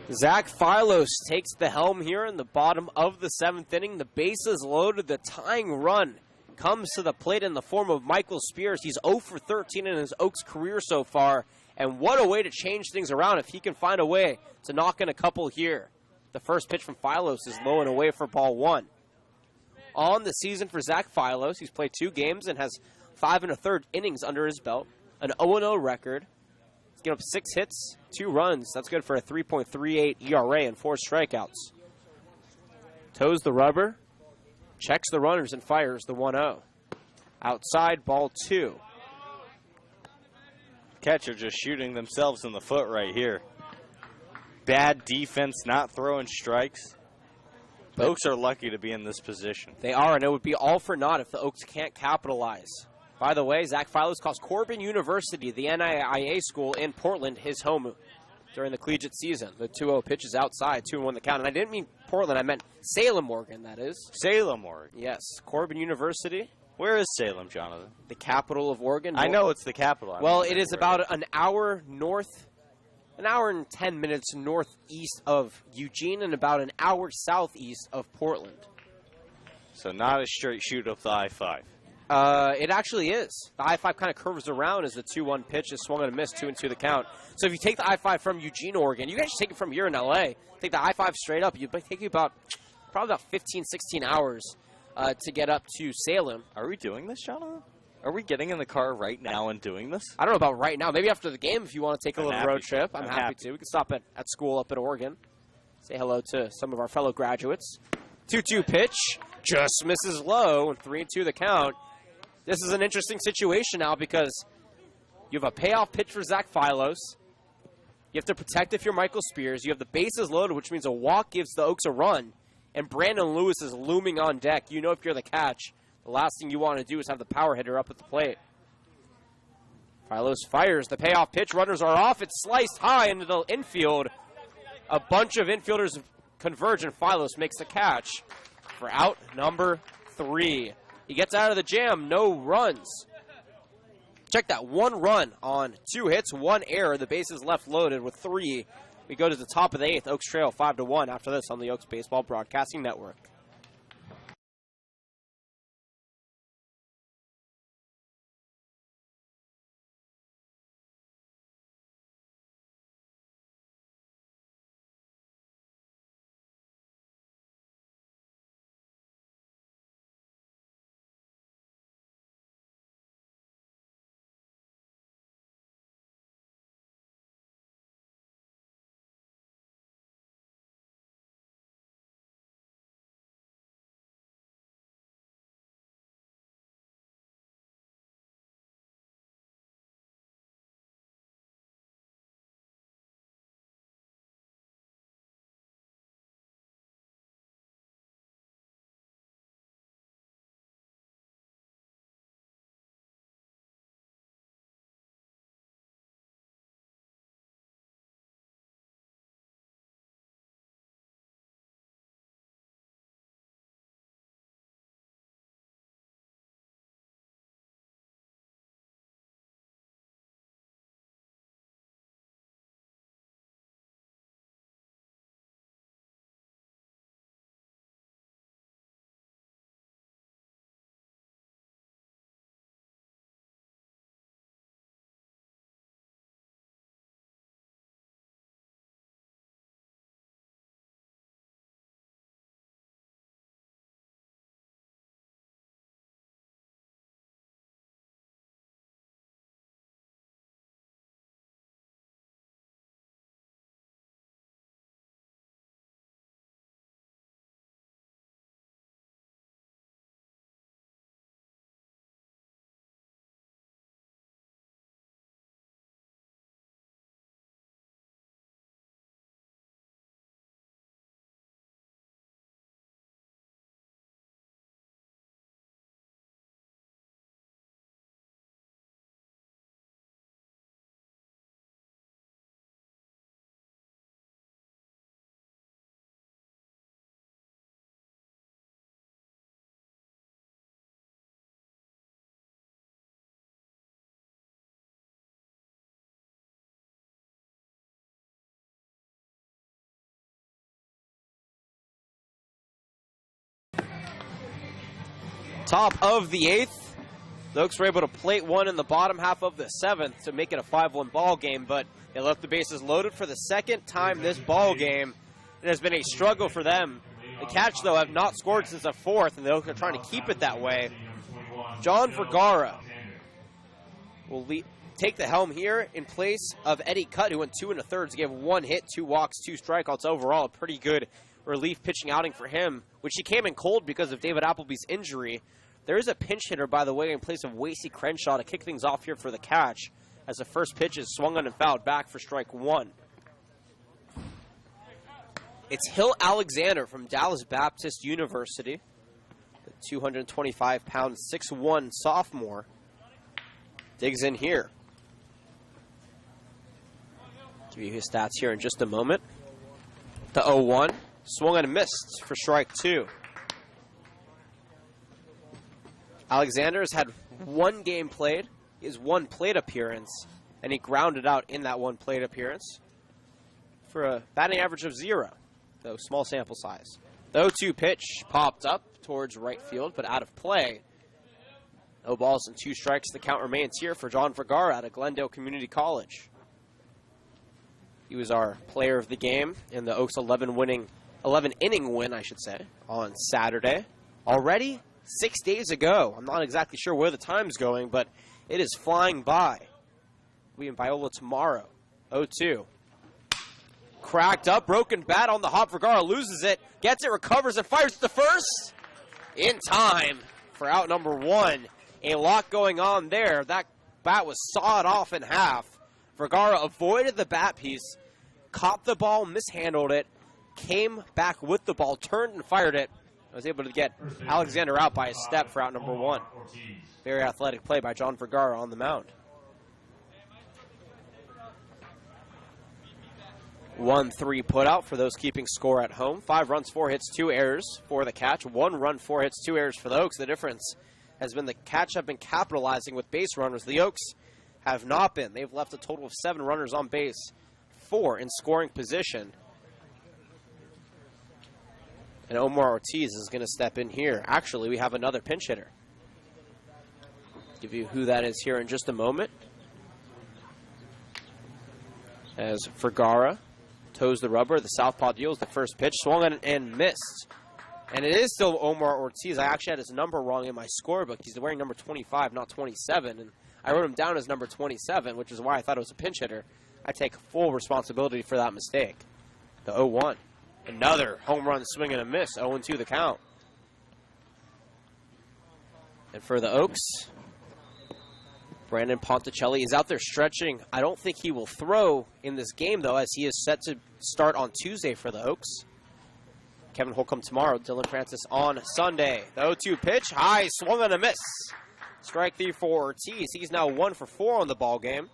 Zach Philos takes the helm here in the bottom of the 7th inning. The bases loaded. The tying run comes to the plate in the form of Michael Spears. He's 0 for 13 in his Oaks career so far. And what a way to change things around if he can find a way to knock in a couple here. The first pitch from Philos is low and away for ball 1. On the season for Zach Philos, he's played 2 games and has 5 1/3 innings under his belt. An 0-0 record. He's given up 6 hits, 2 runs. That's good for a 3.38 ERA and 4 strikeouts. Toes the rubber, checks the runners, and fires the 1-0. Outside, ball 2. Catcher just shooting themselves in the foot right here. Bad defense, not throwing strikes. The Oaks are lucky to be in this position. They are, and it would be all for naught if the Oaks can't capitalize. By the way, Zach Philos cost Corbin University, the NAIA school in Portland, his home during the collegiate season. The 2-0 pitch is outside, 2-1 the count. And I didn't mean Portland, I meant Salem, Oregon, that is. Salem, Oregon. Yes, Corbin University. Where is Salem, Jonathan? The capital of Oregon. I know it's the capital. Well, it is about an hour and 10 minutes northeast of Eugene and about an hour southeast of Portland. So not a straight shoot up the I-5. It actually is. The I-5 kind of curves around as the 2-1 pitch is swung and a miss, 2-2 the count. So if you take the I-5 from Eugene, Oregon, you guys should take it from here in L.A. Take the I-5 straight up. It'd take you probably about 15, 16 hours to get up to Salem. Are we doing this, Jonathan? Are we getting in the car right now and doing this? I don't know about right now. Maybe after the game if you want to take a I'm little happy. road trip. I'm happy to. We can stop at school up in Oregon. Say hello to some of our fellow graduates. 2-2 pitch. Just misses low, and 3-2 the count. This is an interesting situation now because you have a payoff pitch for Zach Philos. You have to protect if you're Michael Spears. You have the bases loaded, which means a walk gives the Oaks a run. And Brandon Lewis is looming on deck. You know if you're the catch, the last thing you want to do is have the power hitter up at the plate. Philos fires the payoff pitch. Runners are off. It's sliced high into the infield. A bunch of infielders converge, and Philos makes the catch for out number 3. He gets out of the jam, no runs. Check that, 1 run on 2 hits, 1 error. The bases left loaded with 3. We go to the top of the 8th. Oaks trail 5-1 after this on the Oaks Baseball Broadcasting Network. Top of the 8th. The Oaks were able to plate one in the bottom half of the 7th to make it a 5-1 ball game, but they left the bases loaded for the second time this ball game. It has been a struggle for them. The Catch, though, have not scored since the 4th, and the Oaks are trying to keep it that way. John Vergara will take the helm here in place of Eddie Cutt, who went 2 1/3, gave 1 hit, 2 walks, 2 strikeouts. Overall, a pretty good relief pitching outing for him, which he came in cold because of David Appleby's injury. There is a pinch hitter, by the way, in place of Wasey Crenshaw to kick things off here for the Catch, as the first pitch is swung on and fouled back for strike 1. It's Hill Alexander from Dallas Baptist University, the 225-pound, 6'1" sophomore, digs in here. Give you his stats here in just a moment. The 0-1, swung and missed for strike 2. Alexander has had 1 game played, his 1 plate appearance, and he grounded out in that 1 plate appearance for a batting average of 0, though small sample size. The 0-2 pitch popped up towards right field, but out of play. No balls and 2 strikes. The count remains here for John Vergara out of Glendale Community College. He was our player of the game in the Oaks 11-inning win, I should say, on Saturday. Already 6 days ago. I'm not exactly sure where the time's going, but it is flying by. We in Viola tomorrow. 0-2. Cracked up, broken bat on the hop. Vergara loses it, gets it, recovers, and fires to the first. In time for out number 1. A lot going on there. That bat was sawed off in half. Vergara avoided the bat piece, caught the ball, mishandled it, came back with the ball, turned and fired it. I was able to get Alexander out by a step for out number 1. Very athletic play by John Vergara on the mound. 1-3 put out for those keeping score at home. 5 runs, 4 hits, 2 errors for the Catch. 1 run, 4 hits, 2 errors for the Oaks. The difference has been the Catch have been capitalizing with base runners. The Oaks have not been. They've left a total of 7 runners on base, 4 in scoring position. And Omar Ortiz is going to step in here. Actually, we have another pinch hitter. Give you who that is here in just a moment. As Vergara toes the rubber, the southpaw deals the first pitch, swung and missed. And it is still Omar Ortiz. I actually had his number wrong in my scorebook. He's wearing number 25, not 27. And I wrote him down as number 27, which is why I thought it was a pinch hitter. I take full responsibility for that mistake. The 0-1. Another home run swing and a miss. 0-2 the count. And for the Oaks, Brandon Ponticelli is out there stretching. I don't think he will throw in this game, though, as he is set to start on Tuesday for the Oaks. Kevin Holcomb tomorrow, Dylan Francis on Sunday. The 0-2 pitch, high, swung and a miss. Strike 3 for Ortiz. He's now 1 for 4 on the ball game.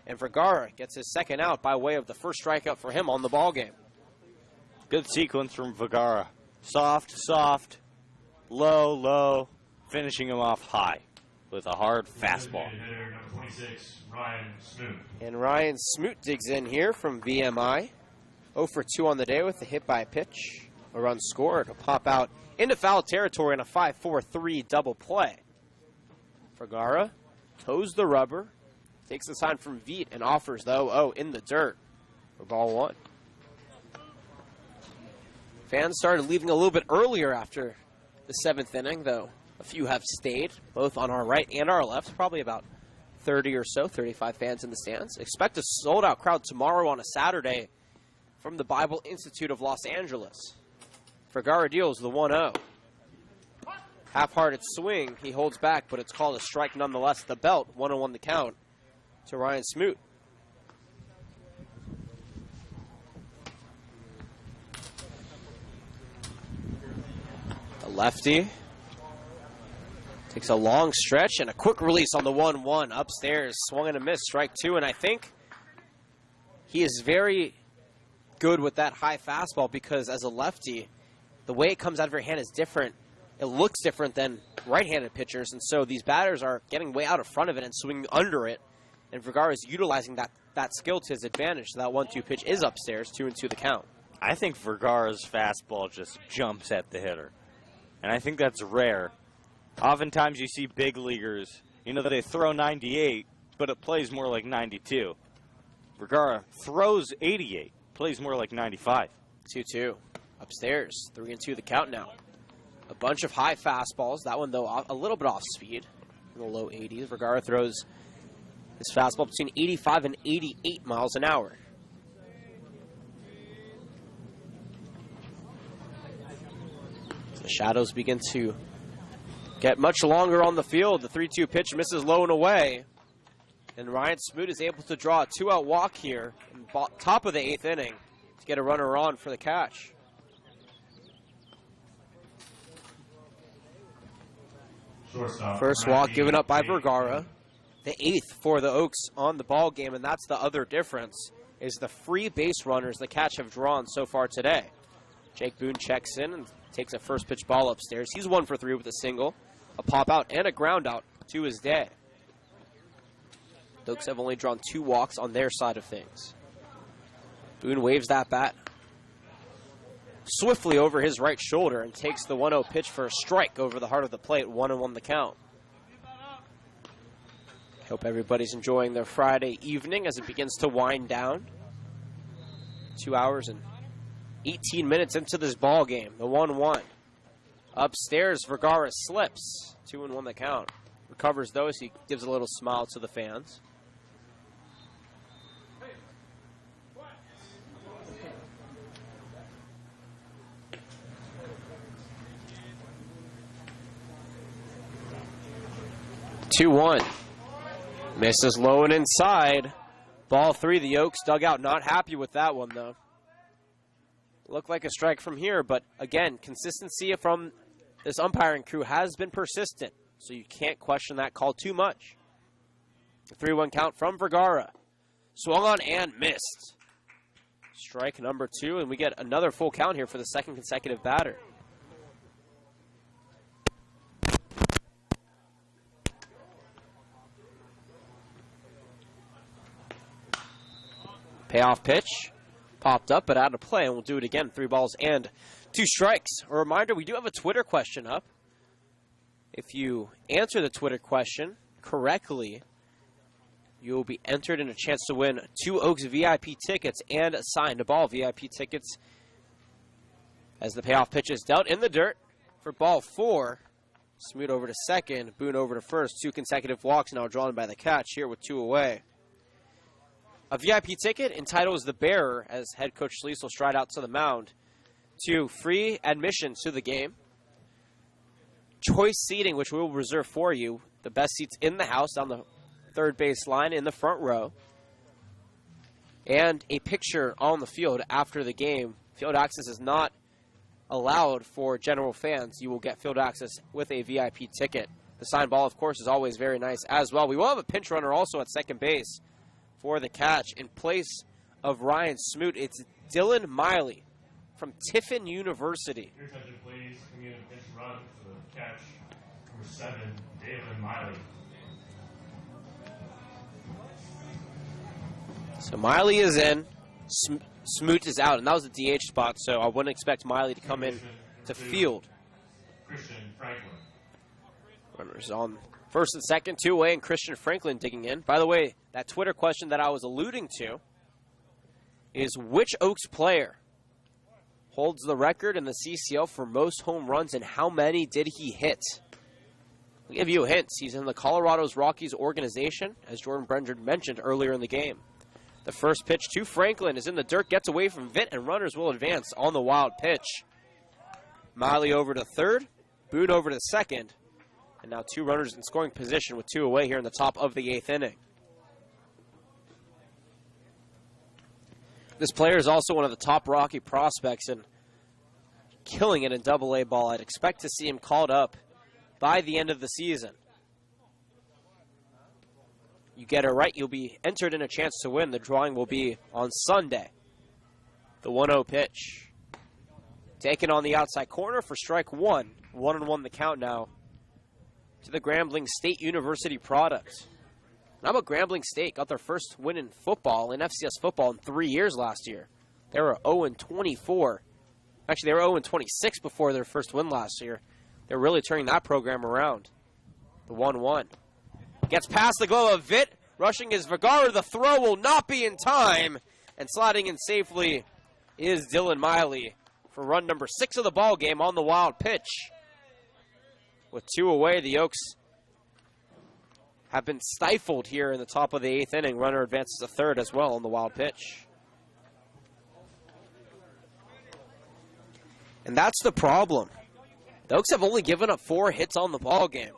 And Vergara gets his second out by way of the first strikeout for him on the ball game. Good sequence from Vergara. Soft, soft, low, low, finishing him off high with a hard fastball. And Ryan Smoot digs in here from VMI. 0 for 2 on the day with a hit by pitch. A run scored. A pop out into foul territory in a 5-4-3 double play. Vergara toes the rubber, takes the sign from Veet, and offers the 0-0 in the dirt for ball 1. Fans started leaving a little bit earlier after the 7th inning, though a few have stayed, both on our right and our left. Probably about 30 or so, 35 fans in the stands. Expect a sold-out crowd tomorrow on a Saturday from the Bible Institute of Los Angeles. Vergara deals the 1-0. Half-hearted swing, he holds back, but it's called a strike nonetheless. The belt, 1-1 the count to Ryan Smoot. The lefty takes a long stretch and a quick release on the 1-1 upstairs. Swung and a miss, strike 2, and I think he is very good with that high fastball because as a lefty, the way it comes out of your hand is different. It looks different than right-handed pitchers, and so these batters are getting way out in front of it and swinging under it, and Vergara is utilizing that skill to his advantage. So that 1-2 pitch is upstairs, 2-2 the count. I think Vergara's fastball just jumps at the hitter, and I think that's rare Oftentimes you see big leaguers, they throw 98, but it plays more like 92. Vergara throws 88, plays more like 95. 2-2. Upstairs, 3-2 the count now. A bunch of high fastballs. That one, though, a little bit off speed in the low 80s. Vergara throws his fastball between 85 and 88 miles an hour. The shadows begin to get much longer on the field. The 3-2 pitch misses low and away. And Ryan Smoot is able to draw a 2-out walk here in top of the 8th inning to get a runner on for the catch. Shortstop, First walk given up by Vergara. The 8th for the Oaks on the ball game, and that's the other difference, is the free base runners the Catch have drawn so far today. Jake Boone checks in and takes a first pitch ball upstairs. He's 1 for 3 with a single, a pop out, and a ground out to his day. The Oaks have only drawn 2 walks on their side of things. Boone waves that bat swiftly over his right shoulder and takes the 1-0 pitch for a strike over the heart of the plate. 1-1 the count. Hope everybody's enjoying their Friday evening as it begins to wind down. 2 hours and 18 minutes into this ball game. The 1-1. Upstairs, Vergara slips. 2-1 the count. Recovers though as he gives a little smile to the fans. Two-1. Misses low and inside. Ball 3, the Oaks dugout not happy with that one, though. Looked like a strike from here, but again, consistency from this umpiring crew has been persistent, so you can't question that call too much. 3-1 count from Vergara. Swung on and missed. Strike number 2, and we get another full count here for the second consecutive batter. Payoff pitch. Popped up, but out of play, and we'll do it again. 3 balls and 2 strikes. A reminder, we do have a Twitter question up. If you answer the Twitter question correctly, you will be entered in a chance to win 2 Oaks VIP tickets and signed ball VIP tickets as the payoff pitch is dealt in the dirt for ball 4. Smoot over to second, Boone over to first. 2 consecutive walks now drawn by the Catch here with 2 away. A VIP ticket entitles the bearer, as head coach Schleese will stride out to the mound, to free admission to the game, choice seating, which we will reserve for you, the best seats in the house on the third base line in the front row, and a picture on the field after the game. Field access is not allowed for general fans. You will get field access with a VIP ticket. The signed ball, of course, is always very nice as well. We will have a pinch runner also at second base for the Catch. In place of Ryan Smoot, it's Dylan Miley from Tiffin University. Your attention, please. Community pitch run for the Catch. Number 7, Dylan Miley. So Miley is in, Smoot is out, and that was the DH spot, so I wouldn't expect Miley to come in to field. Christian Franklin. Runners on first and second, 2 away, and Christian Franklin digging in. By the way, that Twitter question that I was alluding to is which Oaks player holds the record in the CCL for most home runs and how many did he hit? I'll give you a hint. He's in the Colorado's Rockies organization, as Jordan Brendan mentioned earlier in the game. The first pitch to Franklin is in the dirt, gets away from Vitt, and runners will advance on the wild pitch. Miley over to third, Boone over to second, and now 2 runners in scoring position with 2 away here in the top of the 8th inning. This player is also one of the top Rocky prospects and killing it in Double-A ball. I'd expect to see him called up by the end of the season. You get it right, you'll be entered in a chance to win. The drawing will be on Sunday. The 1-0 pitch. Taken on the outside corner for strike 1. 1-1 the count now to the Grambling State University product. How about Grambling State? Got their first win in football, in FCS football, in 3 years last year. They were 0-24. Actually, they were 0-26 before their first win last year. They're really turning that program around. The 1-1. Gets past the glove of Vitt. Rushing is Vergara. The throw will not be in time. And sliding in safely is Dylan Miley for run number 6 of the ball game on the wild pitch. With 2 away, the Oaks have been stifled here in the top of the 8th inning. Runner advances to third as well on the wild pitch. And that's the problem. The Oaks have only given up 4 hits on the ball game.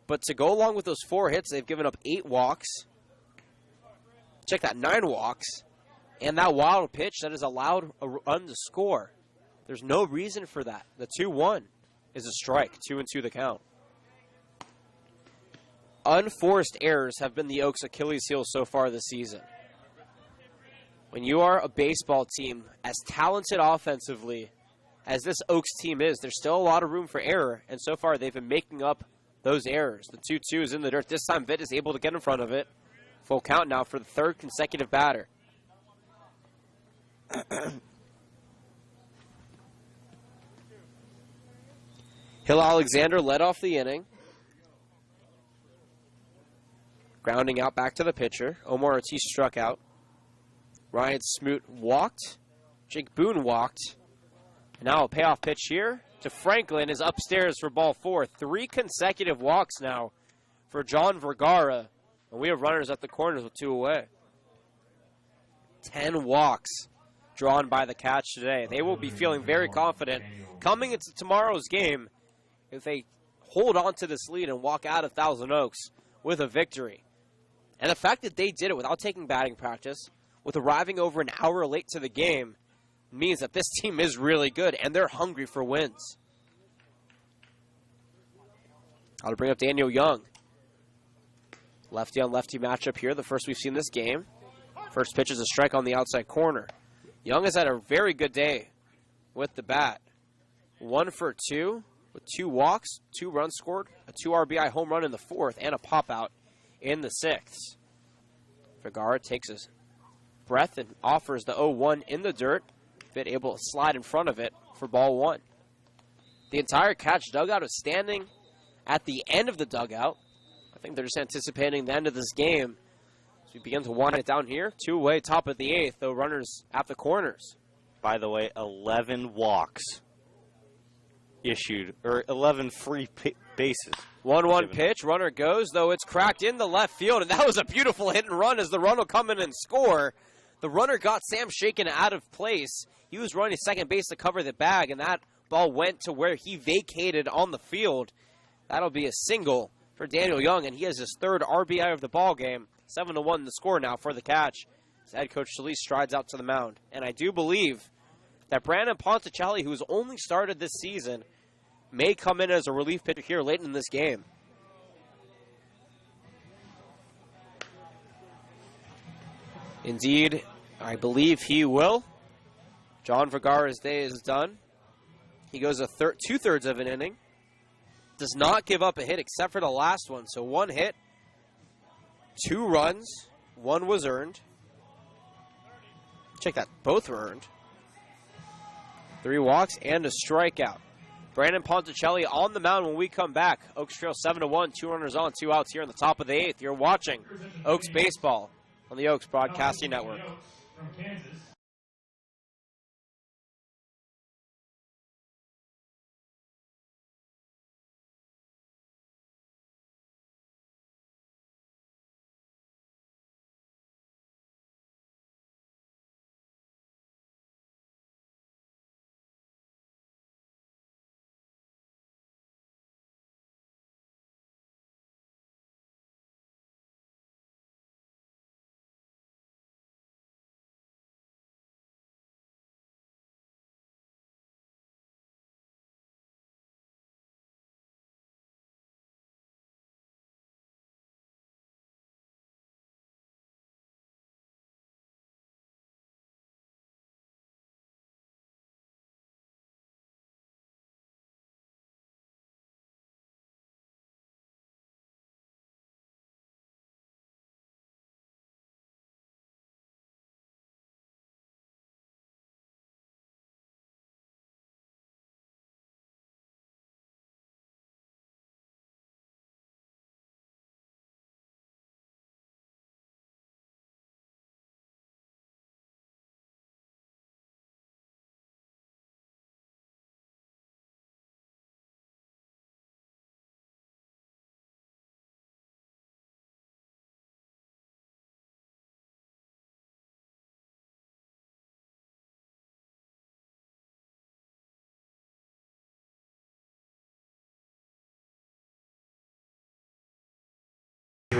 But to go along with those 4 hits, they've given up 8 walks. Check that, 9 walks. And that wild pitch that has allowed a run to score. There's no reason for that. The 2-1 is a strike, 2-2 the count. Unforced errors have been the Oaks' Achilles heel so far this season. When you are a baseball team as talented offensively as this Oaks team is, there's still a lot of room for error, and so far they've been making up those errors. The 2-2 is in the dirt. This time Vitt is able to get in front of it. Full count now for the 3rd consecutive batter. Hill Alexander led off the inning. Grounding out back to the pitcher. Omar Ortiz struck out. Ryan Smoot walked. Jake Boone walked. And now a payoff pitch here to Franklin is upstairs for ball 4. 3 consecutive walks now for John Vergara. And we have runners at the corners with 2 away. 10 walks drawn by the Cats today. They will be feeling very confident coming into tomorrow's game if they hold on to this lead and walk out of Thousand Oaks with a victory. And the fact that they did it without taking batting practice, with arriving over an hour late to the game, means that this team is really good and they're hungry for wins. I'll bring up Daniel Young. Lefty on lefty matchup here, the first we've seen this game. First pitch is a strike on the outside corner. Young has had a very good day with the bat. 1 for 2 with 2 walks, 2 runs scored, a 2 RBI home run in the 4th, and a pop out in the 6th. Vergara takes his breath and offers the 0-1 in the dirt. Vitt able to slide in front of it for ball 1. The entire Catch dugout is standing at the end of the dugout. I think they're just anticipating the end of this game. So we begin to wind it down here. 2 away, top of the 8th, though runners at the corners. By the way, 11 walks issued, or 11 free bases. 1-1 pitch, runner goes, though it's cracked in the left field, and that was a beautiful hit and run as the run will come in and score. The runner got Sam Shaken out of place. He was running second base to cover the bag, and that ball went to where he vacated on the field. That'll be a single for Daniel Young, and he has his 3rd RBI of the ball game. 7-1 the score now for the Catch. As head coach Solis strides out to the mound. And I do believe that Brandon Ponticelli, who's only started this season, may come in as a relief pitcher here late in this game. Indeed, I believe he will. John Vergara's day is done. He goes 2/3 of an inning. Does not give up a hit except for the last one. So 1 hit, 2 runs, 1 was earned. Check that, both were earned. 3 walks and a strikeout. Brandon Ponticelli on the mound when we come back. Oaks trail 7-1, 2 runners on, 2 outs here in the top of the 8th. You're watching Oaks Baseball on the Oaks Broadcasting Network. From Kansas.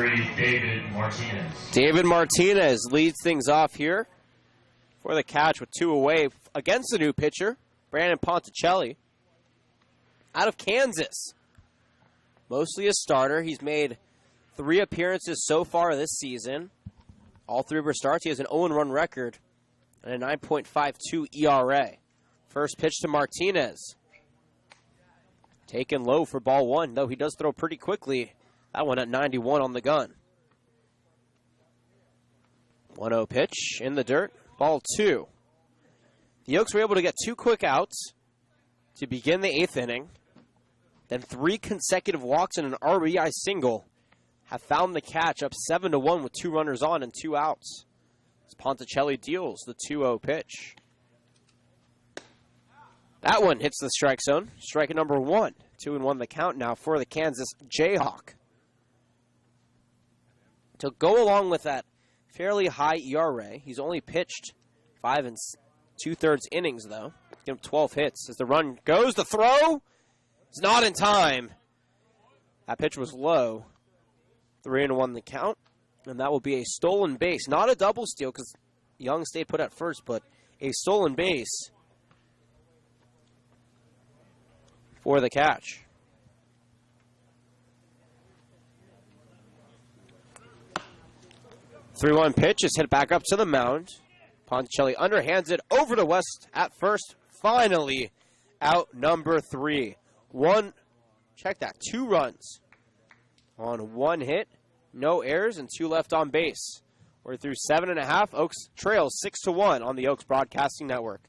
3, David Martinez. David Martinez leads things off here for the catch with 2 away against the new pitcher, Brandon Ponticelli, out of Kansas. Mostly a starter. He's made 3 appearances so far this season. All 3 were starts. He has an 0-1 record and a 9.52 ERA. First pitch to Martinez. Taken low for ball 1, though he does throw pretty quickly. That one at 91 on the gun. 1-0 pitch in the dirt. Ball 2. The Oaks were able to get 2 quick outs to begin the 8th inning. Then 3 consecutive walks and an RBI single have found the catch up 7-1 with 2 runners on and 2 outs. As Ponticelli deals the 2-0 pitch. That one hits the strike zone. Strike number 1. 2-1 the count now for the Kansas Jayhawk. To go along with that fairly high ERA, he's only pitched 5 2/3 innings, though. Give him 12 hits. As the run goes, the throw is not in time. That pitch was low. 3-1 the count, and that will be a stolen base. Not a double steal because Young stayed put at first, but a stolen base for the catch. The 3-1 pitch is hit back up to the mound. Ponticelli underhands it over to West at first. Finally, out number 3. 2 runs on 1 hit, no errors, and 2 left on base. We're through 7.5. Oaks trails 6-1 on the Oaks Broadcasting Network.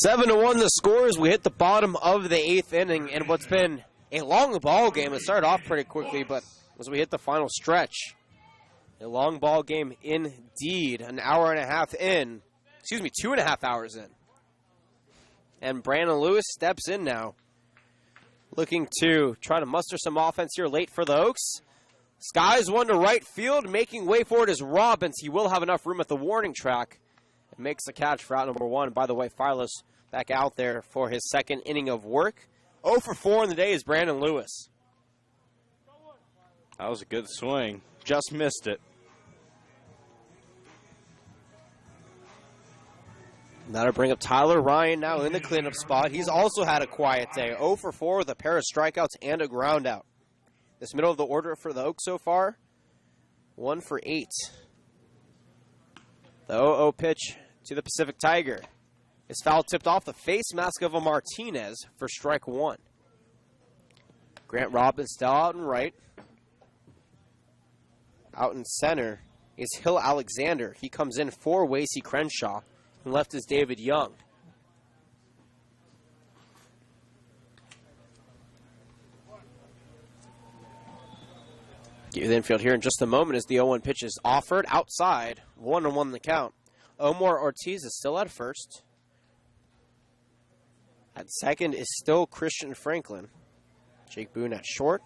Seven to 1 the scores. We hit the bottom of the 8th inning, and what's been a long ball game. It started off pretty quickly, but as we hit the final stretch, a long ball game indeed. An hour and a half in. 2.5 hours in. And Brandon Lewis steps in now, looking to try to muster some offense here late for the Oaks. Skies one to right field. Making way for it is Robbins. He will have enough room at the warning track. And makes the catch for out number 1. By the way, Philos back out there for his 2nd inning of work. 0 for 4 in the day is Brandon Lewis. That was a good swing. Just missed it. That'll bring up Tyler Ryan now in the cleanup spot. He's also had a quiet day. 0 for 4 with a pair of strikeouts and a ground out. This middle of the order for the Oaks so far, 1 for 8. The 0-0 pitch to the Pacific Tiger is foul tipped off the face mask of a Martinez for strike 1. Grant Robbins still out in right. Out in center is Hill Alexander. He comes in for Wasey Crenshaw. And left is David Young. See you with infield here in just a moment as the 0-1 pitch is offered outside. 1-1 the count. Omar Ortiz is still at first. At second is still Christian Franklin. Jake Boone at short.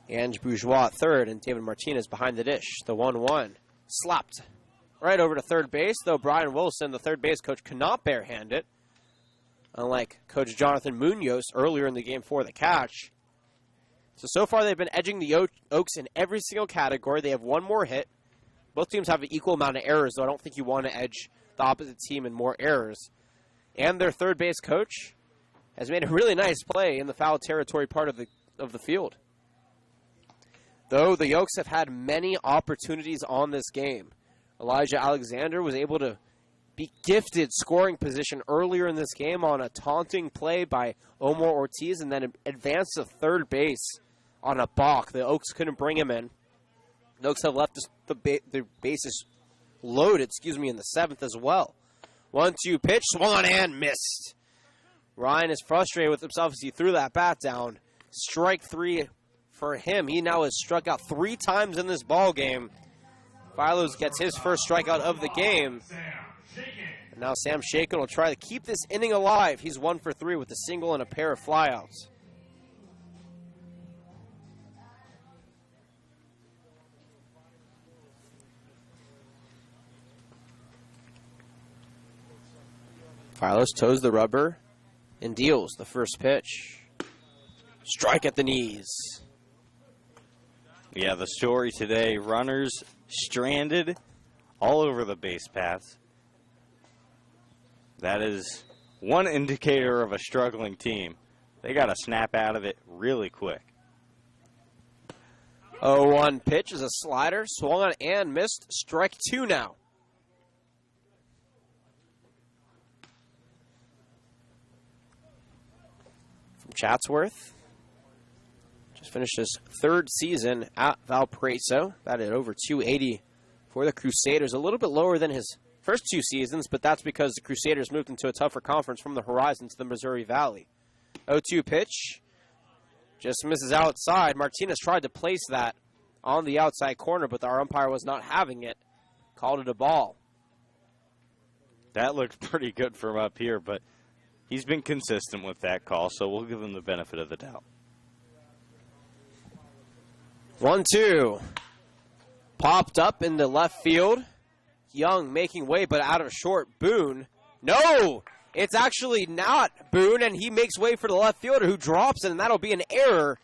Ange Bourgeois at third, and David Martinez behind the dish. The 1-1 slapped right over to third base, though Brian Wilson, the third base coach, could not barehand it. Unlike Coach Jonathan Munoz earlier in the game for the catch. So far they've been edging the Oaks in every single category. They have one more hit. Both teams have an equal amount of errors, though I don't think you want to edge the opposite team in more errors. And their third base coach has made a really nice play in the foul territory part of the field. Though the Oaks have had many opportunities on this game. Elijah Alexander was able to be gifted scoring position earlier in this game on a taunting play by Omar Ortiz and then advanced to third base on a balk. The Oaks couldn't bring him in. The Oaks have left the bases loaded, in the seventh as well. 1-2 pitch, swung on and missed. Ryan is frustrated with himself as he threw that bat down. Strike three for him. He now has struck out 3 times in this ball game. Philos gets his first strikeout of the game. And now Sam Shakin will try to keep this inning alive. He's 1 for 3 with a single and a pair of flyouts. Philos toes the rubber and deals the first pitch. Strike at the knees. Yeah, the story today, runners stranded all over the base paths. That is one indicator of a struggling team. They got to snap out of it really quick. 0-1 pitch is a slider, swung on and missed. Strike 2 now. From Chatsworth. Just finished his 3rd season at Valparaiso. Batted over 280 for the Crusaders. A little bit lower than his first 2 seasons, but that's because the Crusaders moved into a tougher conference from the Horizon to the Missouri Valley. 0-2 pitch. Just misses outside. Martinez tried to place that on the outside corner, but our umpire was not having it. Called it a ball. That looked pretty good from up here, but he's been consistent with that call, so we'll give him the benefit of the doubt. 1-2. Popped up in the left field. Young making way, but out of short. Boone. No! It's actually not Boone, and he makes way for the left fielder who drops it, and that'll be an error.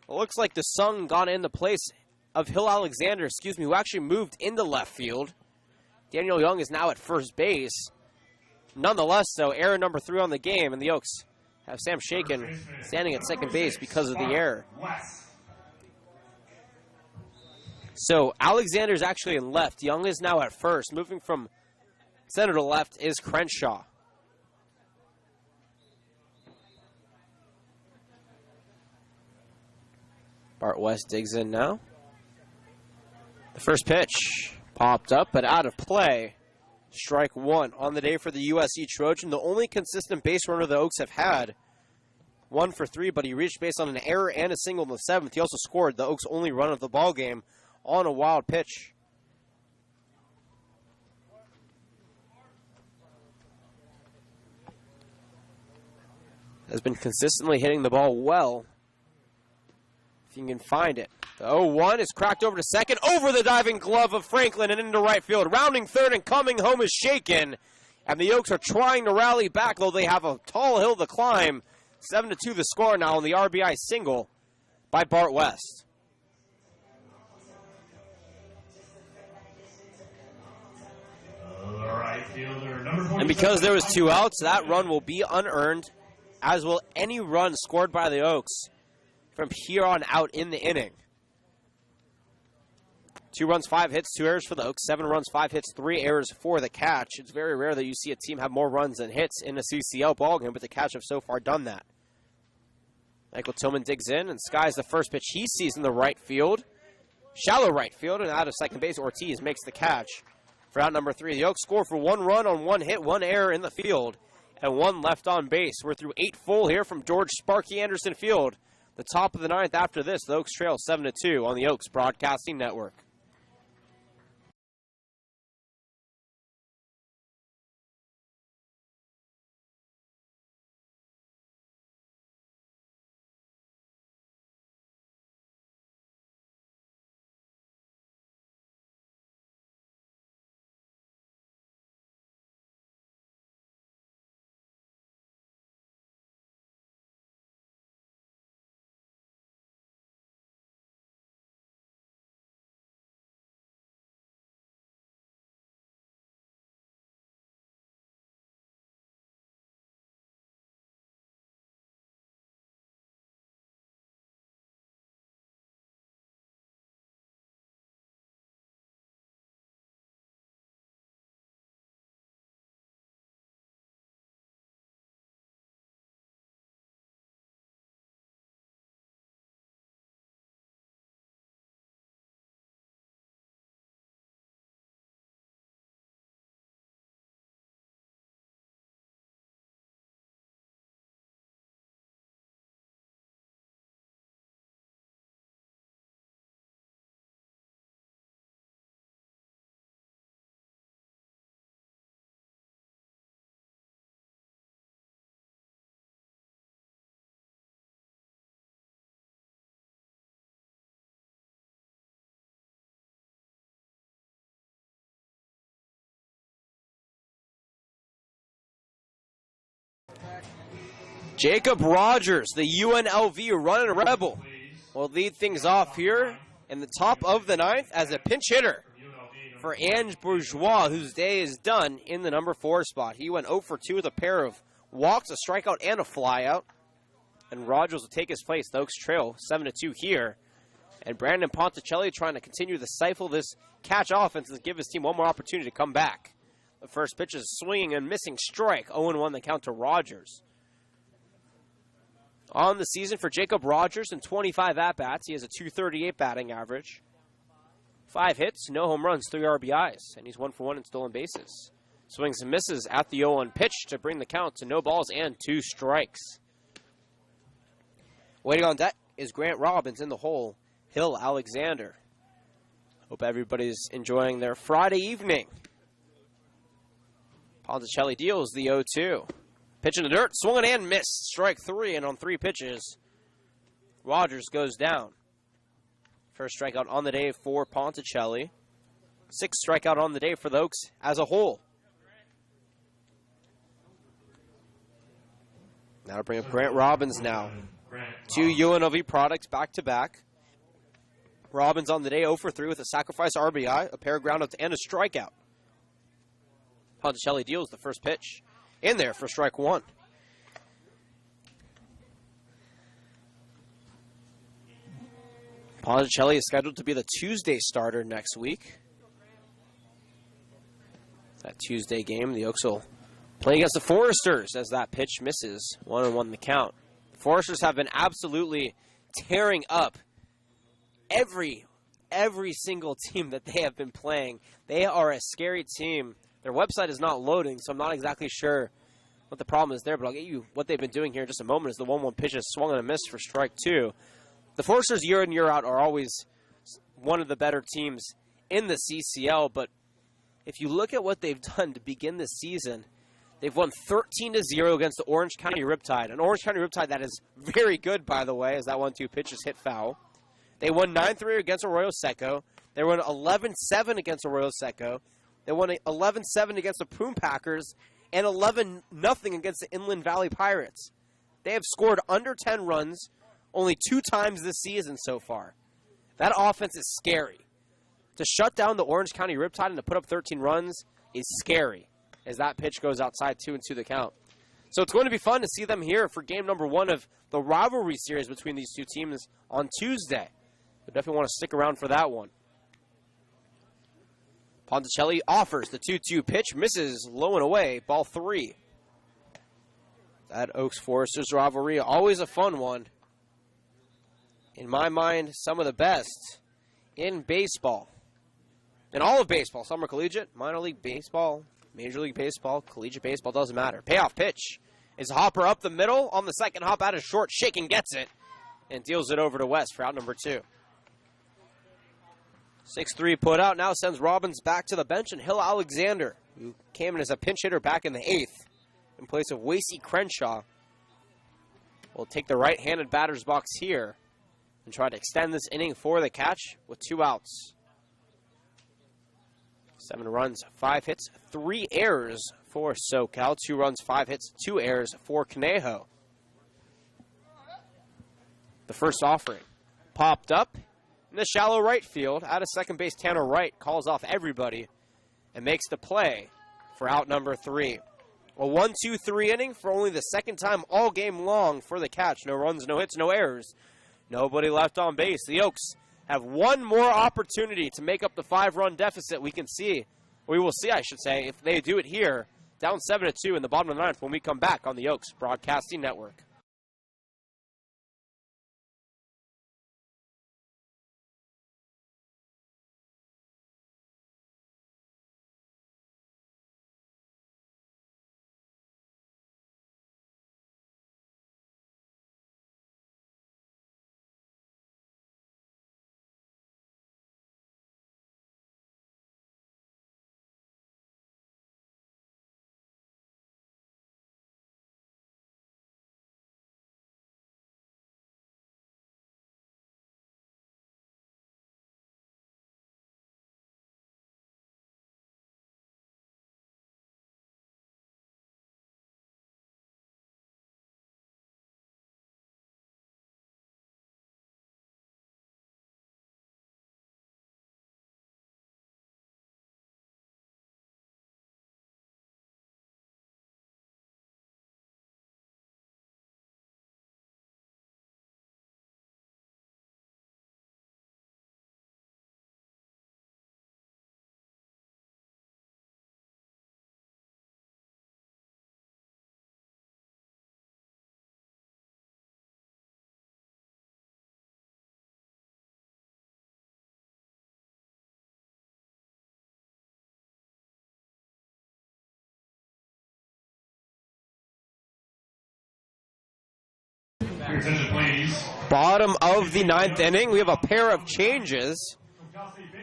It looks like the Sun got in the place of Hill Alexander, who actually moved into left field. Daniel Young is now at first base. Nonetheless, though, error number 3 on the game, and the Oaks have Sam Shakin standing at second base because of the error. So Alexander's actually in left. Young is now at first. Moving from center to left is Crenshaw. Bart West digs in now. The first pitch popped up, but out of play. Strike 1 on the day for the USC Trojan. The only consistent base runner the Oaks have had. 1 for 3, but he reached base on an error and a single in the 7th. He also scored the Oaks' only run of the ball game on a wild pitch. Has been consistently hitting the ball well, if you can find it. The 0-1 is cracked over to second, over the diving glove of Franklin and into right field. Rounding third and coming home is Shakin. And the Oaks are trying to rally back, though they have a tall hill to climb. 7-2 the score now on the RBI single by Bart West. And because there was 2 outs, that run will be unearned, as will any run scored by the Oaks from here on out in the inning. 2 runs, 5 hits, 2 errors for the Oaks. 7 runs, 5 hits, 3 errors for the Catch. It's very rare that you see a team have more runs than hits in a CCL ballgame, but the Catch have so far done that. Michael Tillman digs in and skies the first pitch he sees in the right field. Shallow right field, and out of second base, Ortiz makes the catch. For out number 3, the Oaks score for 1 run on 1 hit, 1 error in the field, and 1 left on base. We're through 8 full here from George Sparky Anderson Field. the top of the ninth after this. The Oaks trail 7-2 on the Oaks Broadcasting Network. Jacob Rogers, the UNLV running rebel, will lead things off here in the top of the ninth as a pinch hitter for Ange Bourgeois, whose day is done in the number 4 spot. He went 0 for 2 with a pair of walks, a strikeout, and a flyout. And Rogers will take his place. The Oaks trail 7-2 here. And Brandon Ponticelli trying to continue to stifle this catch offense and give his team one more opportunity to come back. The first pitch is swinging and missing strike. 0-1 the count to Rogers. On the season for Jacob Rogers in 25 at-bats, he has a .238 batting average. 5 hits, no home runs, 3 RBIs, and he's 1 for 1 in stolen bases. Swings and misses at the 0-1 pitch to bring the count to no balls and 2 strikes. Waiting on deck is Grant Robbins in the hole, Hill Alexander. Hope everybody's enjoying their Friday evening. Ponticelli deals the 0-2. Pitch in the dirt, swung and missed. Strike 3, and on 3 pitches, Rogers goes down. First strikeout on the day for Ponticelli. 6th strikeout on the day for the Oaks as a whole. Now to bring up Grant Robbins now. 2 UNLV products back-to-back. Robbins on the day 0 for 3 with a sacrifice RBI, a pair of groundouts, and a strikeout. Ponticelli deals the first pitch in there for strike 1. Ponticelli is scheduled to be the Tuesday starter next week. That Tuesday game, the Oaks will play against the Foresters as that pitch misses. 1-1 the count. The Foresters have been absolutely tearing up every single team that they have been playing. They are a scary team. Their website is not loading, so I'm not exactly sure what the problem is there, but I'll get you what they've been doing here in just a moment as the 1-1 pitch is swung and a miss for strike 2. The Foresters year in, year out are always one of the better teams in the CCL, but if you look at what they've done to begin this season, they've won 13-0 against the Orange County Riptide. An Orange County Riptide that is very good, by the way, as that 1-2 pitch is hit foul. They won 9-3 against Arroyo Seco. They won 11-7 against Arroyo Seco. They won 11-7 against the Poon Packers and 11-0 against the Inland Valley Pirates. They have scored under 10 runs only 2 times this season so far. That offense is scary. To shut down the Orange County Riptide and to put up 13 runs is scary as that pitch goes outside 2-2 the count. So it's going to be fun to see them here for game number 1 of the rivalry series between these two teams on Tuesday. You definitely want to stick around for that one. Ponticelli offers the 2-2 pitch, misses low and away, ball 3. That Oaks-Foresters rivalry, always a fun one. In my mind, some of the best in baseball. In all of baseball, summer collegiate, minor league baseball, major league baseball, collegiate baseball, doesn't matter. Payoff pitch is a hopper up the middle on the second hop out of short, shake and gets it. and deals it over to West for out number 2. 6-3 put out now sends Robbins back to the bench, and Hill Alexander, who came in as a pinch hitter back in the 8th in place of Wasey Crenshaw, will take the right-handed batter's box here and try to extend this inning for the Catch with 2 outs. 7 runs, 5 hits, 3 errors for SoCal. 2 runs, 5 hits, 2 errors for Conejo. The first offering popped up in the shallow right field. Out of second base, Tanner Wright calls off everybody and makes the play for out number 3. A 1-2-3 inning for only the second time all game long for the Catch. No runs, no hits, no errors. Nobody left on base. The Oaks have one more opportunity to make up the 5-run deficit. We will see, I should say, if they do it here, down 7-2 in the bottom of the 9th when we come back on the Oaks Broadcasting Network. Your attention, please. Bottom of the 9th inning, we have a pair of changes.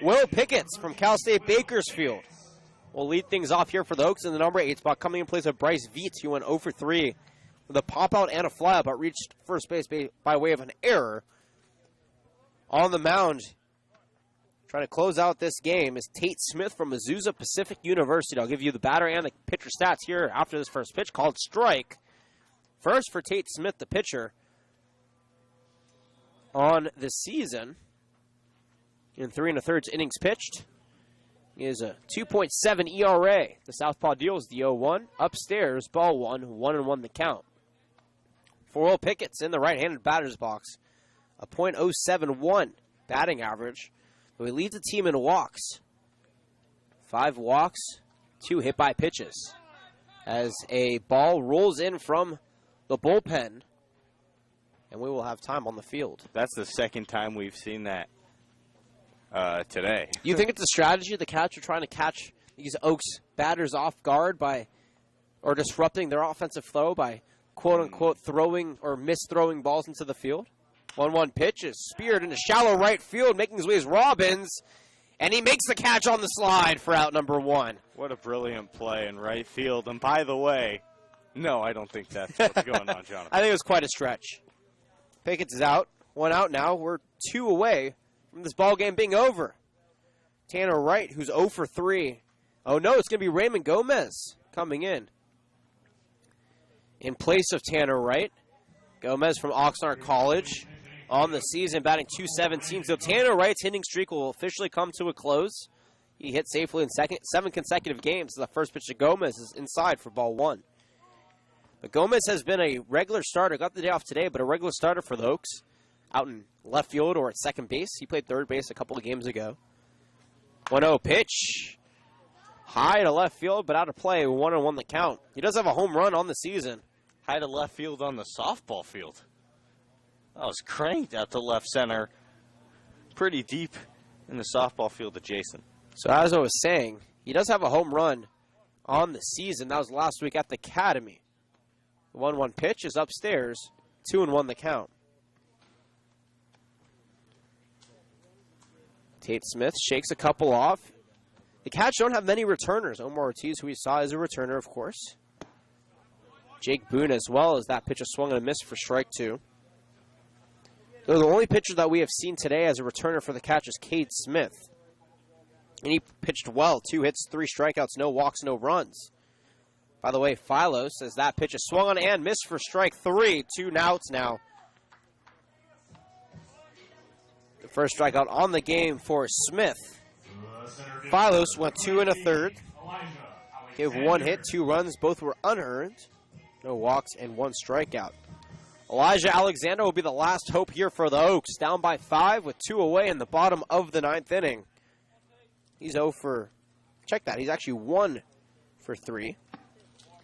Will Pickett's from Cal State Bakersfield will lead things off here for the Oaks in the number 8 spot, coming in place of Bryce Viets, who went 0 for 3 with a pop-out and a flyout, but reached first base by way of an error. On the mound, trying to close out this game, is Tate Smith from Azusa Pacific University. I'll give you the batter and the pitcher stats here after this first pitch, called strike. First for Tate Smith, the pitcher, on the season. In 3 1/3 innings pitched, he is a 2.7 ERA. The southpaw deals the 0-1. Upstairs, ball 1, 1-1 the count. For Will Pickett's in the right-handed batter's box, a .071 batting average. But he leads the team in walks. 5 walks, 2 hit by pitches. As a ball rolls in from the bullpen, and we will have time on the field. That's the second time we've seen that today. You think it's a strategy the Cats are trying to catch these Oaks batters off guard or disrupting their offensive flow by quote-unquote throwing or misthrowing balls into the field? 1-1 pitch is speared into shallow right field, making his way is Robbins, and he makes the catch on the slide for out number 1. What a brilliant play in right field. And by the way, no, I don't think that's what's going on, Jonathan. I think it was quite a stretch. Pickett's is out. 1 out now. We're 2 away from this ball game being over. Tanner Wright, who's 0 for 3. Oh, no, it's going to be Raymond Gomez coming in place of Tanner Wright. Gomez from Oxnard College on the season, batting .217. So Tanner Wright's hitting streak will officially come to a close. He hit safely in 7 consecutive games. The first pitch to Gomez is inside for ball 1. But Gomez has been a regular starter. Got the day off today, but a regular starter for the Oaks. Out in left field or at second base. He played third base a couple of games ago. 1-0 pitch. High to left field, but out of play. 1-1 the count. He does have a home run on the season. High to left field on the softball field. That was cranked out to left center. Pretty deep in the softball field adjacent. So as I was saying, he does have a home run on the season. That was last week at the Academy. The 1-1 pitch is upstairs. 2-1 the count. Tate Smith shakes a couple off. The Cats don't have many returners. Omar Ortiz, who we saw, is a returner, of course. Jake Boone as well, as that pitch is swung and a miss for strike 2. So the only pitcher that we have seen today as a returner for the Cats is Cade Smith. And he pitched well. 2 hits, 3 strikeouts, no walks, no runs. By the way, Philos, as that pitch is swung on and missed for strike 3. 2 outs now. The first strikeout on the game for Smith. Philos went 2 1/3. Gave 1 hit, 2 runs. Both were unearned. No walks and 1 strikeout. Elijah Alexander will be the last hope here for the Oaks. Down by 5 with 2 away in the bottom of the 9th inning. He's 0 for, check that, he's actually 1 for 3.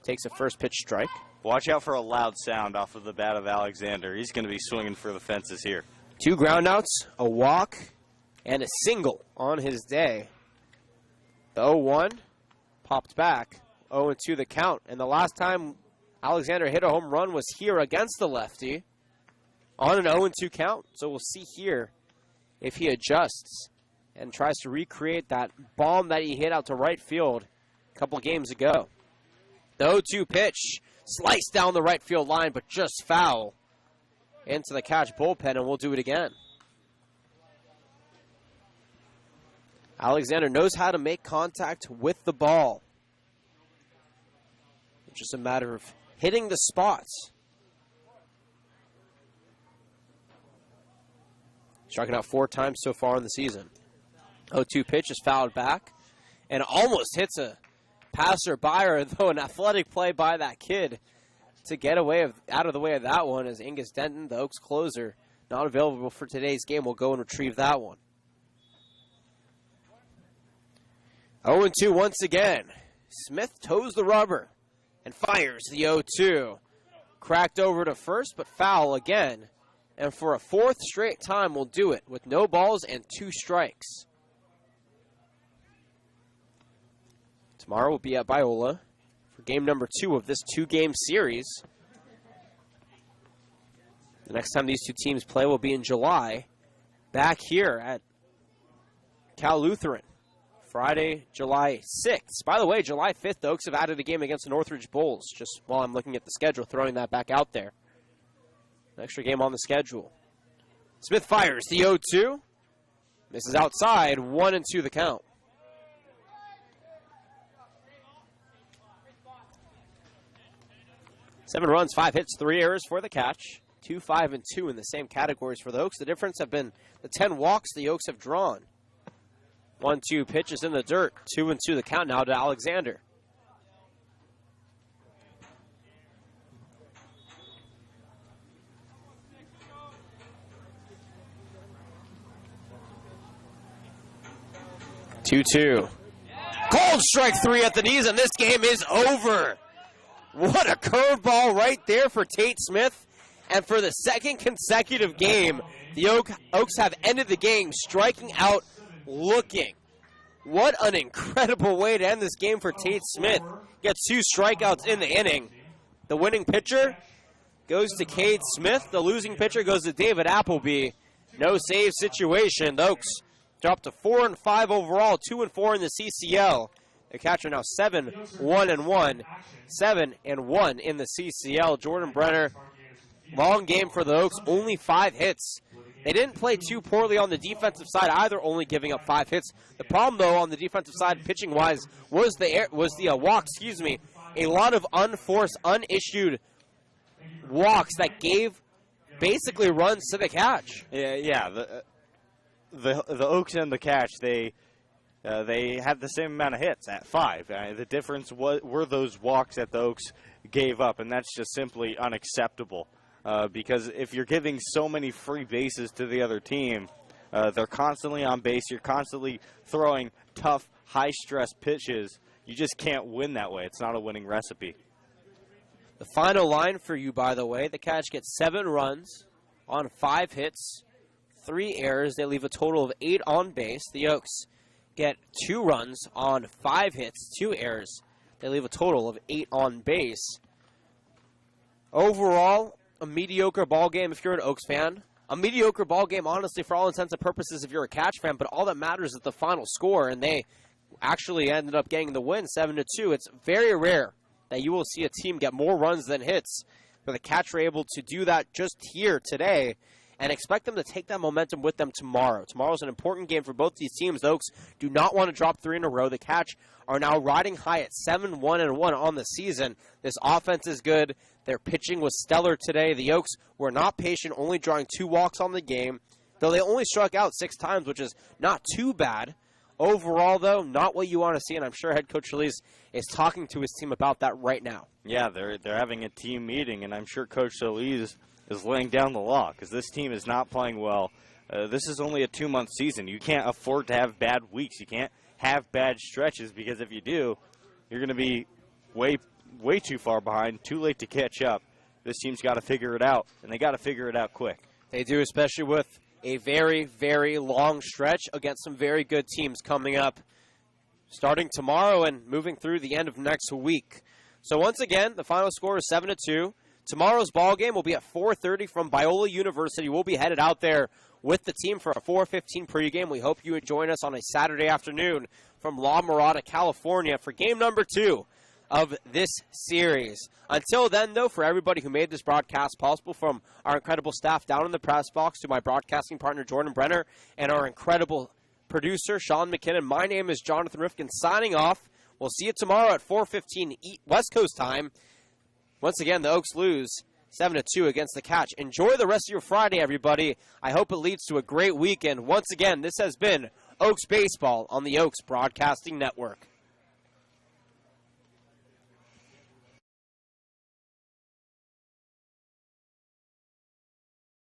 Takes a first pitch strike. Watch out for a loud sound off of the bat of Alexander. He's going to be swinging for the fences here. 2 groundouts, a walk, and a single on his day. The 0-1 popped back, 0-2 the count. And the last time Alexander hit a home run was here against the lefty on an 0-2 count. So we'll see here if he adjusts and tries to recreate that bomb that he hit out to right field a couple games ago. The 0-2 pitch sliced down the right field line, but just foul into the Catch bullpen, and we'll do it again. Alexander knows how to make contact with the ball. It's just a matter of hitting the spots. Striking out 4 times so far in the season. 0-2 pitch is fouled back and almost hits a passerby, or though an athletic play by that kid to get out of the way of that one, as Angus Denton, the Oaks closer, not available for today's game, will go and retrieve that one. 0-2 once again. Smith toes the rubber and fires the 0-2. Cracked over to first, but foul again. And for a 4th straight time, we'll do it with no balls and 2 strikes. Tomorrow we'll be at Biola for game number 2 of this 2-game series. The next time these 2 teams play will be in July, back here at Cal Lutheran. Friday, July 6th. By the way, July 5th, the Oaks have added a game against the Northridge Bulls, just while I'm looking at the schedule, throwing that back out there. An extra game on the schedule. Smith fires the 0-2. Misses outside, 1-2 the count. Seven runs, 5 hits, 3 errors for the Catch. 2, 5, and 2 in the same categories for the Oaks. The difference have been the 10 walks the Oaks have drawn. 1-2 pitches in the dirt. 2-2 the count now to Alexander. Two. Cold strike 3 at the knees, and this game is over. What a curveball right there for Tate Smith. And for the 2nd consecutive game, the Oaks have ended the game striking out looking. What an incredible way to end this game for Tate Smith. Gets 2 strikeouts in the inning. The winning pitcher goes to Cade Smith. The losing pitcher goes to David Appleby. No save situation. The Oaks dropped to 4-5 overall, 2-4 in the CCL. The Catch are now 7-1-1, 7-1 in the CCL. Jordan Brenner, long game for the Oaks, only 5 hits. They didn't play too poorly on the defensive side either, only giving up 5 hits. The problem, though, on the defensive side, pitching-wise, was the walk. A lot of unforced, unissued walks that gave basically runs to the Catch. Yeah. The Oaks and the Catch, they had the same amount of hits at 5. The difference were those walks that the Oaks gave up, and that's just simply unacceptable. Because if you're giving so many free bases to the other team, they're constantly on base, you're constantly throwing tough, high-stress pitches, you just can't win that way. It's not a winning recipe. The final line for you, by the way, the Catch gets 7 runs on 5 hits, 3 errors. They leave a total of 8 on base. The Oaks get 2 runs on 5 hits, 2 errors. They leave a total of 8 on base. Overall, a mediocre ball game if you're an Oaks fan. a mediocre ball game, honestly, for all intents and purposes if you're a Catch fan, but all that matters is the final score, and they actually ended up getting the win 7-2. It's very rare that you will see a team get more runs than hits, but the Catch were able to do that just here today, and expect them to take that momentum with them tomorrow. Tomorrow's an important game for both these teams. The Oaks do not want to drop 3 in a row. The Catch are now riding high at 7-1-1 on the season. This offense is good. Their pitching was stellar today. The Oaks were not patient, only drawing 2 walks on the game, though they only struck out 6 times, which is not too bad. Overall, though, not what you want to see, and I'm sure head coach Solis is talking to his team about that right now. Yeah, they're having a team meeting, and I'm sure Coach Solis is laying down the law because this team is not playing well. This is only a 2-month season. You can't afford to have bad weeks. You can't have bad stretches because if you do, you're going to be way too far behind, too late to catch up. This team's got to figure it out, and they got to figure it out quick. They do, especially with a very, very long stretch against some very good teams coming up starting tomorrow and moving through the end of next week. So once again, the final score is 7-2. Tomorrow's ball game will be at 4:30 from Biola University. We'll be headed out there with the team for a 4:15 pregame. We hope you would join us on a Saturday afternoon from La Mirada, California for game number 2 of this series. Until then, though, for everybody who made this broadcast possible, from our incredible staff down in the press box to my broadcasting partner, Jordan Brenner, and our incredible producer, Sean McKinnon, my name is Jonathan Rifkin, signing off. We'll see you tomorrow at 4:15 West Coast time. Once again, the Oaks lose 7-2 against the Catch. Enjoy the rest of your Friday, everybody. I hope it leads to a great weekend. Once again, this has been Oaks Baseball on the Oaks Broadcasting Network.